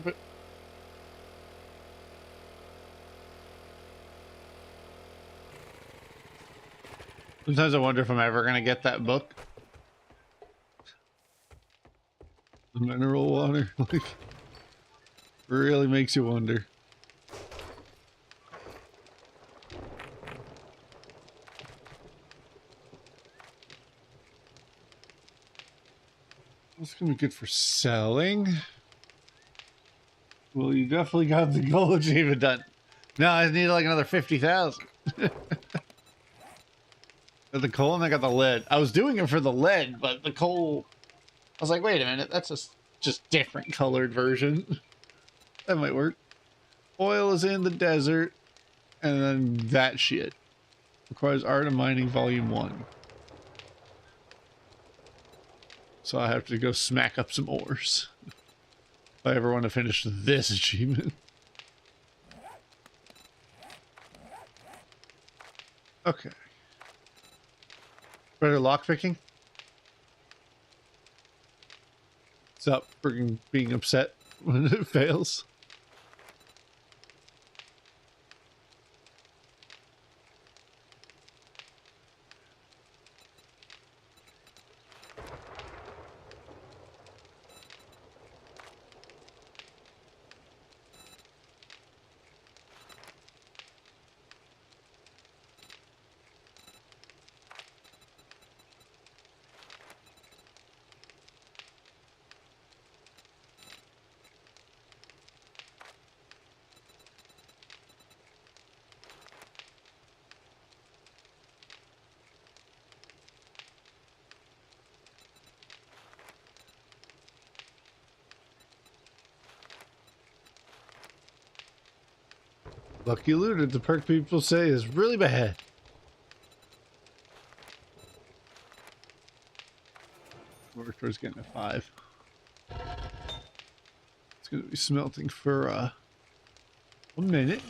Speaker 1: But sometimes I wonder if I'm ever gonna get that book. The mineral water, like, really makes you wonder. That's gonna be good for selling. Well, you definitely got the gold achievement done. Now I need like another 50,000. Got the coal and I got the lead. I was doing it for the lead, but the coal, I was like, wait a minute, that's just different colored version. That might work. Oil is in the desert, and then that shit requires Art of Mining Volume 1. So I have to go smack up some ores if I ever want to finish this achievement. Okay. Better lockpicking? Stop freaking being upset when it fails. Lucky looted, the perk people say is really bad. Work towards getting a 5. It's gonna be smelting for a minute.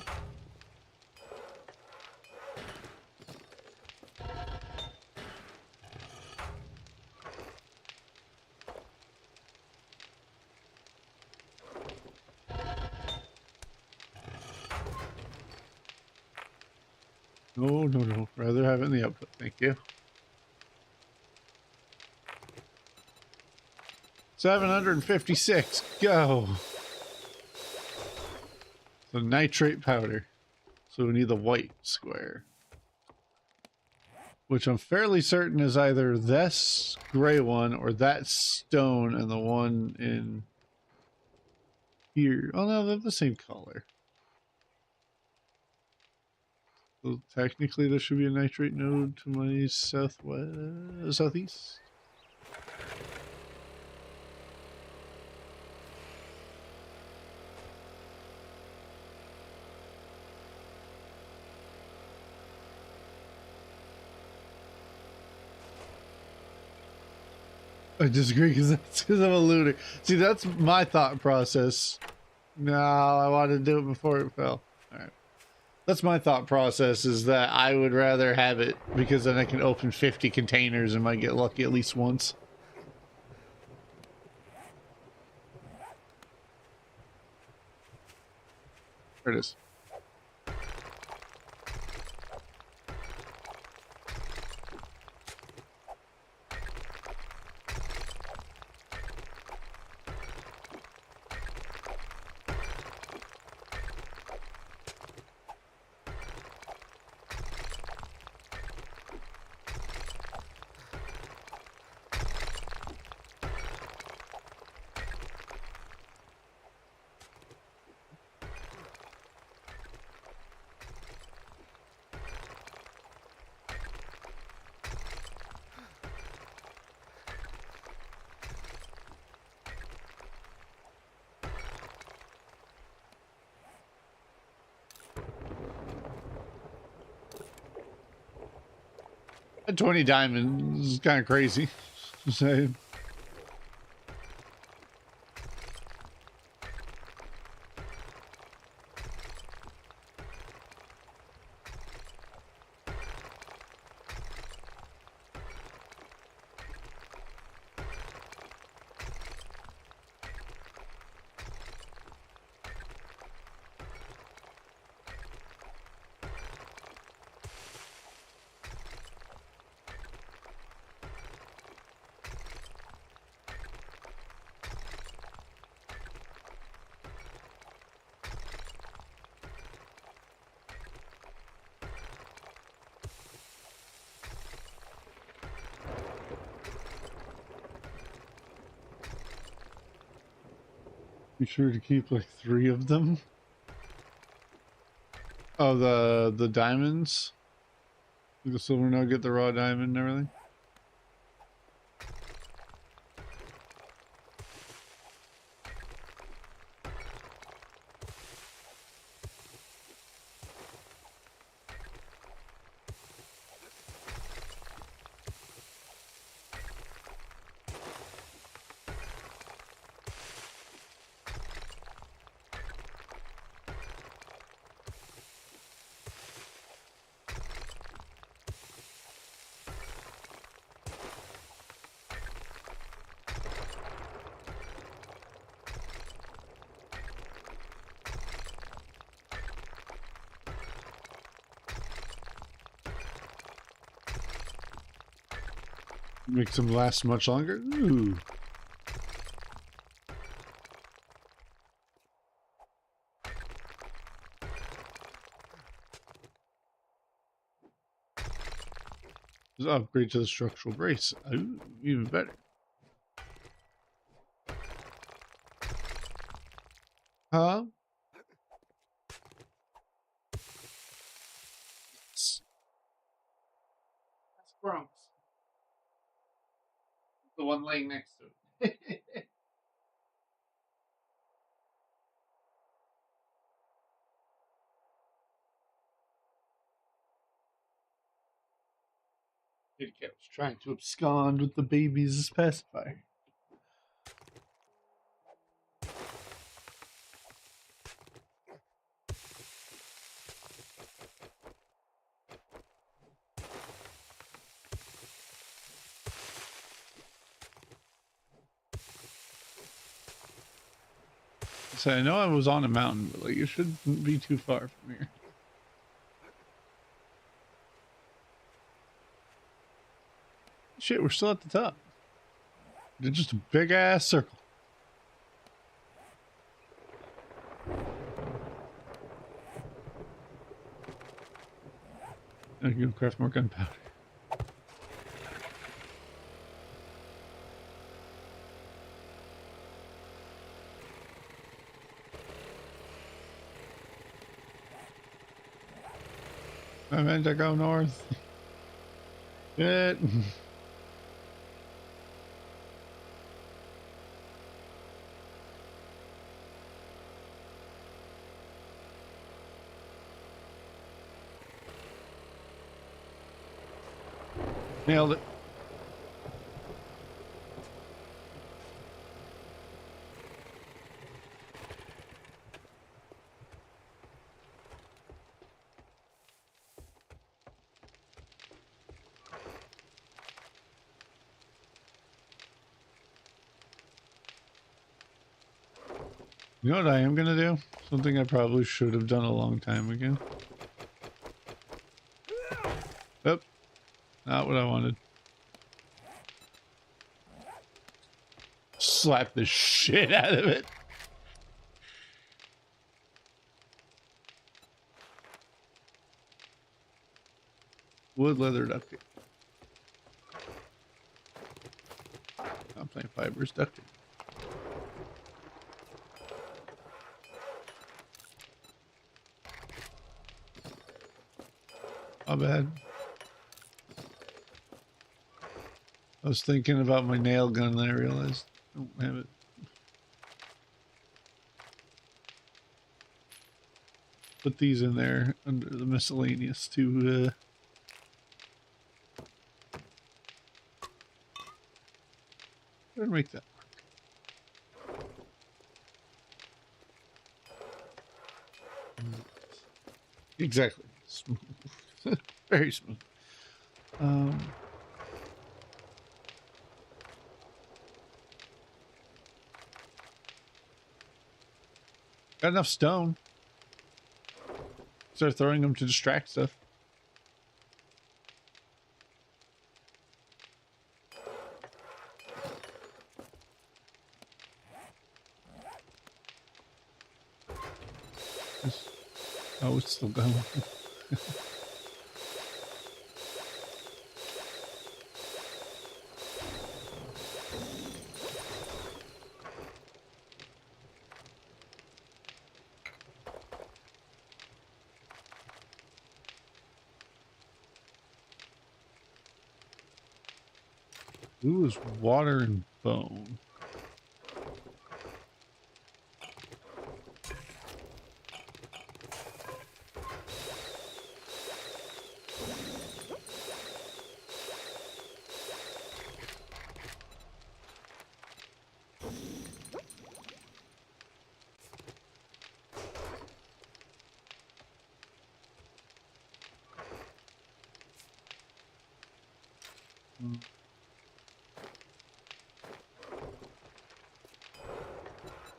Speaker 1: No. Rather have it in the output. Thank you. 756. Go. So nitrate powder. So we need the white square. Which I'm fairly certain is either this gray one or that stone and the one in here. Oh no, they're the same color. So technically there should be a nitrate node to my southeast. I disagree because I'm a looter. See, that's my thought process. No, I wanted to do it before it fell. All right. That's my thought process, is that I would rather have it because then I can open 50 containers and might get lucky at least once. There it is. 20 diamonds is kind of crazy. So, be sure to keep like 3 of them. Oh, the diamonds, the silver nugget, the raw diamond, and everything. Makes them last much longer. Ooh. Upgrade to the structural brace. Ooh, even better. Huh? That's Bronx. The one laying next to it. Kitty cat was trying to abscond with the baby's pacifier. So I know I was on a mountain, but like it shouldn't be too far from here. Shit, we're still at the top. It's just a big ass circle. I can craft more gunpowder. I meant to go north. Shit. Nailed it. You know what I am gonna do? Something I probably should have done a long time ago. Nope. Not what I wanted. Slap the shit out of it. Wood, leather, duct tape. I'm playing fibers, duct tape. Not bad. I was thinking about my nail gun and I realized I don't have it. Put these in there under the miscellaneous to Try to make that work. Exactly. Smooth. Very smooth. Got enough stone. Start throwing them to distract stuff. Oh, it's still going. Ooh, is water and bone.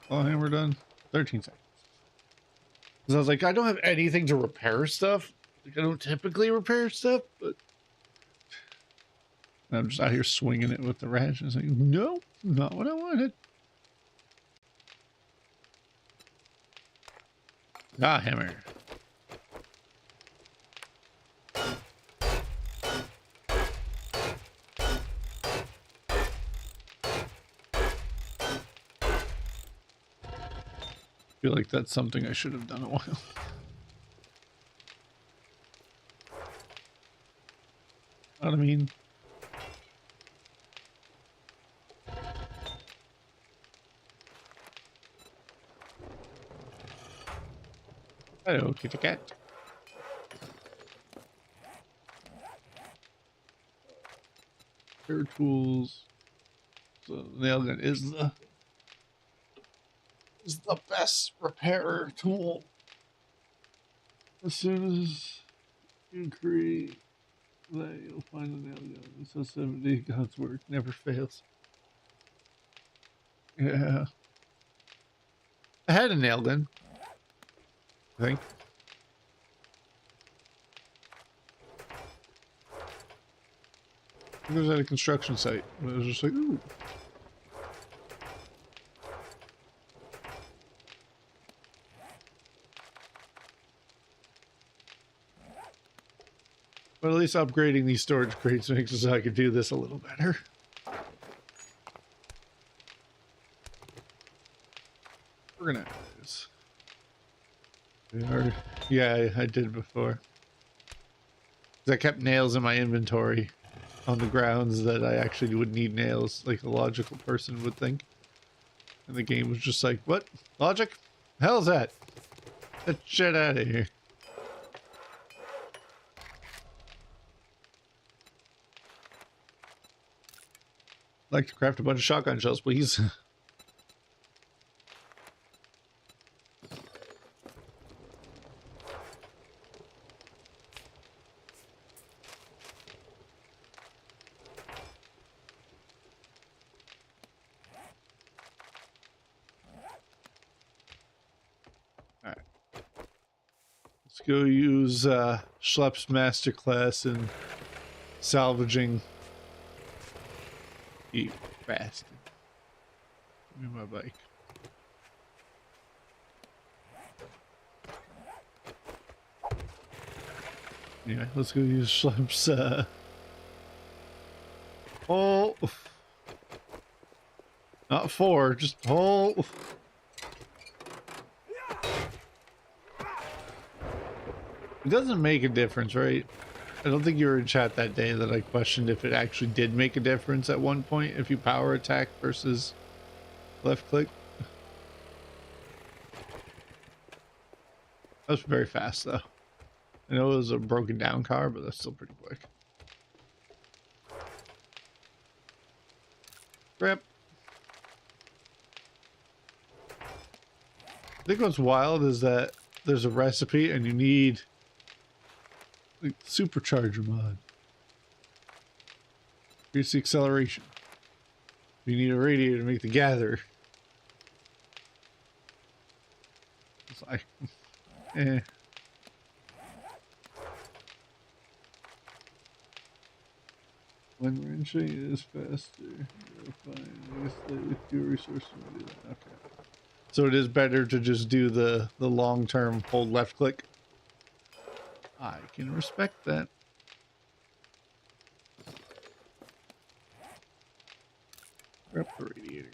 Speaker 1: Oh, and we're done. 13 seconds. Because I was like, I don't have anything to repair stuff. Like, I don't typically repair stuff, but I'm just out here swinging it with the wrench. And it's like, no, not what I wanted. Ah, hammer. I feel like that's something I should have done a while. Know what I mean? Hello, kitty cat. Repair tools. So nail gun is the best repair tool. As soon as you create that, you'll find a nail gun. It's a 70 God's work never fails. Yeah. I had a nail gun, I think. It was at a construction site. It was just like, ooh. But at least upgrading these storage crates makes it so I could do this a little better. Organize. Yeah, I did before. I kept nails in my inventory on the grounds that I actually would need nails, like a logical person would think. And the game was just like, what? Logic? The hell's that? Get shit out of here. I'd like to craft a bunch of shotgun shells, please. Alright. Let's go use Schlepp's masterclass in salvaging. You bastard. Give me my bike. Anyway, let's go use Schlepp's hole. Not 4, just hole. It doesn't make a difference, right? I don't think you were in chat that day that I questioned if it actually did make a difference at one point if you power attack versus left click. That was very fast though. I know it was a broken down car, but that's still pretty quick. Rip. I think what's wild is that there's a recipe and you need like supercharger mod. Increase the acceleration. You need a radiator to make the gather. It's like, eh. When wrenching is faster, you'll find slightly fewer resources to do that. Okay. So it is better to just do the long-term hold left click. I can respect that. Grab the radiator.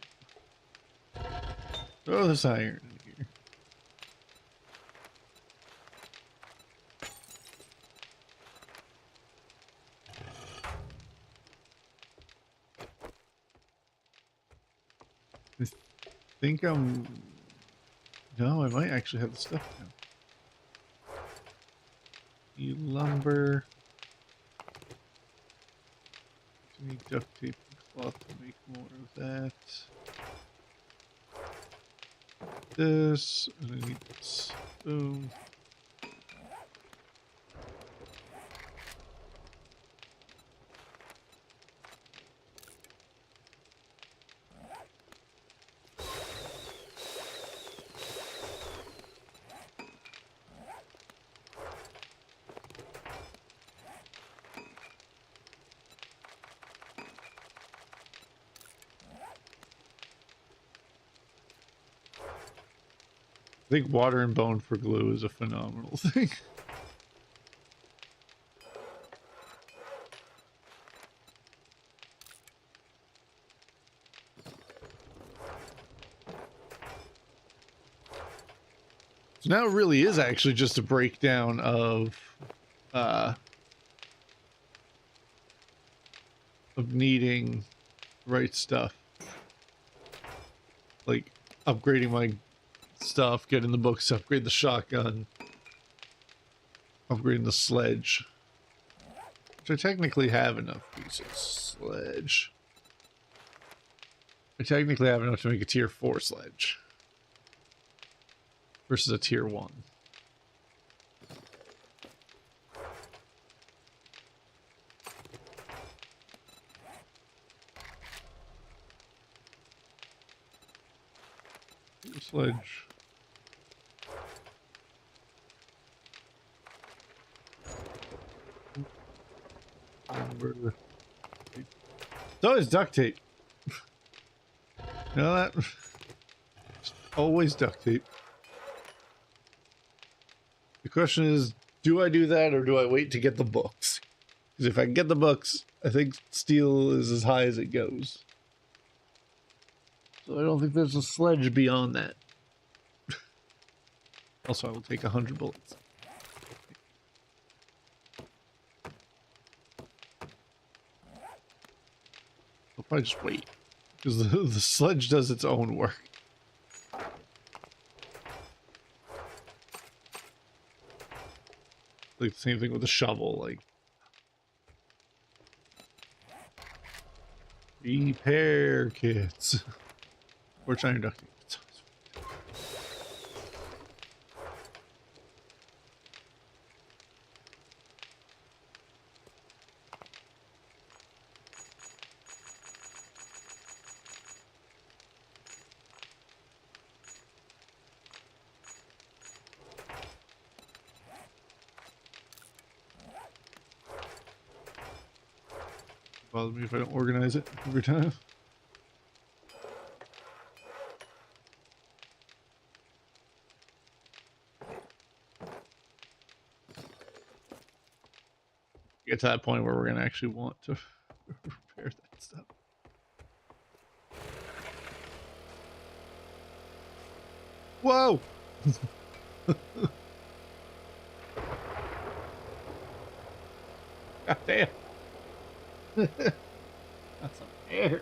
Speaker 1: Throw this iron in here. I think I'm... No, I might actually have the stuff now. Need lumber. I need duct tape and cloth to make more of that. This, and I need this. Boom. I think water and bone for glue is a phenomenal thing. So now it really is actually just a breakdown of needing right stuff. Like upgrading my stuff, getting the books, upgrade the shotgun, upgrading the sledge, which I technically have enough pieces. Sledge. I technically have enough to make a tier 4 sledge versus a tier 1. Sledge. It's always duct tape. You know that? It's always duct tape. The question is, do I do that or do I wait to get the books? Because if I can get the books, I think steel is as high as it goes. So I don't think there's a sledge beyond that. Also, I will take 100 bullets. I'll probably just wait. Because the sledge does its own work. Like the same thing with the shovel, like repair kits. Or China duct tape. Bother me if I don't organize it every time. Get to that point where we're gonna actually want to repair that stuff. Whoa! God damn. That's some air.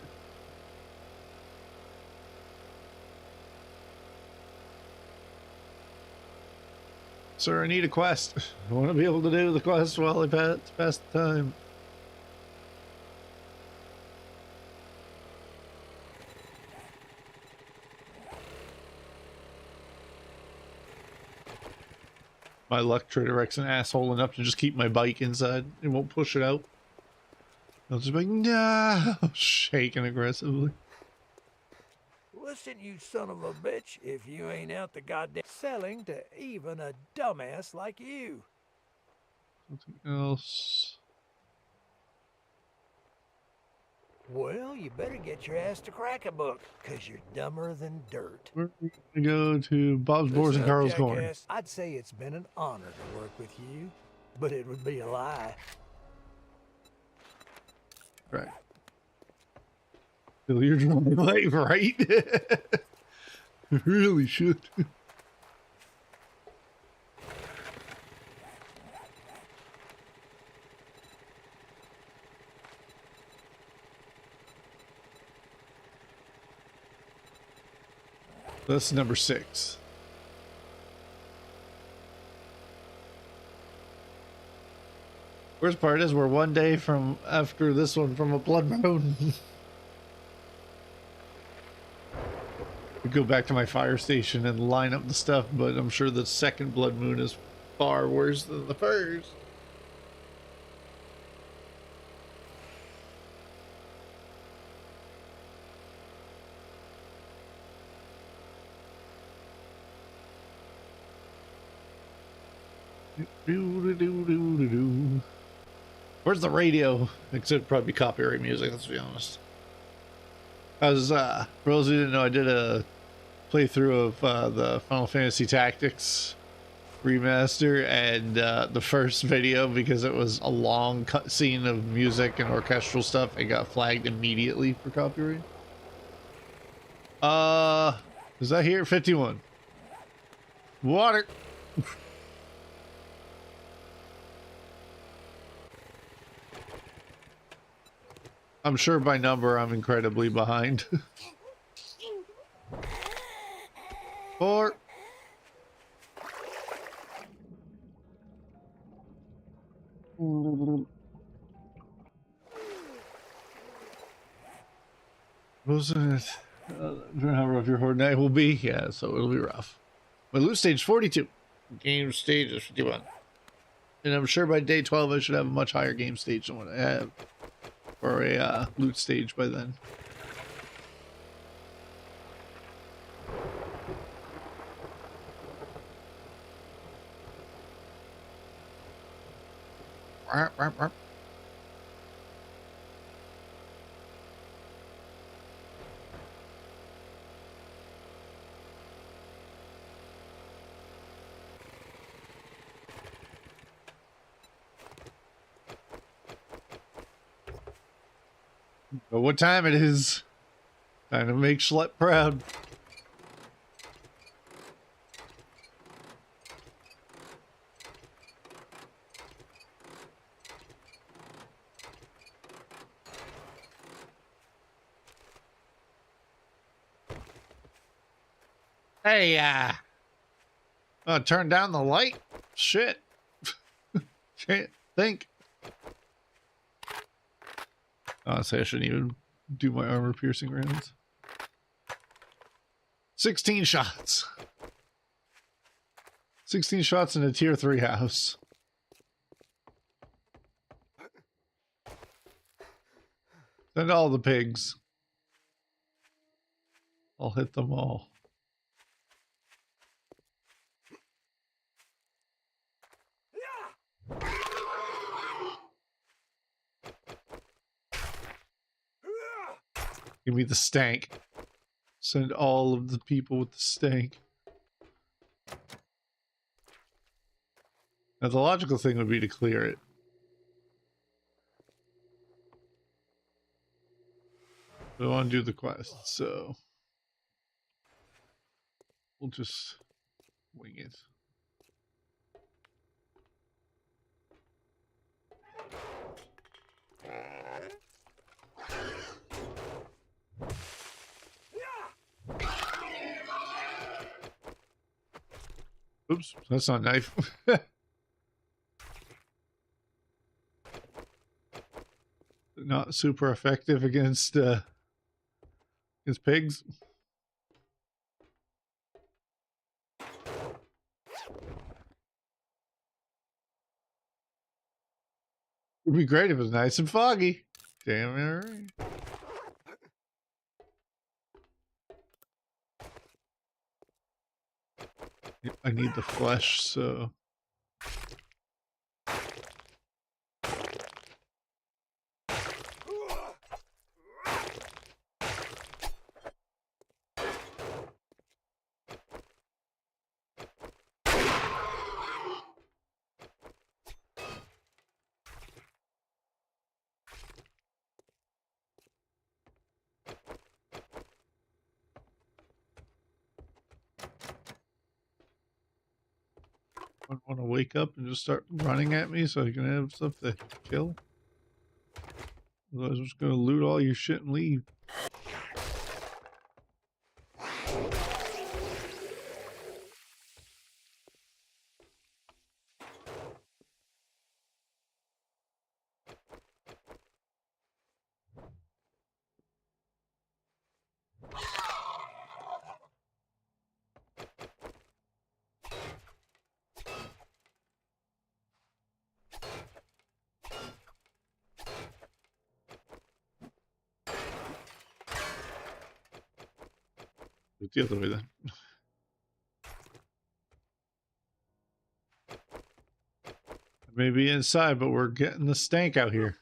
Speaker 1: Sir, I need a quest. I want to be able to do the quest while I pass the time. My luck Trader-X an asshole enough to just keep my bike inside. It won't push it out. I'll just be like, no, shaking aggressively.
Speaker 4: Listen, you son of a bitch, if you ain't out the goddamn selling to even a dumbass like you.
Speaker 1: Something else.
Speaker 4: Well, you better get your ass to crack a book, 'cause you're dumber than dirt.
Speaker 1: We're gonna go to Bob's Boars and
Speaker 4: Listen up,
Speaker 1: Carl's Corn.
Speaker 4: jackass. I'd say it's been an honor to work with you, but it would be a lie.
Speaker 1: Right. Fill your driveway, right? Really should. That's number 6. Worst part is we're one day from after this one from a blood moon. We go back to my fire station and line up the stuff, but I'm sure the second blood moon is far worse than the first. Where's the radio? Except probably copyright music, let's be honest. I was, for those who didn't know, I did a playthrough of the Final Fantasy Tactics remaster, and the first video, because it was a long cutscene of music and orchestral stuff, it got flagged immediately for copyright. Is that here? 51. Water. I'm sure by number I'm incredibly behind. 4. Wasn't it? How rough your horde night will be? Yeah, so it'll be rough. My loot stage 42. Game stage is 51. And I'm sure by day 12 I should have a much higher game stage than what I have. Or a loot stage by then. But what time it is? Time to make Schlep proud. Hey, turn down the light? Shit. Can't think. Honestly, I shouldn't even do my armor piercing rounds. 16 shots. 16 shots in a tier 3 house. Send all the pigs. I'll hit them all. Give me the stank. Send all of the people with the stank. Now the logical thing would be to clear it. We want to do the quest, so we'll just wing it. Oops, that's not a knife. Not super effective against pigs. It'd be great if it was nice and foggy. Damn it. Right. I need the flesh, so. I want to wake up and just start running at me so I can have stuff to kill. Otherwise, I'm just going to loot all your shit and leave. The other way then. Maybe inside, but we're getting the stank out here.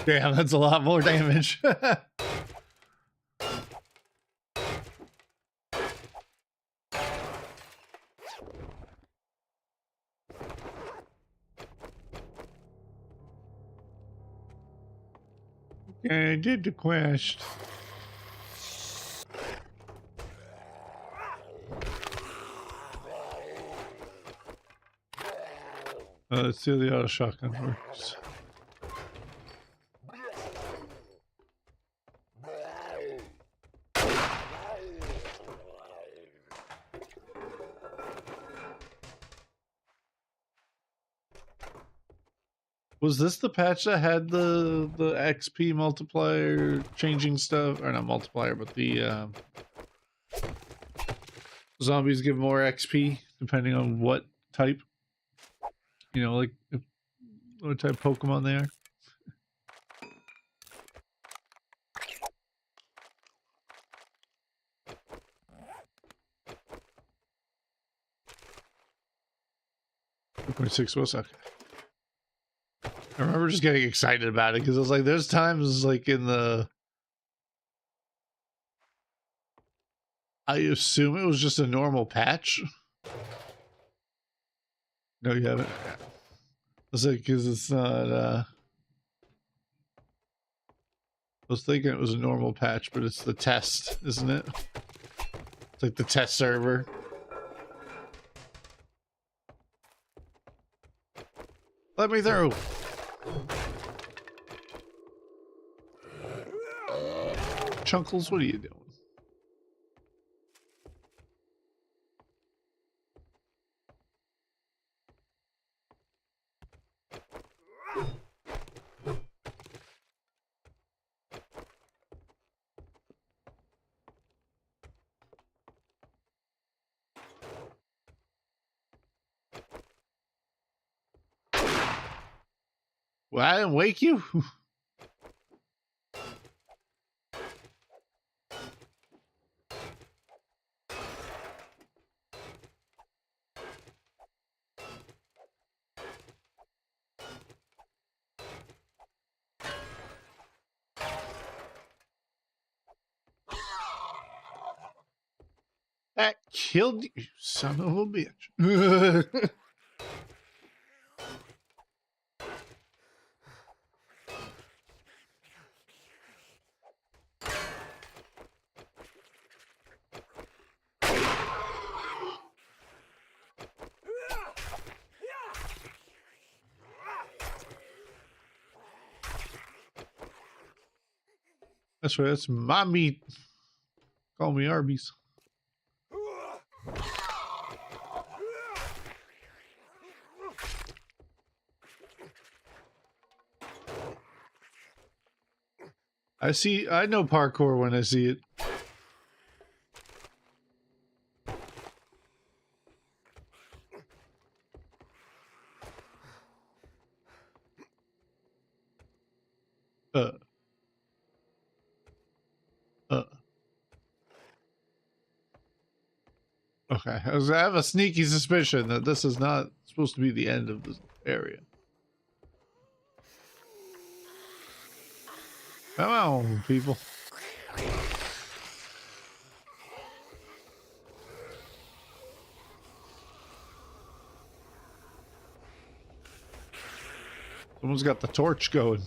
Speaker 1: Damn, that's a lot more damage. Okay, I did the quest. Let's see how the auto shotgun works. Was this the patch that had the XP multiplier changing stuff? Or not multiplier, but the zombies give more XP depending on what type? You know, like what type of Pokemon they are? .6 was okay. I remember just getting excited about it because I was like, there's times like in the... I assume it was just a normal patch. No, you haven't. I was like, because it's not... I was thinking it was a normal patch, but it's the test, isn't it? It's like the test server. Let me through. Chunkles, what are you doing? Well, I didn't wake you. That killed you, son of a bitch. That's right, that's my meat. Call me Arby's. I know parkour when I see it. Uh. Okay, I have a sneaky suspicion that this is not supposed to be the end of this area. Come on, people. Someone's got the torch going.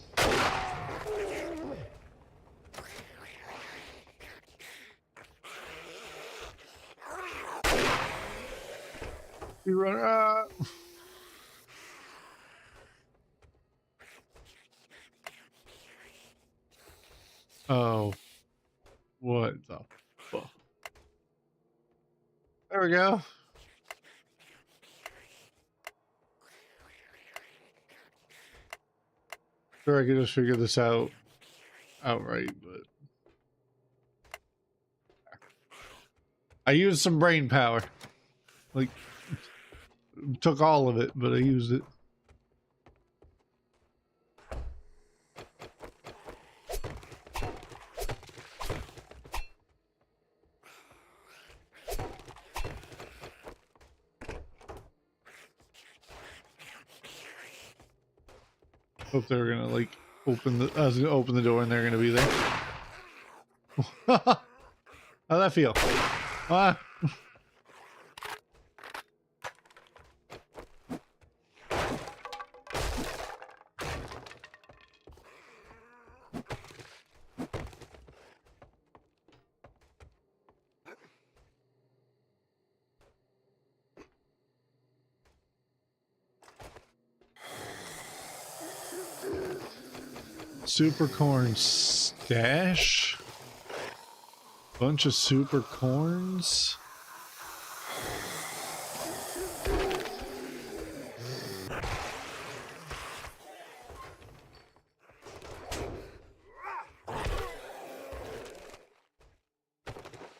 Speaker 1: You run. Oh. What the fuck? There we go. Sure, I could just figure this out outright, but I used some brain power. Like, took all of it, but I used it. Hope they were gonna like open the. I was gonna open the door and they're gonna be there. How'd that feel? Ah. Super corn stash. Bunch of super corns.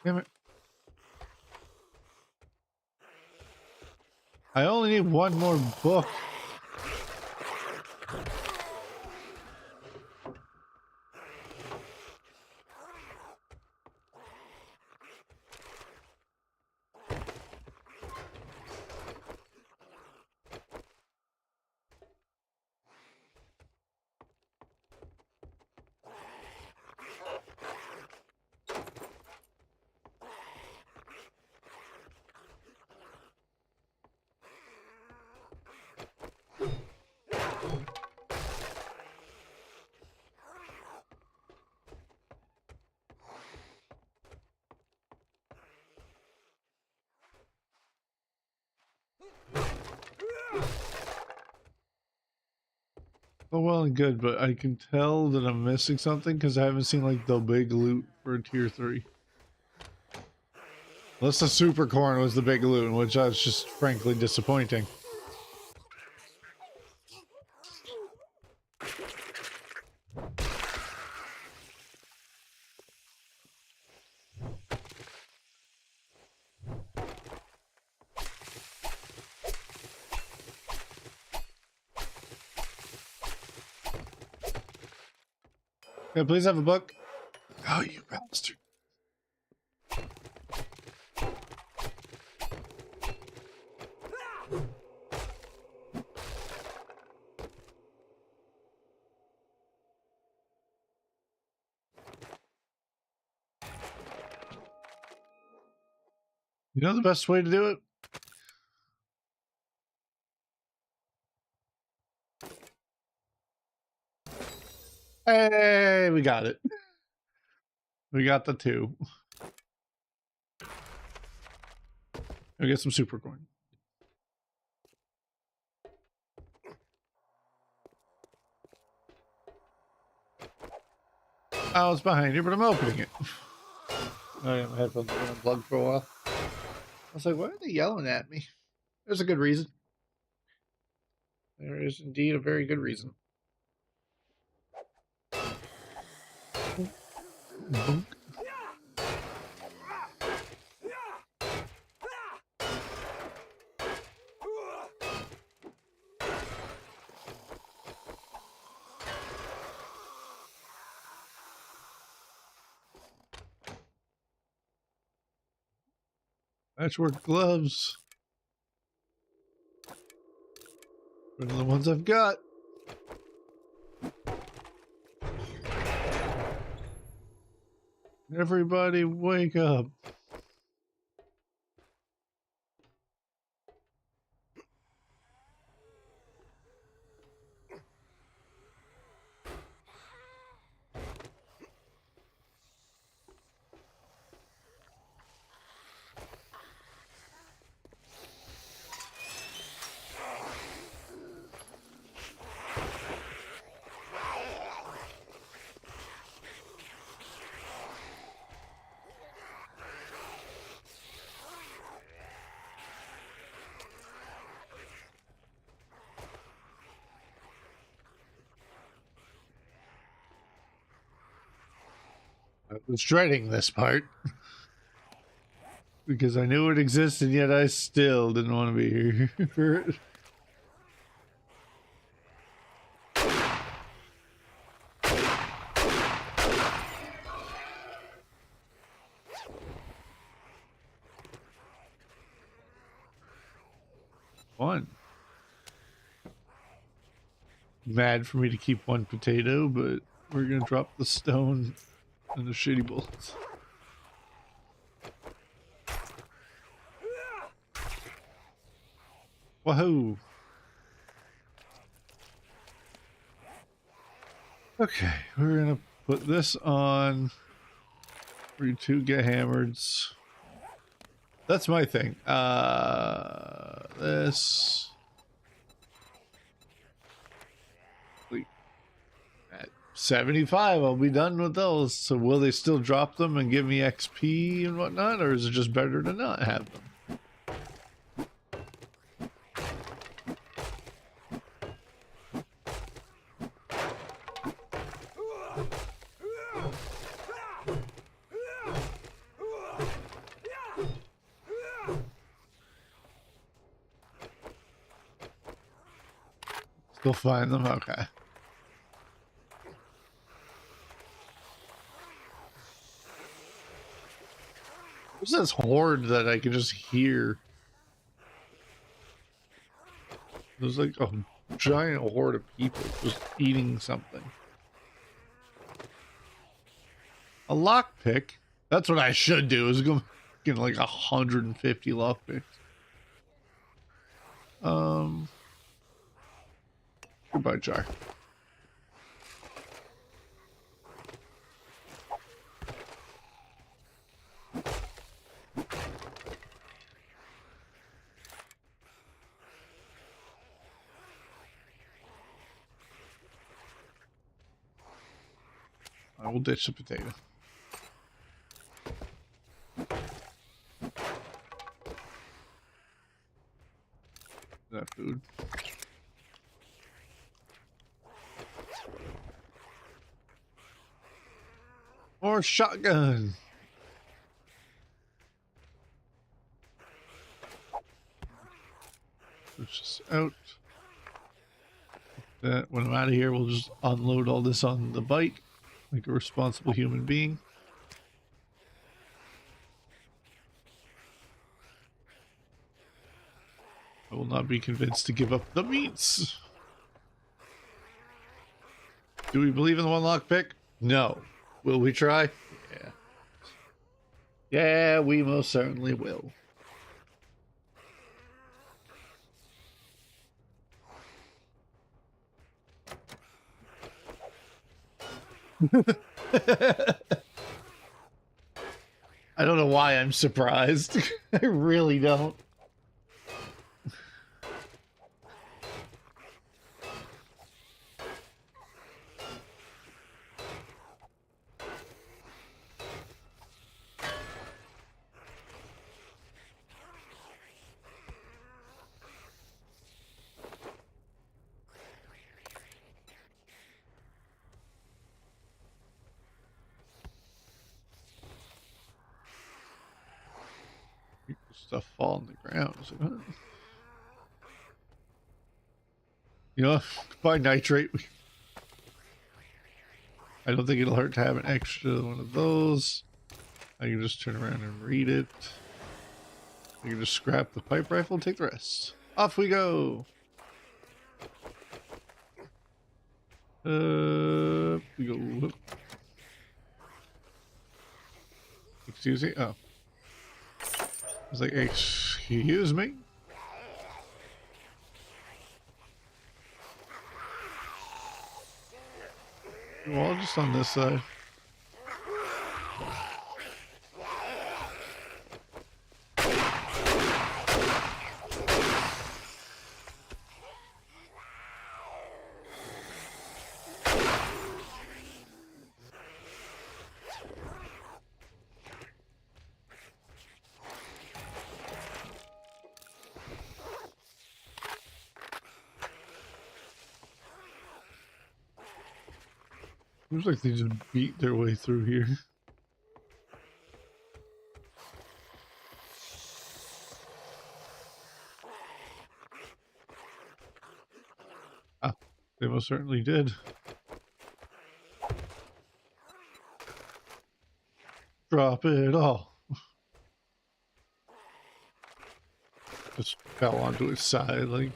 Speaker 1: Damn it. I only need one more book. Oh, well and good, but I can tell that I'm missing something because I haven't seen like the big loot for tier 3. Unless the super corn was the big loot, which was just frankly disappointing. Can I please have a book? Oh, you bastard. You know the best way to do it? Hey, we got it. We got the 2. I'll get some super corn. Oh, it's behind you, but I'm opening it. Oh yeah, my headphones have been unplugged for a while. I was like, why are they yelling at me? There's a good reason. There is indeed a very good reason. Boink. Patchwork gloves. One of the ones I've got. Everybody wake up. I was dreading this part because I knew it existed, yet I still didn't want to be here for it. Fun. Mad for me to keep one potato, but we're gonna drop the stone and the shitty bullets. Wahoo! Okay, we're gonna put this on. We two get hammered. That's my thing. This. At 75, I'll be done with those. So will they still drop them and give me XP and whatnot, or is it just better to not have them? Still find them? Okay. What's this horde that I can just hear? There's like a giant horde of people just eating something. A lockpick? That's what I should do, is go get like 150 lockpicks. Goodbye, jar. I will ditch the potato. That food. Or shotgun. Push this out. That when I'm out of here, we'll just unload all this on the bike like a responsible human being. I will not be convinced to give up the meats. Do we believe in the one lockpick? No. Will we try? Yeah. Yeah, we most certainly will. I don't know why I'm surprised. I really don't. stuff fall on the ground. I was like, huh? You know, buy nitrate. I don't think it'll hurt to have an extra one of those. I can just turn around and read it. I can just scrap the pipe rifle and take the rest. Off we go. We go. Excuse me. Oh, I was like, excuse me. Well, just on this side. Looks like they just beat their way through here. Ah, they most certainly did. Drop it all. Just fell onto its side, like.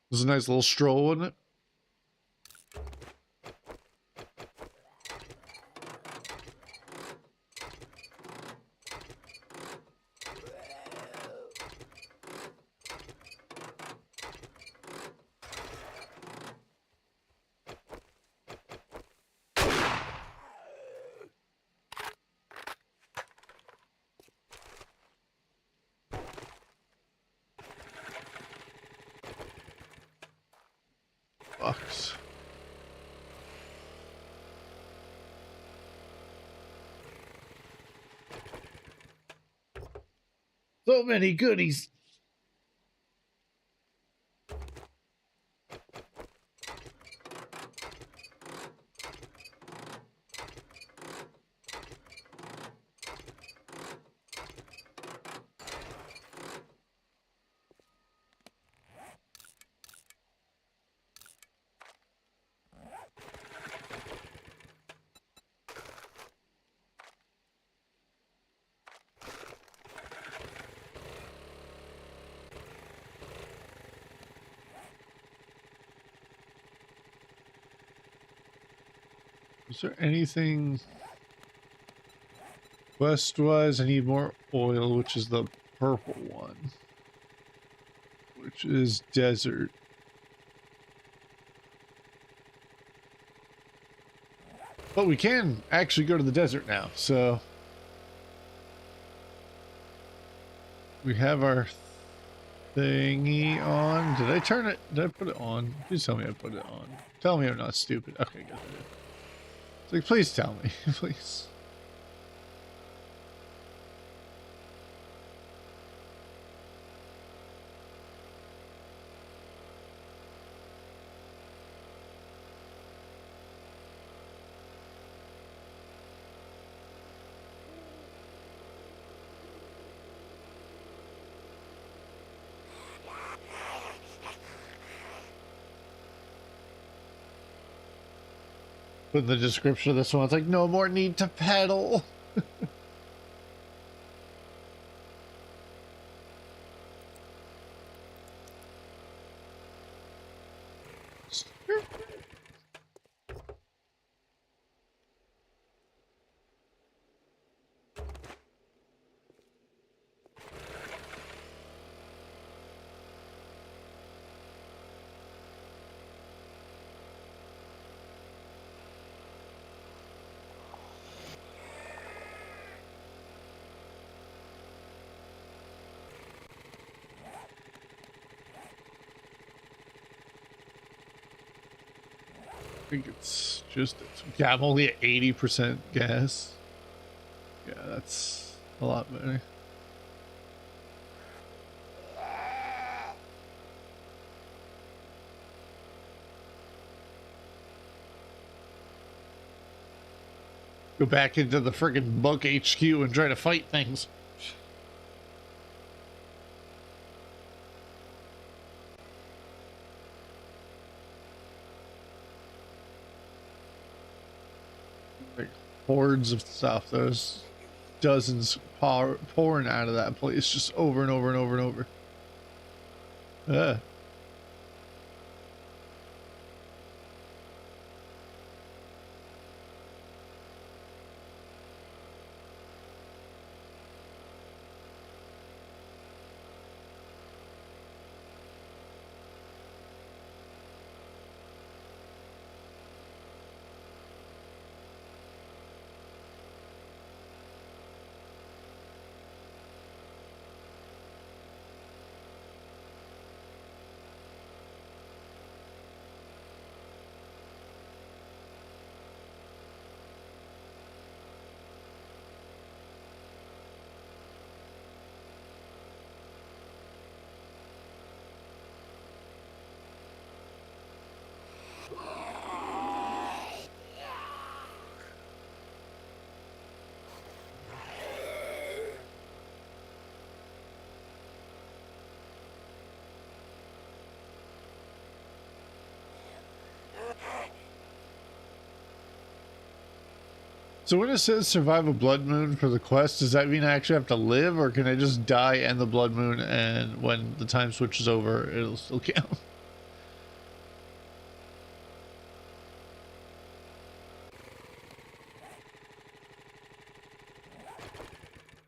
Speaker 1: It was a nice little stroll, wasn't it? Bucks. So many goodies. Is there anything quest-wise? I need more oil, which is the purple one, which is desert. But we can actually go to the desert now, so we have our thingy on. Did I turn it? Did I put it on? Please tell me I put it on. Tell me I'm not stupid. Okay, good. It's like, please tell me, please. Put the description of this one, it's like, no more need to pedal. I think it's just, yeah, I'm only at 80% gas. Yeah, that's a lot better. Go back into the friggin' Buck HQ and try to fight things. Like hordes of stuff. There's dozens pouring out of that place just over and over and over and over. So when it says survive a blood moon for the quest, does that mean I actually have to live, or can I just die and the blood moon, and when the time switches over, it'll still count?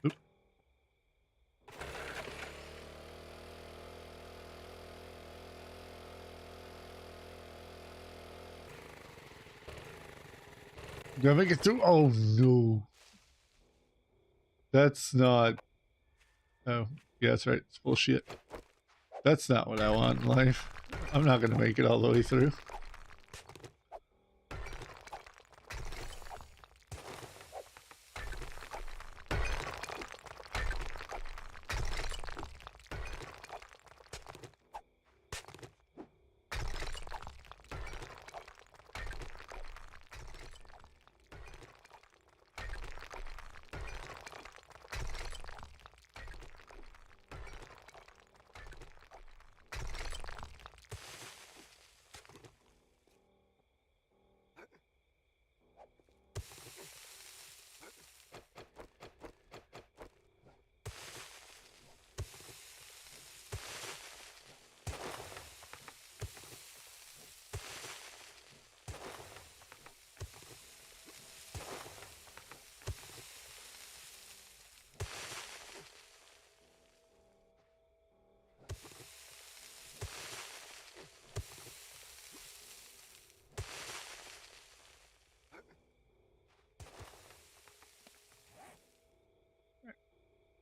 Speaker 1: Oop. Did I make it through? Oh no. That's not... Oh, yeah, that's right. It's bullshit. That's not what I want in life. I'm not going to make it all the way through.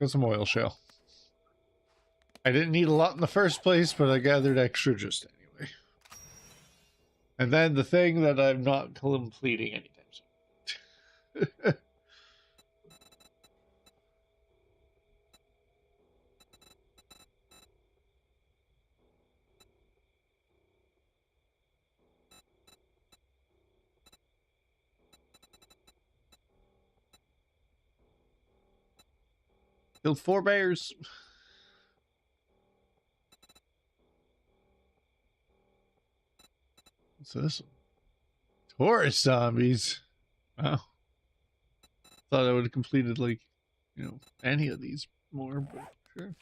Speaker 1: Got some oil shell. I didn't need a lot in the first place, but I gathered extra just anyway. And then the thing that I'm not completing anytime soon. Killed 4 bears. What's this? Tourist zombies. Wow. Thought I would have completed, like, you know, any of these more, but sure.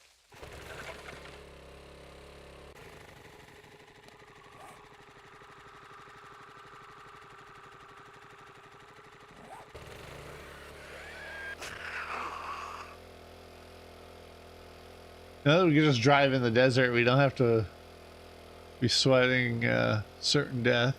Speaker 1: Now that we can just drive in the desert, we don't have to be sweating certain death.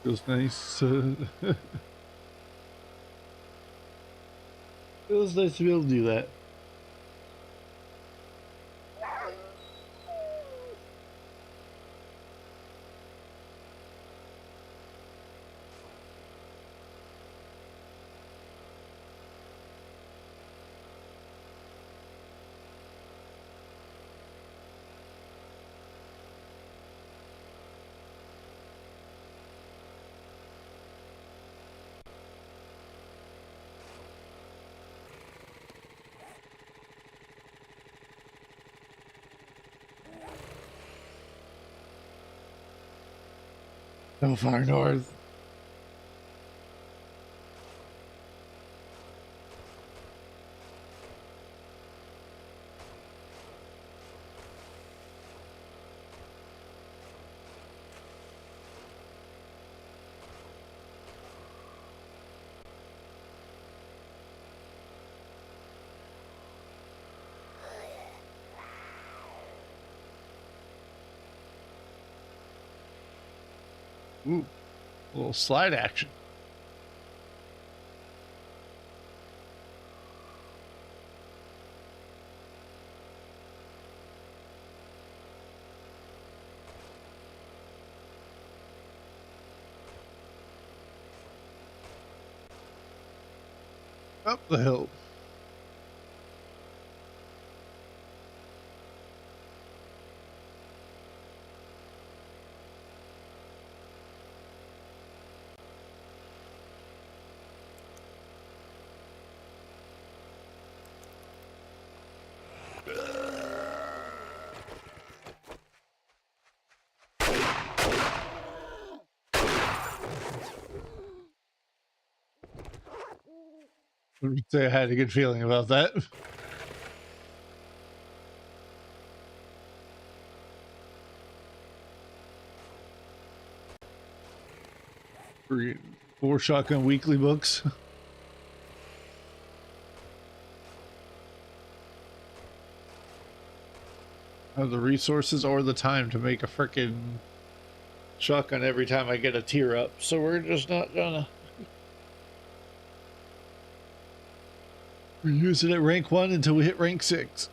Speaker 1: Feels nice. Feels nice to be able to do that. So far north. Ooh, a little slide action. Up the hill. Let me say I had a good feeling about that. Four Shotgun Weekly books. I have the resources or the time to make a frickin' shotgun every time I get a tier up, so we're just not gonna. We're using it at rank 1 until we hit rank 6.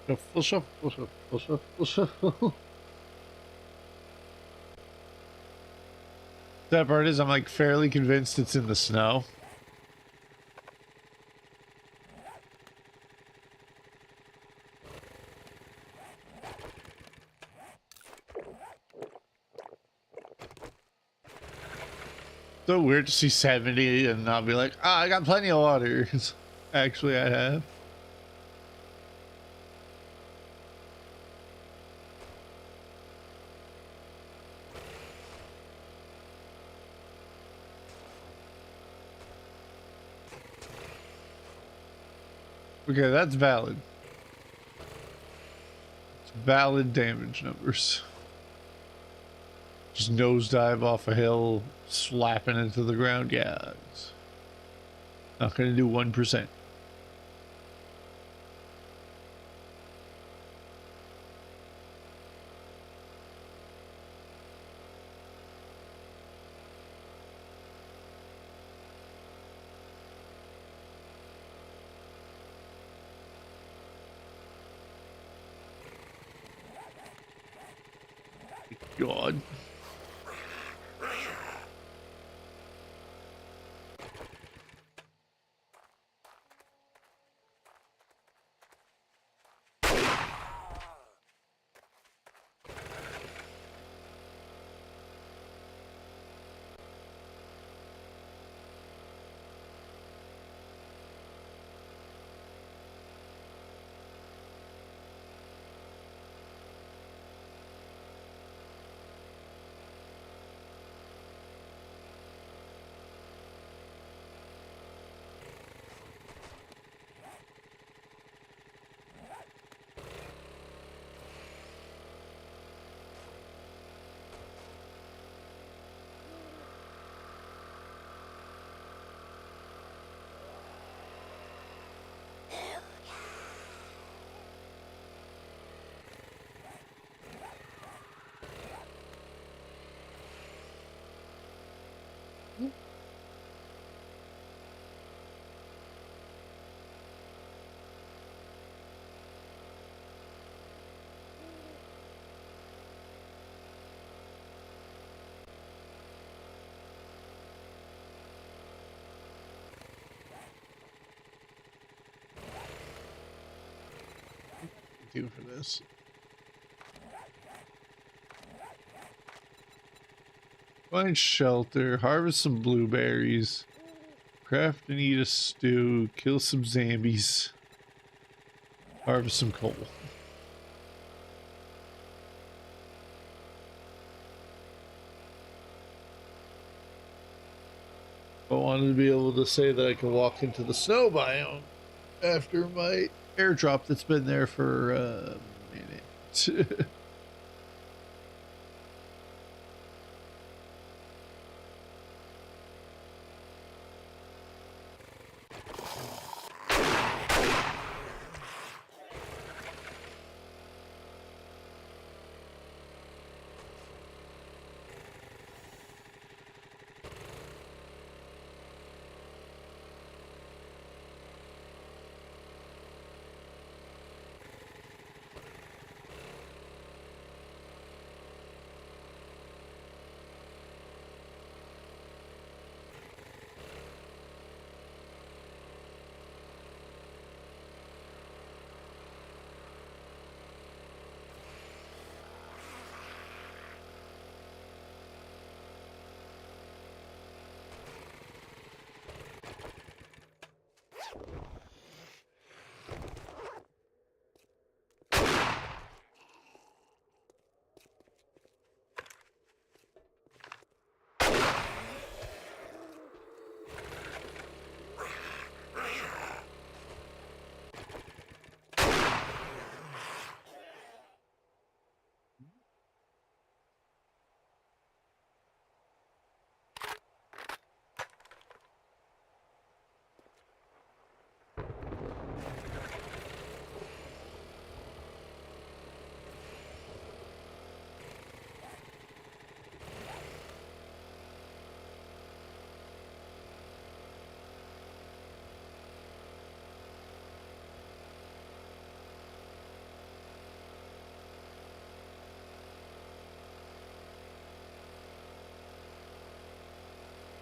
Speaker 1: Shuffle, shuffle, shuffle, shuffle, shuffle. That part is, I'm like fairly convinced it's in the snow. So weird to see 70 and not be like, ah, I got plenty of water. Actually, I have. Okay, that's valid. It's valid damage numbers. Just nosedive off a hill, slapping into the ground. Yeah, it's not gonna do 1%. God. to for this. Find shelter, harvest some blueberries, craft and eat a stew, kill some zombies, harvest some coal. I wanted to be able to say that I can walk into the snow biome after my airdrop that's been there for a minute.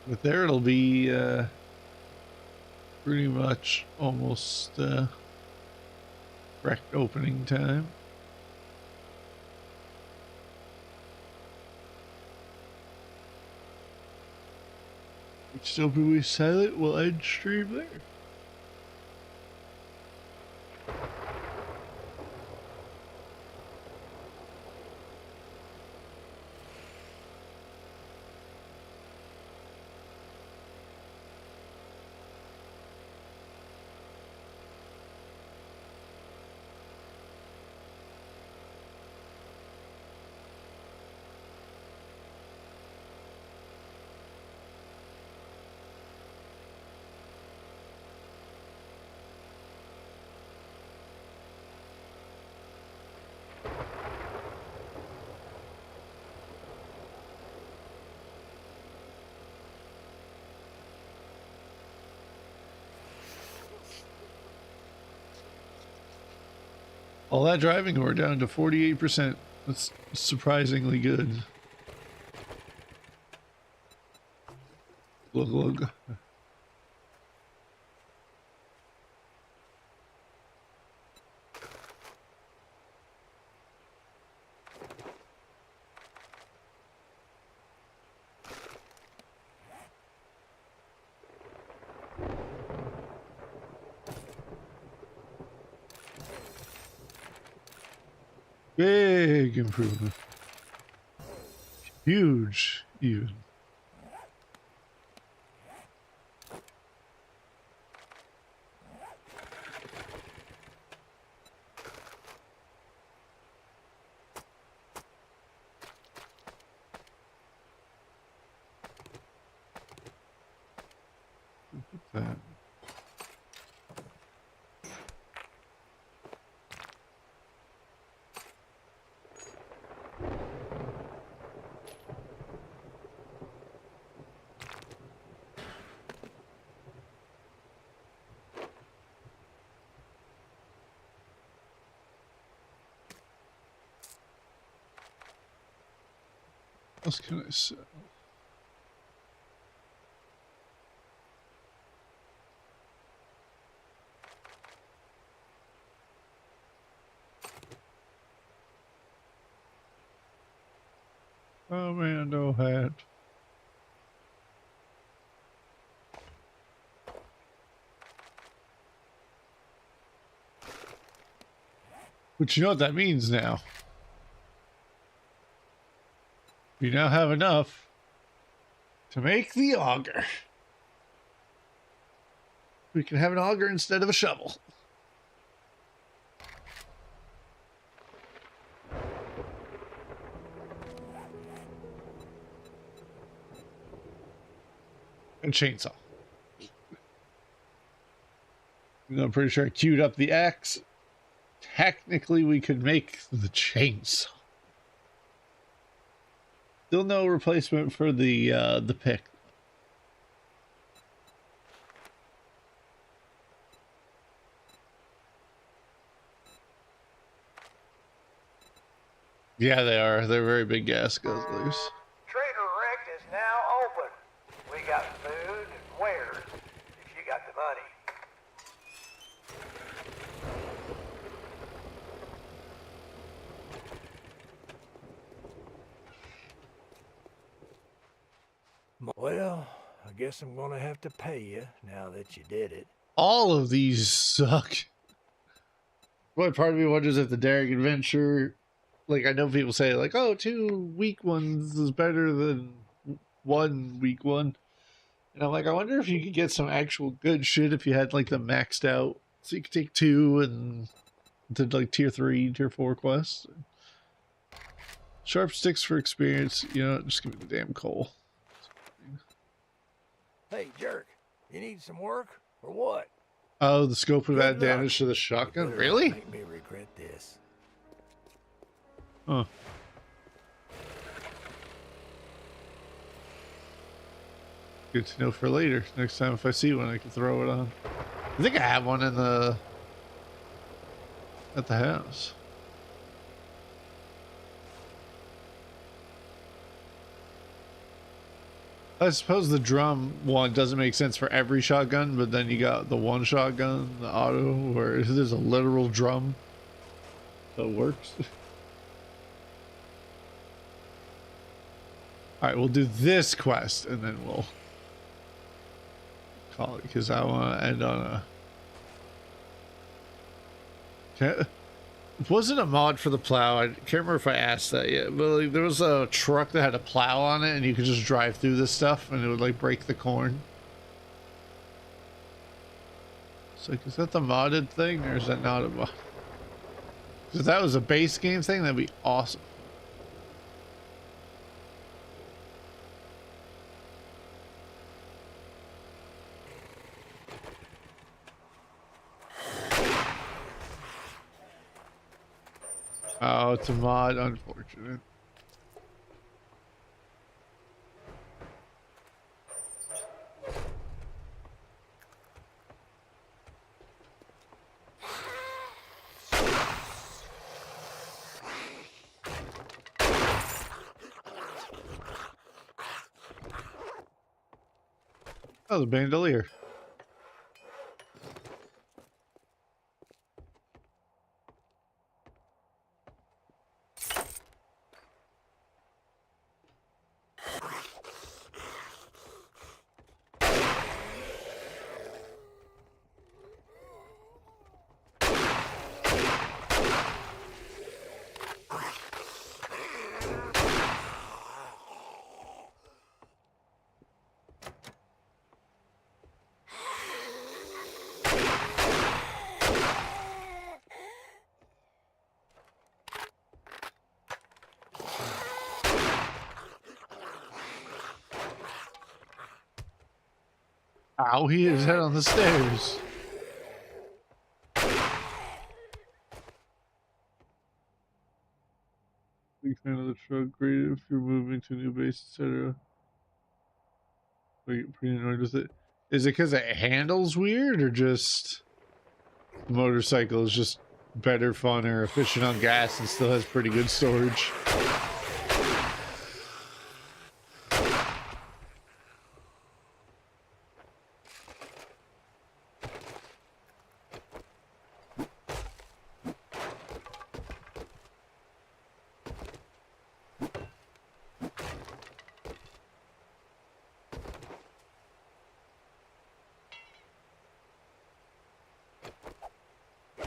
Speaker 1: But there it'll be pretty much almost correct opening time. Still be silent, we'll end stream there. All that driving, we're down to 48%. That's surprisingly good. Look. Big improvement. Huge, even. Put that. What else can I say? Commando hat. But you know what that means now. We now have enough to make the auger. We can have an auger instead of a shovel. And chainsaw. I'm pretty sure I queued up the axe. Technically, we could make the chainsaw. Still no replacement for the pick. Yeah, they are. They're very big gas guzzlers.
Speaker 4: Trader Rect is now open. We got food and wares if you got the money. Well, I guess I'm gonna have to pay you now that you did it.
Speaker 1: All of these suck. Boy, part of me wonders if the daring adventure, like I know people say like, oh, 2 weak ones is better than 1 weak one. And I'm like, I wonder if you could get some actual good shit if you had like them maxed out. So you could take 2 and did like tier 3, tier 4 quests. Sharp sticks for experience, you know, just give me the damn coal.
Speaker 4: Hey, jerk, you need some work or what?
Speaker 1: Oh, the scope of that
Speaker 4: Good luck.
Speaker 1: damage to the shotgun?
Speaker 4: Better
Speaker 1: Really?
Speaker 4: not make me regret this.
Speaker 1: Huh. Good to know for later. Next time if I see one, I can throw it on. I think I have one in at the house. I suppose the drum one doesn't make sense for every shotgun, but then you got the one shotgun, the auto, where there's a literal drum. So it works. Alright, we'll do this quest and then we'll call it, because I want to end on a... Wasn't a mod for the plow. I can't remember if I asked that yet, but like, there was a truck that had a plow on it and you could just drive through this stuff and it would like break the corn. It's like, is that the modded thing or is that not a mod? If that was a base game thing, that'd be awesome. Oh, it's a mod, unfortunate. Oh, the bandolier. Ow, he hit his head on the stairs. Big fan of the truck. Great if you're moving to a new base, etc. Wait, pretty annoyed with it. Is it because it handles weird or just the motorcycle is just better, fun, or efficient on gas and still has pretty good storage?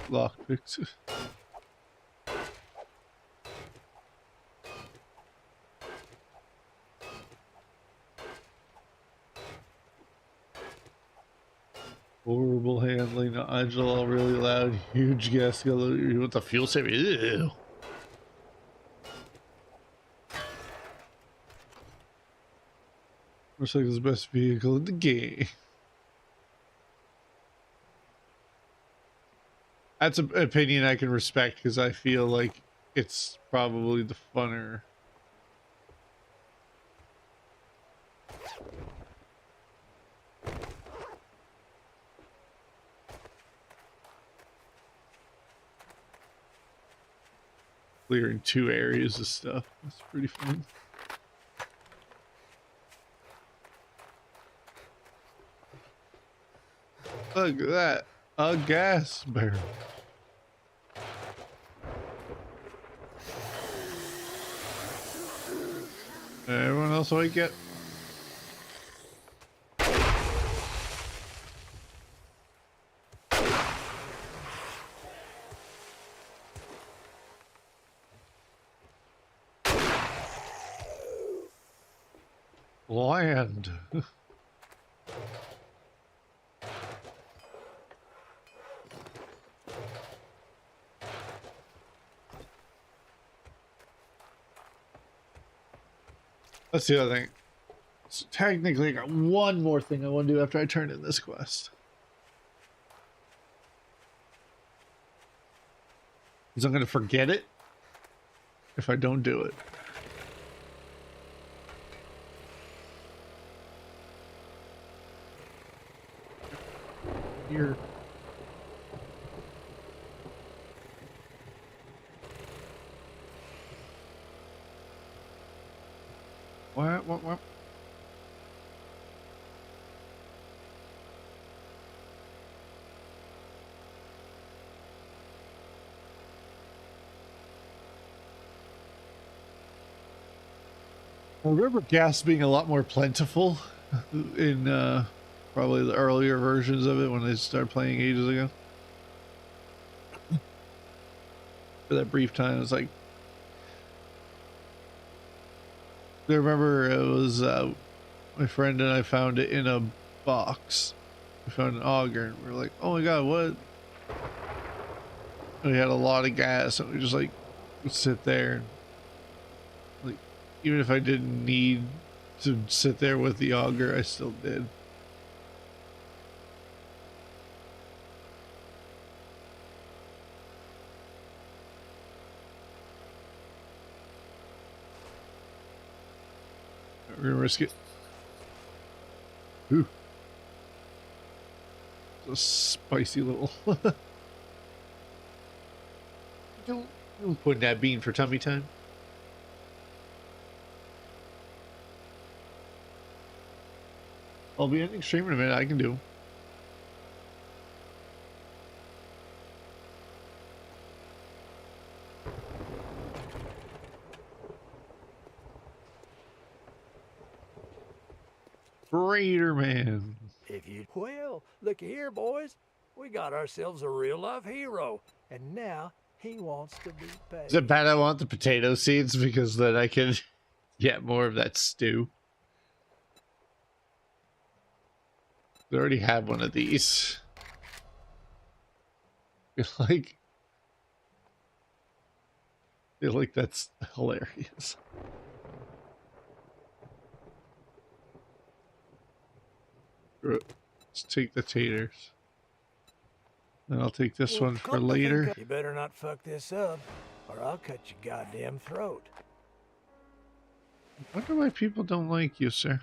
Speaker 1: lockpicks. Horrible handling, not agile, really loud, huge gas guzzler with the fuel saving. Ew. Looks like it's the best vehicle in the game. That's an opinion I can respect because I feel like it's probably the funner. Clearing 2 areas of stuff. That's pretty fun. Look at that. A gas barrel. Everyone else wake up. Land. That's the other thing. So technically, I got one more thing I want to do after I turn in this quest. Because I'm going to forget it if I don't do it. Here. What? I remember gas being a lot more plentiful in probably the earlier versions of it when they started playing ages ago. For that brief time, it was like, I remember it was my friend and I found it in a box. We found an auger and we were like, oh my god, what? And we had a lot of gas and we just like would sit there and like, even if I didn't need to sit there with the auger, I still did. We're gonna risk it. Ooh. It's a spicy little. Don't put in that bean for tummy time. I'll be ending stream in a minute. I can do. Raider man.
Speaker 4: If you well, look here, boys. We got ourselves a real life hero, and now he wants to be paid.
Speaker 1: Is it bad I want the potato seeds because then I can get more of that stew? I already have one of these. I feel like that's hilarious. Let's take the taters. Then I'll take this one for later.
Speaker 4: You better not fuck this up, or I'll cut your goddamn throat.
Speaker 1: I wonder why people don't like you, sir.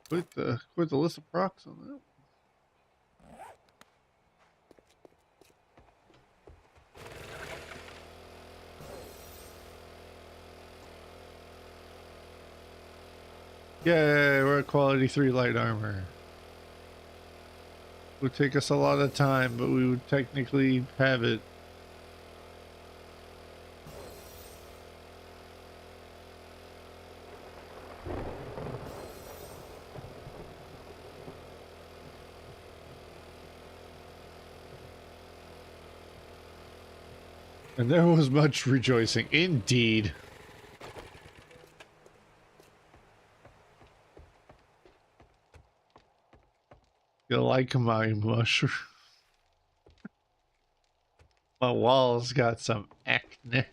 Speaker 1: Put the list of procs on that. Yay, we're at quality 3 light armor. It would take us a lot of time, but we would technically have it. And there was much rejoicing, indeed. You like my mushroom? My wall's got some acne.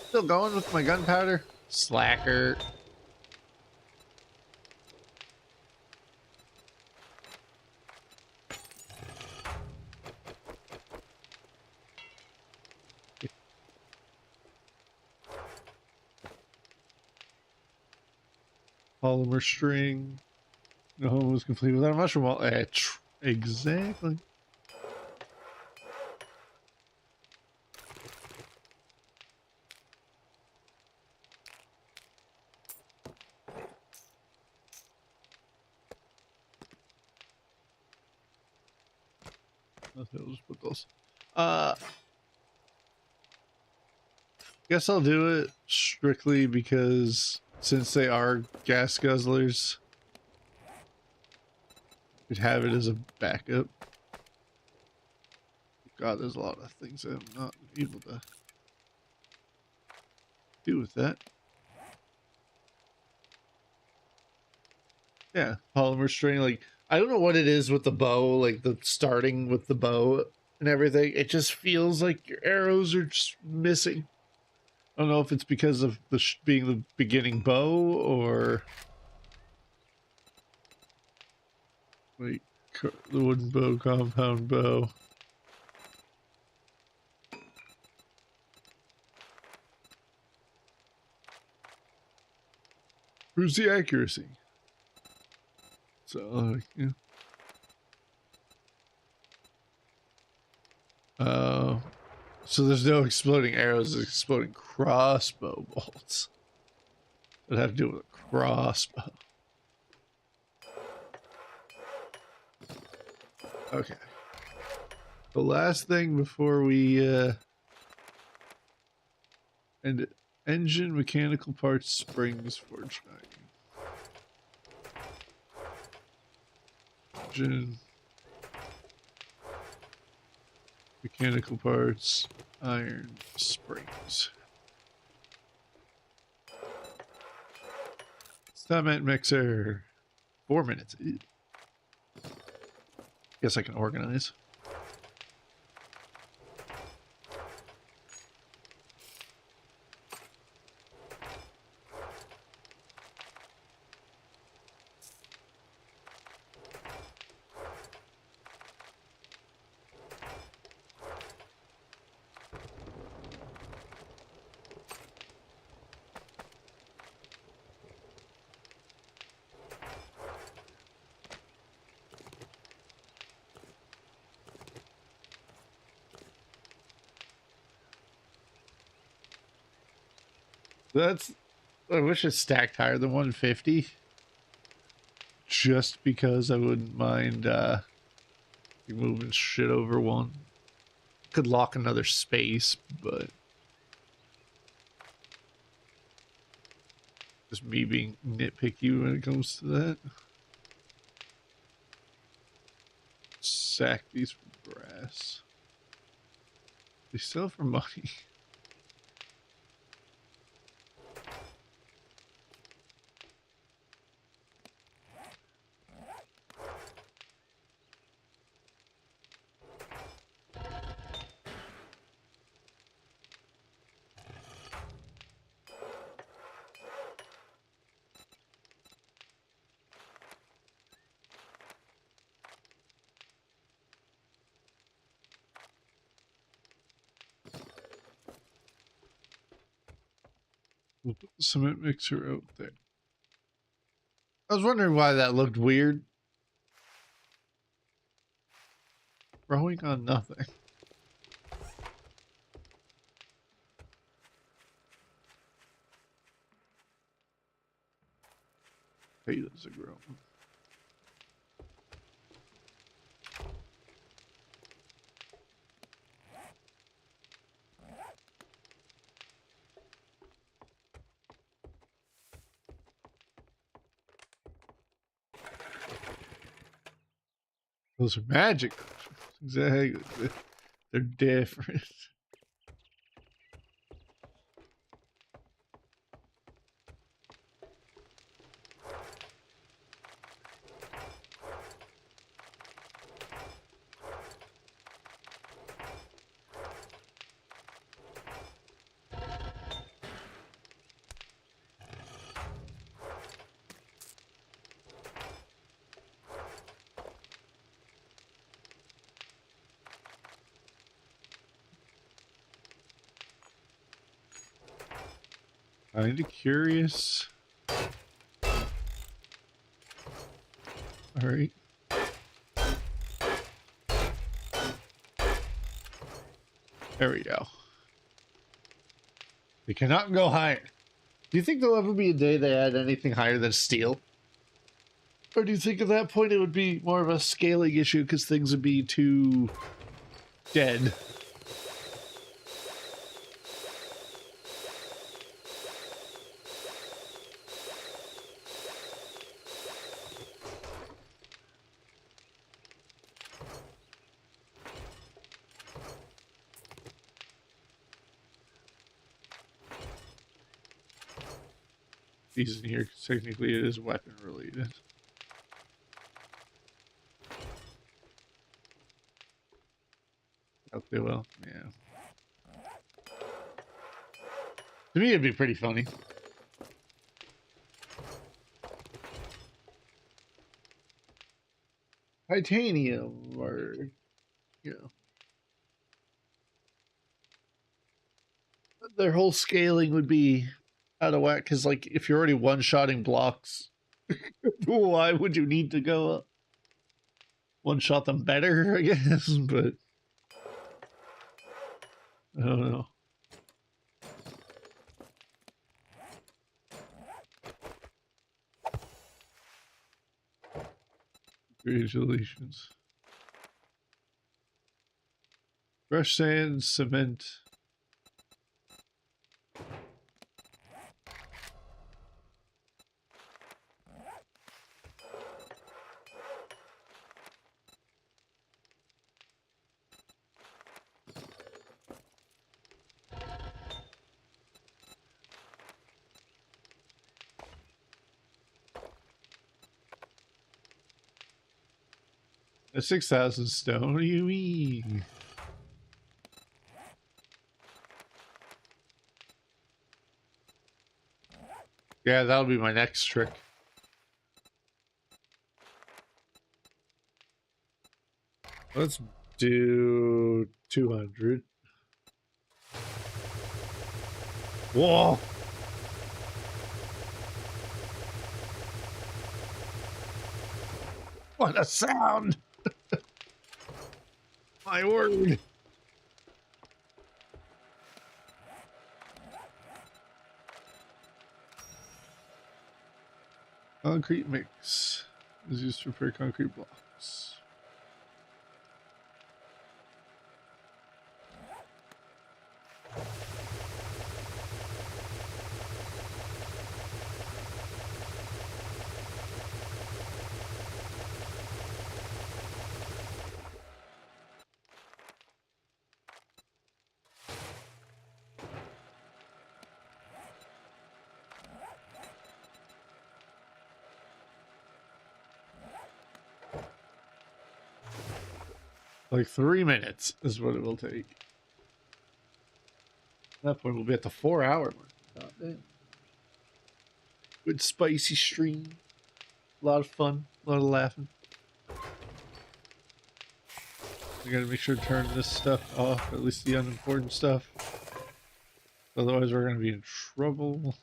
Speaker 1: Still going with my gunpowder? Slacker. Polymer string. No home was complete without a mushroom wall. Exactly. I'll just put those. Guess I'll do it strictly because since they are gas guzzlers, could have it as a backup. God, there's a lot of things I'm not able to do with that. Yeah, polymer string. Like, I don't know what it is with the bow, like the starting with the bow and everything. It just feels like your arrows are just missing. I don't know if it's because of the being the beginning bow or like the wooden bow, compound bow. Where's the accuracy? So, yeah. So there's no exploding arrows, there's exploding crossbow bolts. It'd have to do with a crossbow. Okay. The last thing before we end it. Engine, mechanical parts, springs, forge iron. Engine, mechanical parts, iron, springs. Cement mixer. 4 minutes. Guess I can organize. That's, I wish it stacked higher than 150. Just because I wouldn't mind moving shit over one. Could lock another space, but just me being nitpicky when it comes to that. Sack these for brass. They sell for money. We'll put the cement mixer out there. I was wondering why that looked weird. Growing on nothing. Potatoes are growing. Those are magic. Exactly. They're different. Kinda curious. Alright. There we go. They cannot go higher. Do you think there'll ever be a day they add anything higher than steel? Or do you think at that point it would be more of a scaling issue because things would be too dead? These in here, 'cause technically it is weapon related. Okay, well, yeah. To me, it'd be pretty funny. Titanium, or, you know. Their whole scaling would be out of whack, because, like, if you're already one-shotting blocks, why would you need to go up? One-shot them better, I guess, but I don't know. Congratulations. Fresh sand, cement. A 6,000 stone. What do you mean? Yeah, that'll be my next trick. Let's do 200. Whoa! What a sound! My word! Concrete mix is used to prepare concrete blocks. Like 3 minutes is what it will take. At that point, we'll be at the 4-hour mark. God damn. Good spicy stream. A lot of fun. A lot of laughing. We gotta make sure to turn this stuff off, at least the unimportant stuff. Otherwise, we're gonna be in trouble.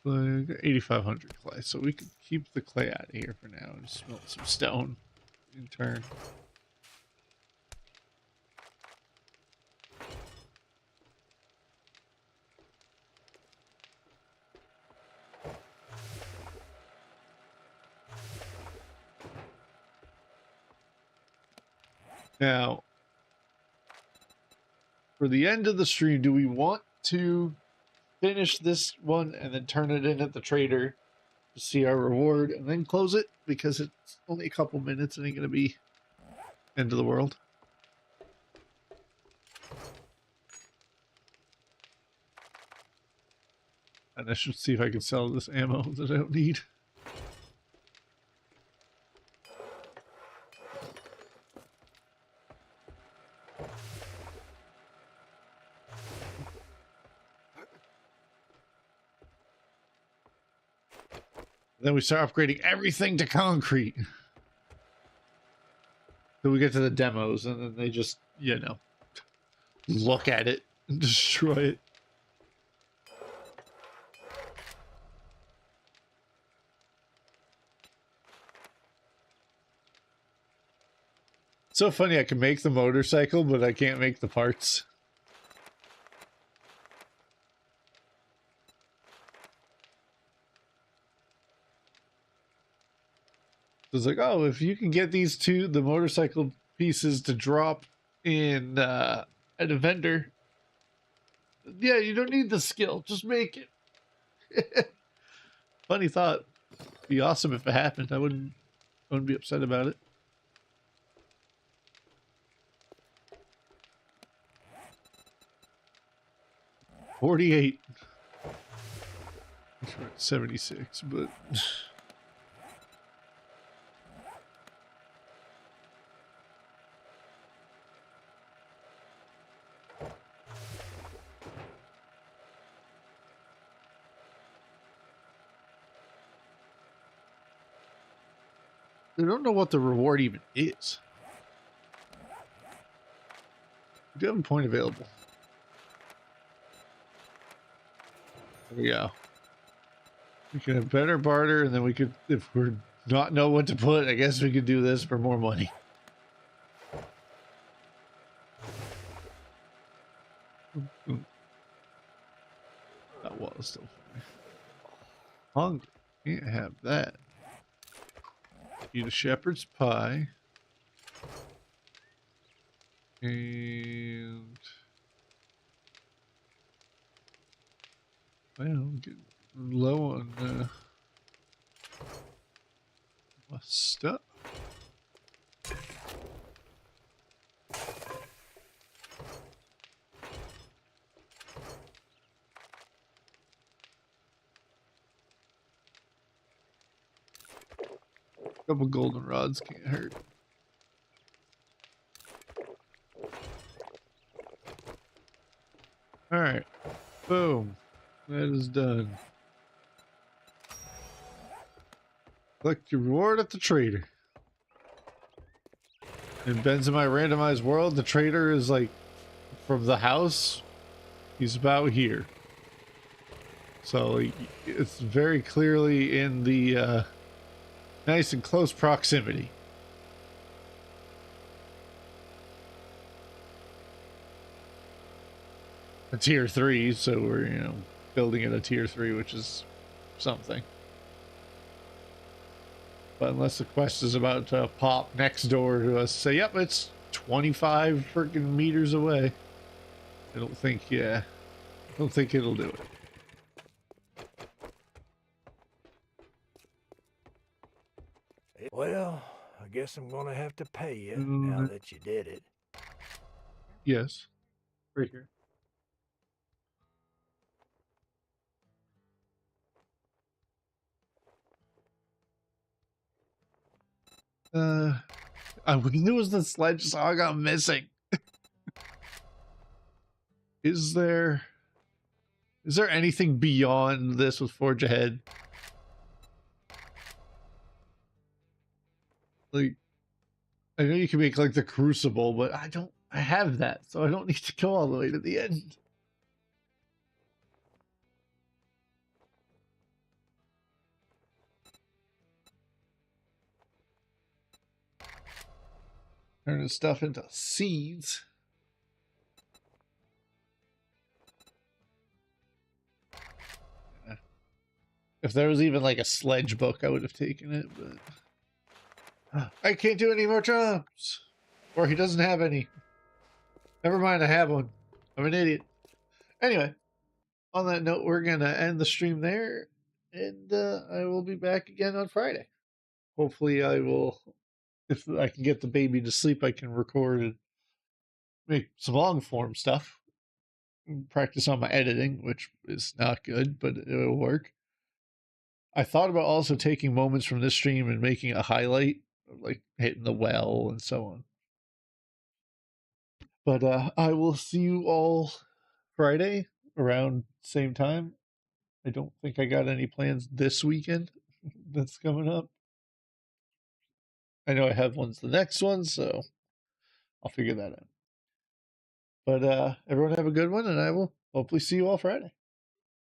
Speaker 1: Like 8,500 clay, so we could keep the clay out of here for now and smelt some stone in turn. Now, for the end of the stream, do we want to finish this one and then turn it in at the trader to see our reward and then close it? Because it's only a couple minutes and ain't going to be end of the world. And I should see if I can sell this ammo that I don't need. Then we start upgrading everything to concrete. Then we get to the demos and then they just, you know, look at it and destroy it. So funny, I can make the motorcycle, but I can't make the parts. It's like, oh, if you can get these two, the motorcycle pieces to drop in at a vendor, yeah, you don't need the skill, just make it. Funny thought. Be awesome if it happened. I wouldn't be upset about it. $48. We're at 76, but I don't know what the reward even is. We do have a point available. There we go. We can have better barter, and then we could, if we're not know what to put, I guess we could do this for more money. That was still funny. Hungry. Can't have that. Eat a shepherd's pie. And well, I'm getting low on my stuff. Couple golden rods can't hurt. All right, boom, that is done. Collect your reward at the trader. In Ben's in my randomized world, the trader is like from the house. He's about here, so it's very clearly in the nice and close proximity. A tier 3, so we're, you know, building at a tier 3, which is something. But unless the quest is about to pop next door to us, say, yep, it's 25 freaking meters away. I don't think, yeah, I don't think it'll do it.
Speaker 4: Well, I guess I'm gonna have to pay you now that you did it.
Speaker 1: Yes. Right here. I knew it was the sledge song I'm missing. Is there anything beyond this with Forge Ahead? Like, I know you can make like the Crucible, but I have that, so I don't need to go all the way to the end. Turning stuff into seeds. Yeah. If there was even like a sledge book, I would have taken it, but I can't do any more jumps. Or he doesn't have any. Never mind, I have one. I'm an idiot. Anyway, on that note, we're going to end the stream there, and I will be back again on Friday. Hopefully, I will, if I can get the baby to sleep, I can record and make some long form stuff. Practice on my editing, which is not good, but it will work. I thought about also taking moments from this stream and making a highlight, like hitting the well and so on. But I will see you all Friday around same time. I don't think I got any plans this weekend that's coming up. I know I have ones the next one, so I'll figure that out. But everyone have a good one, and I will hopefully see you all Friday.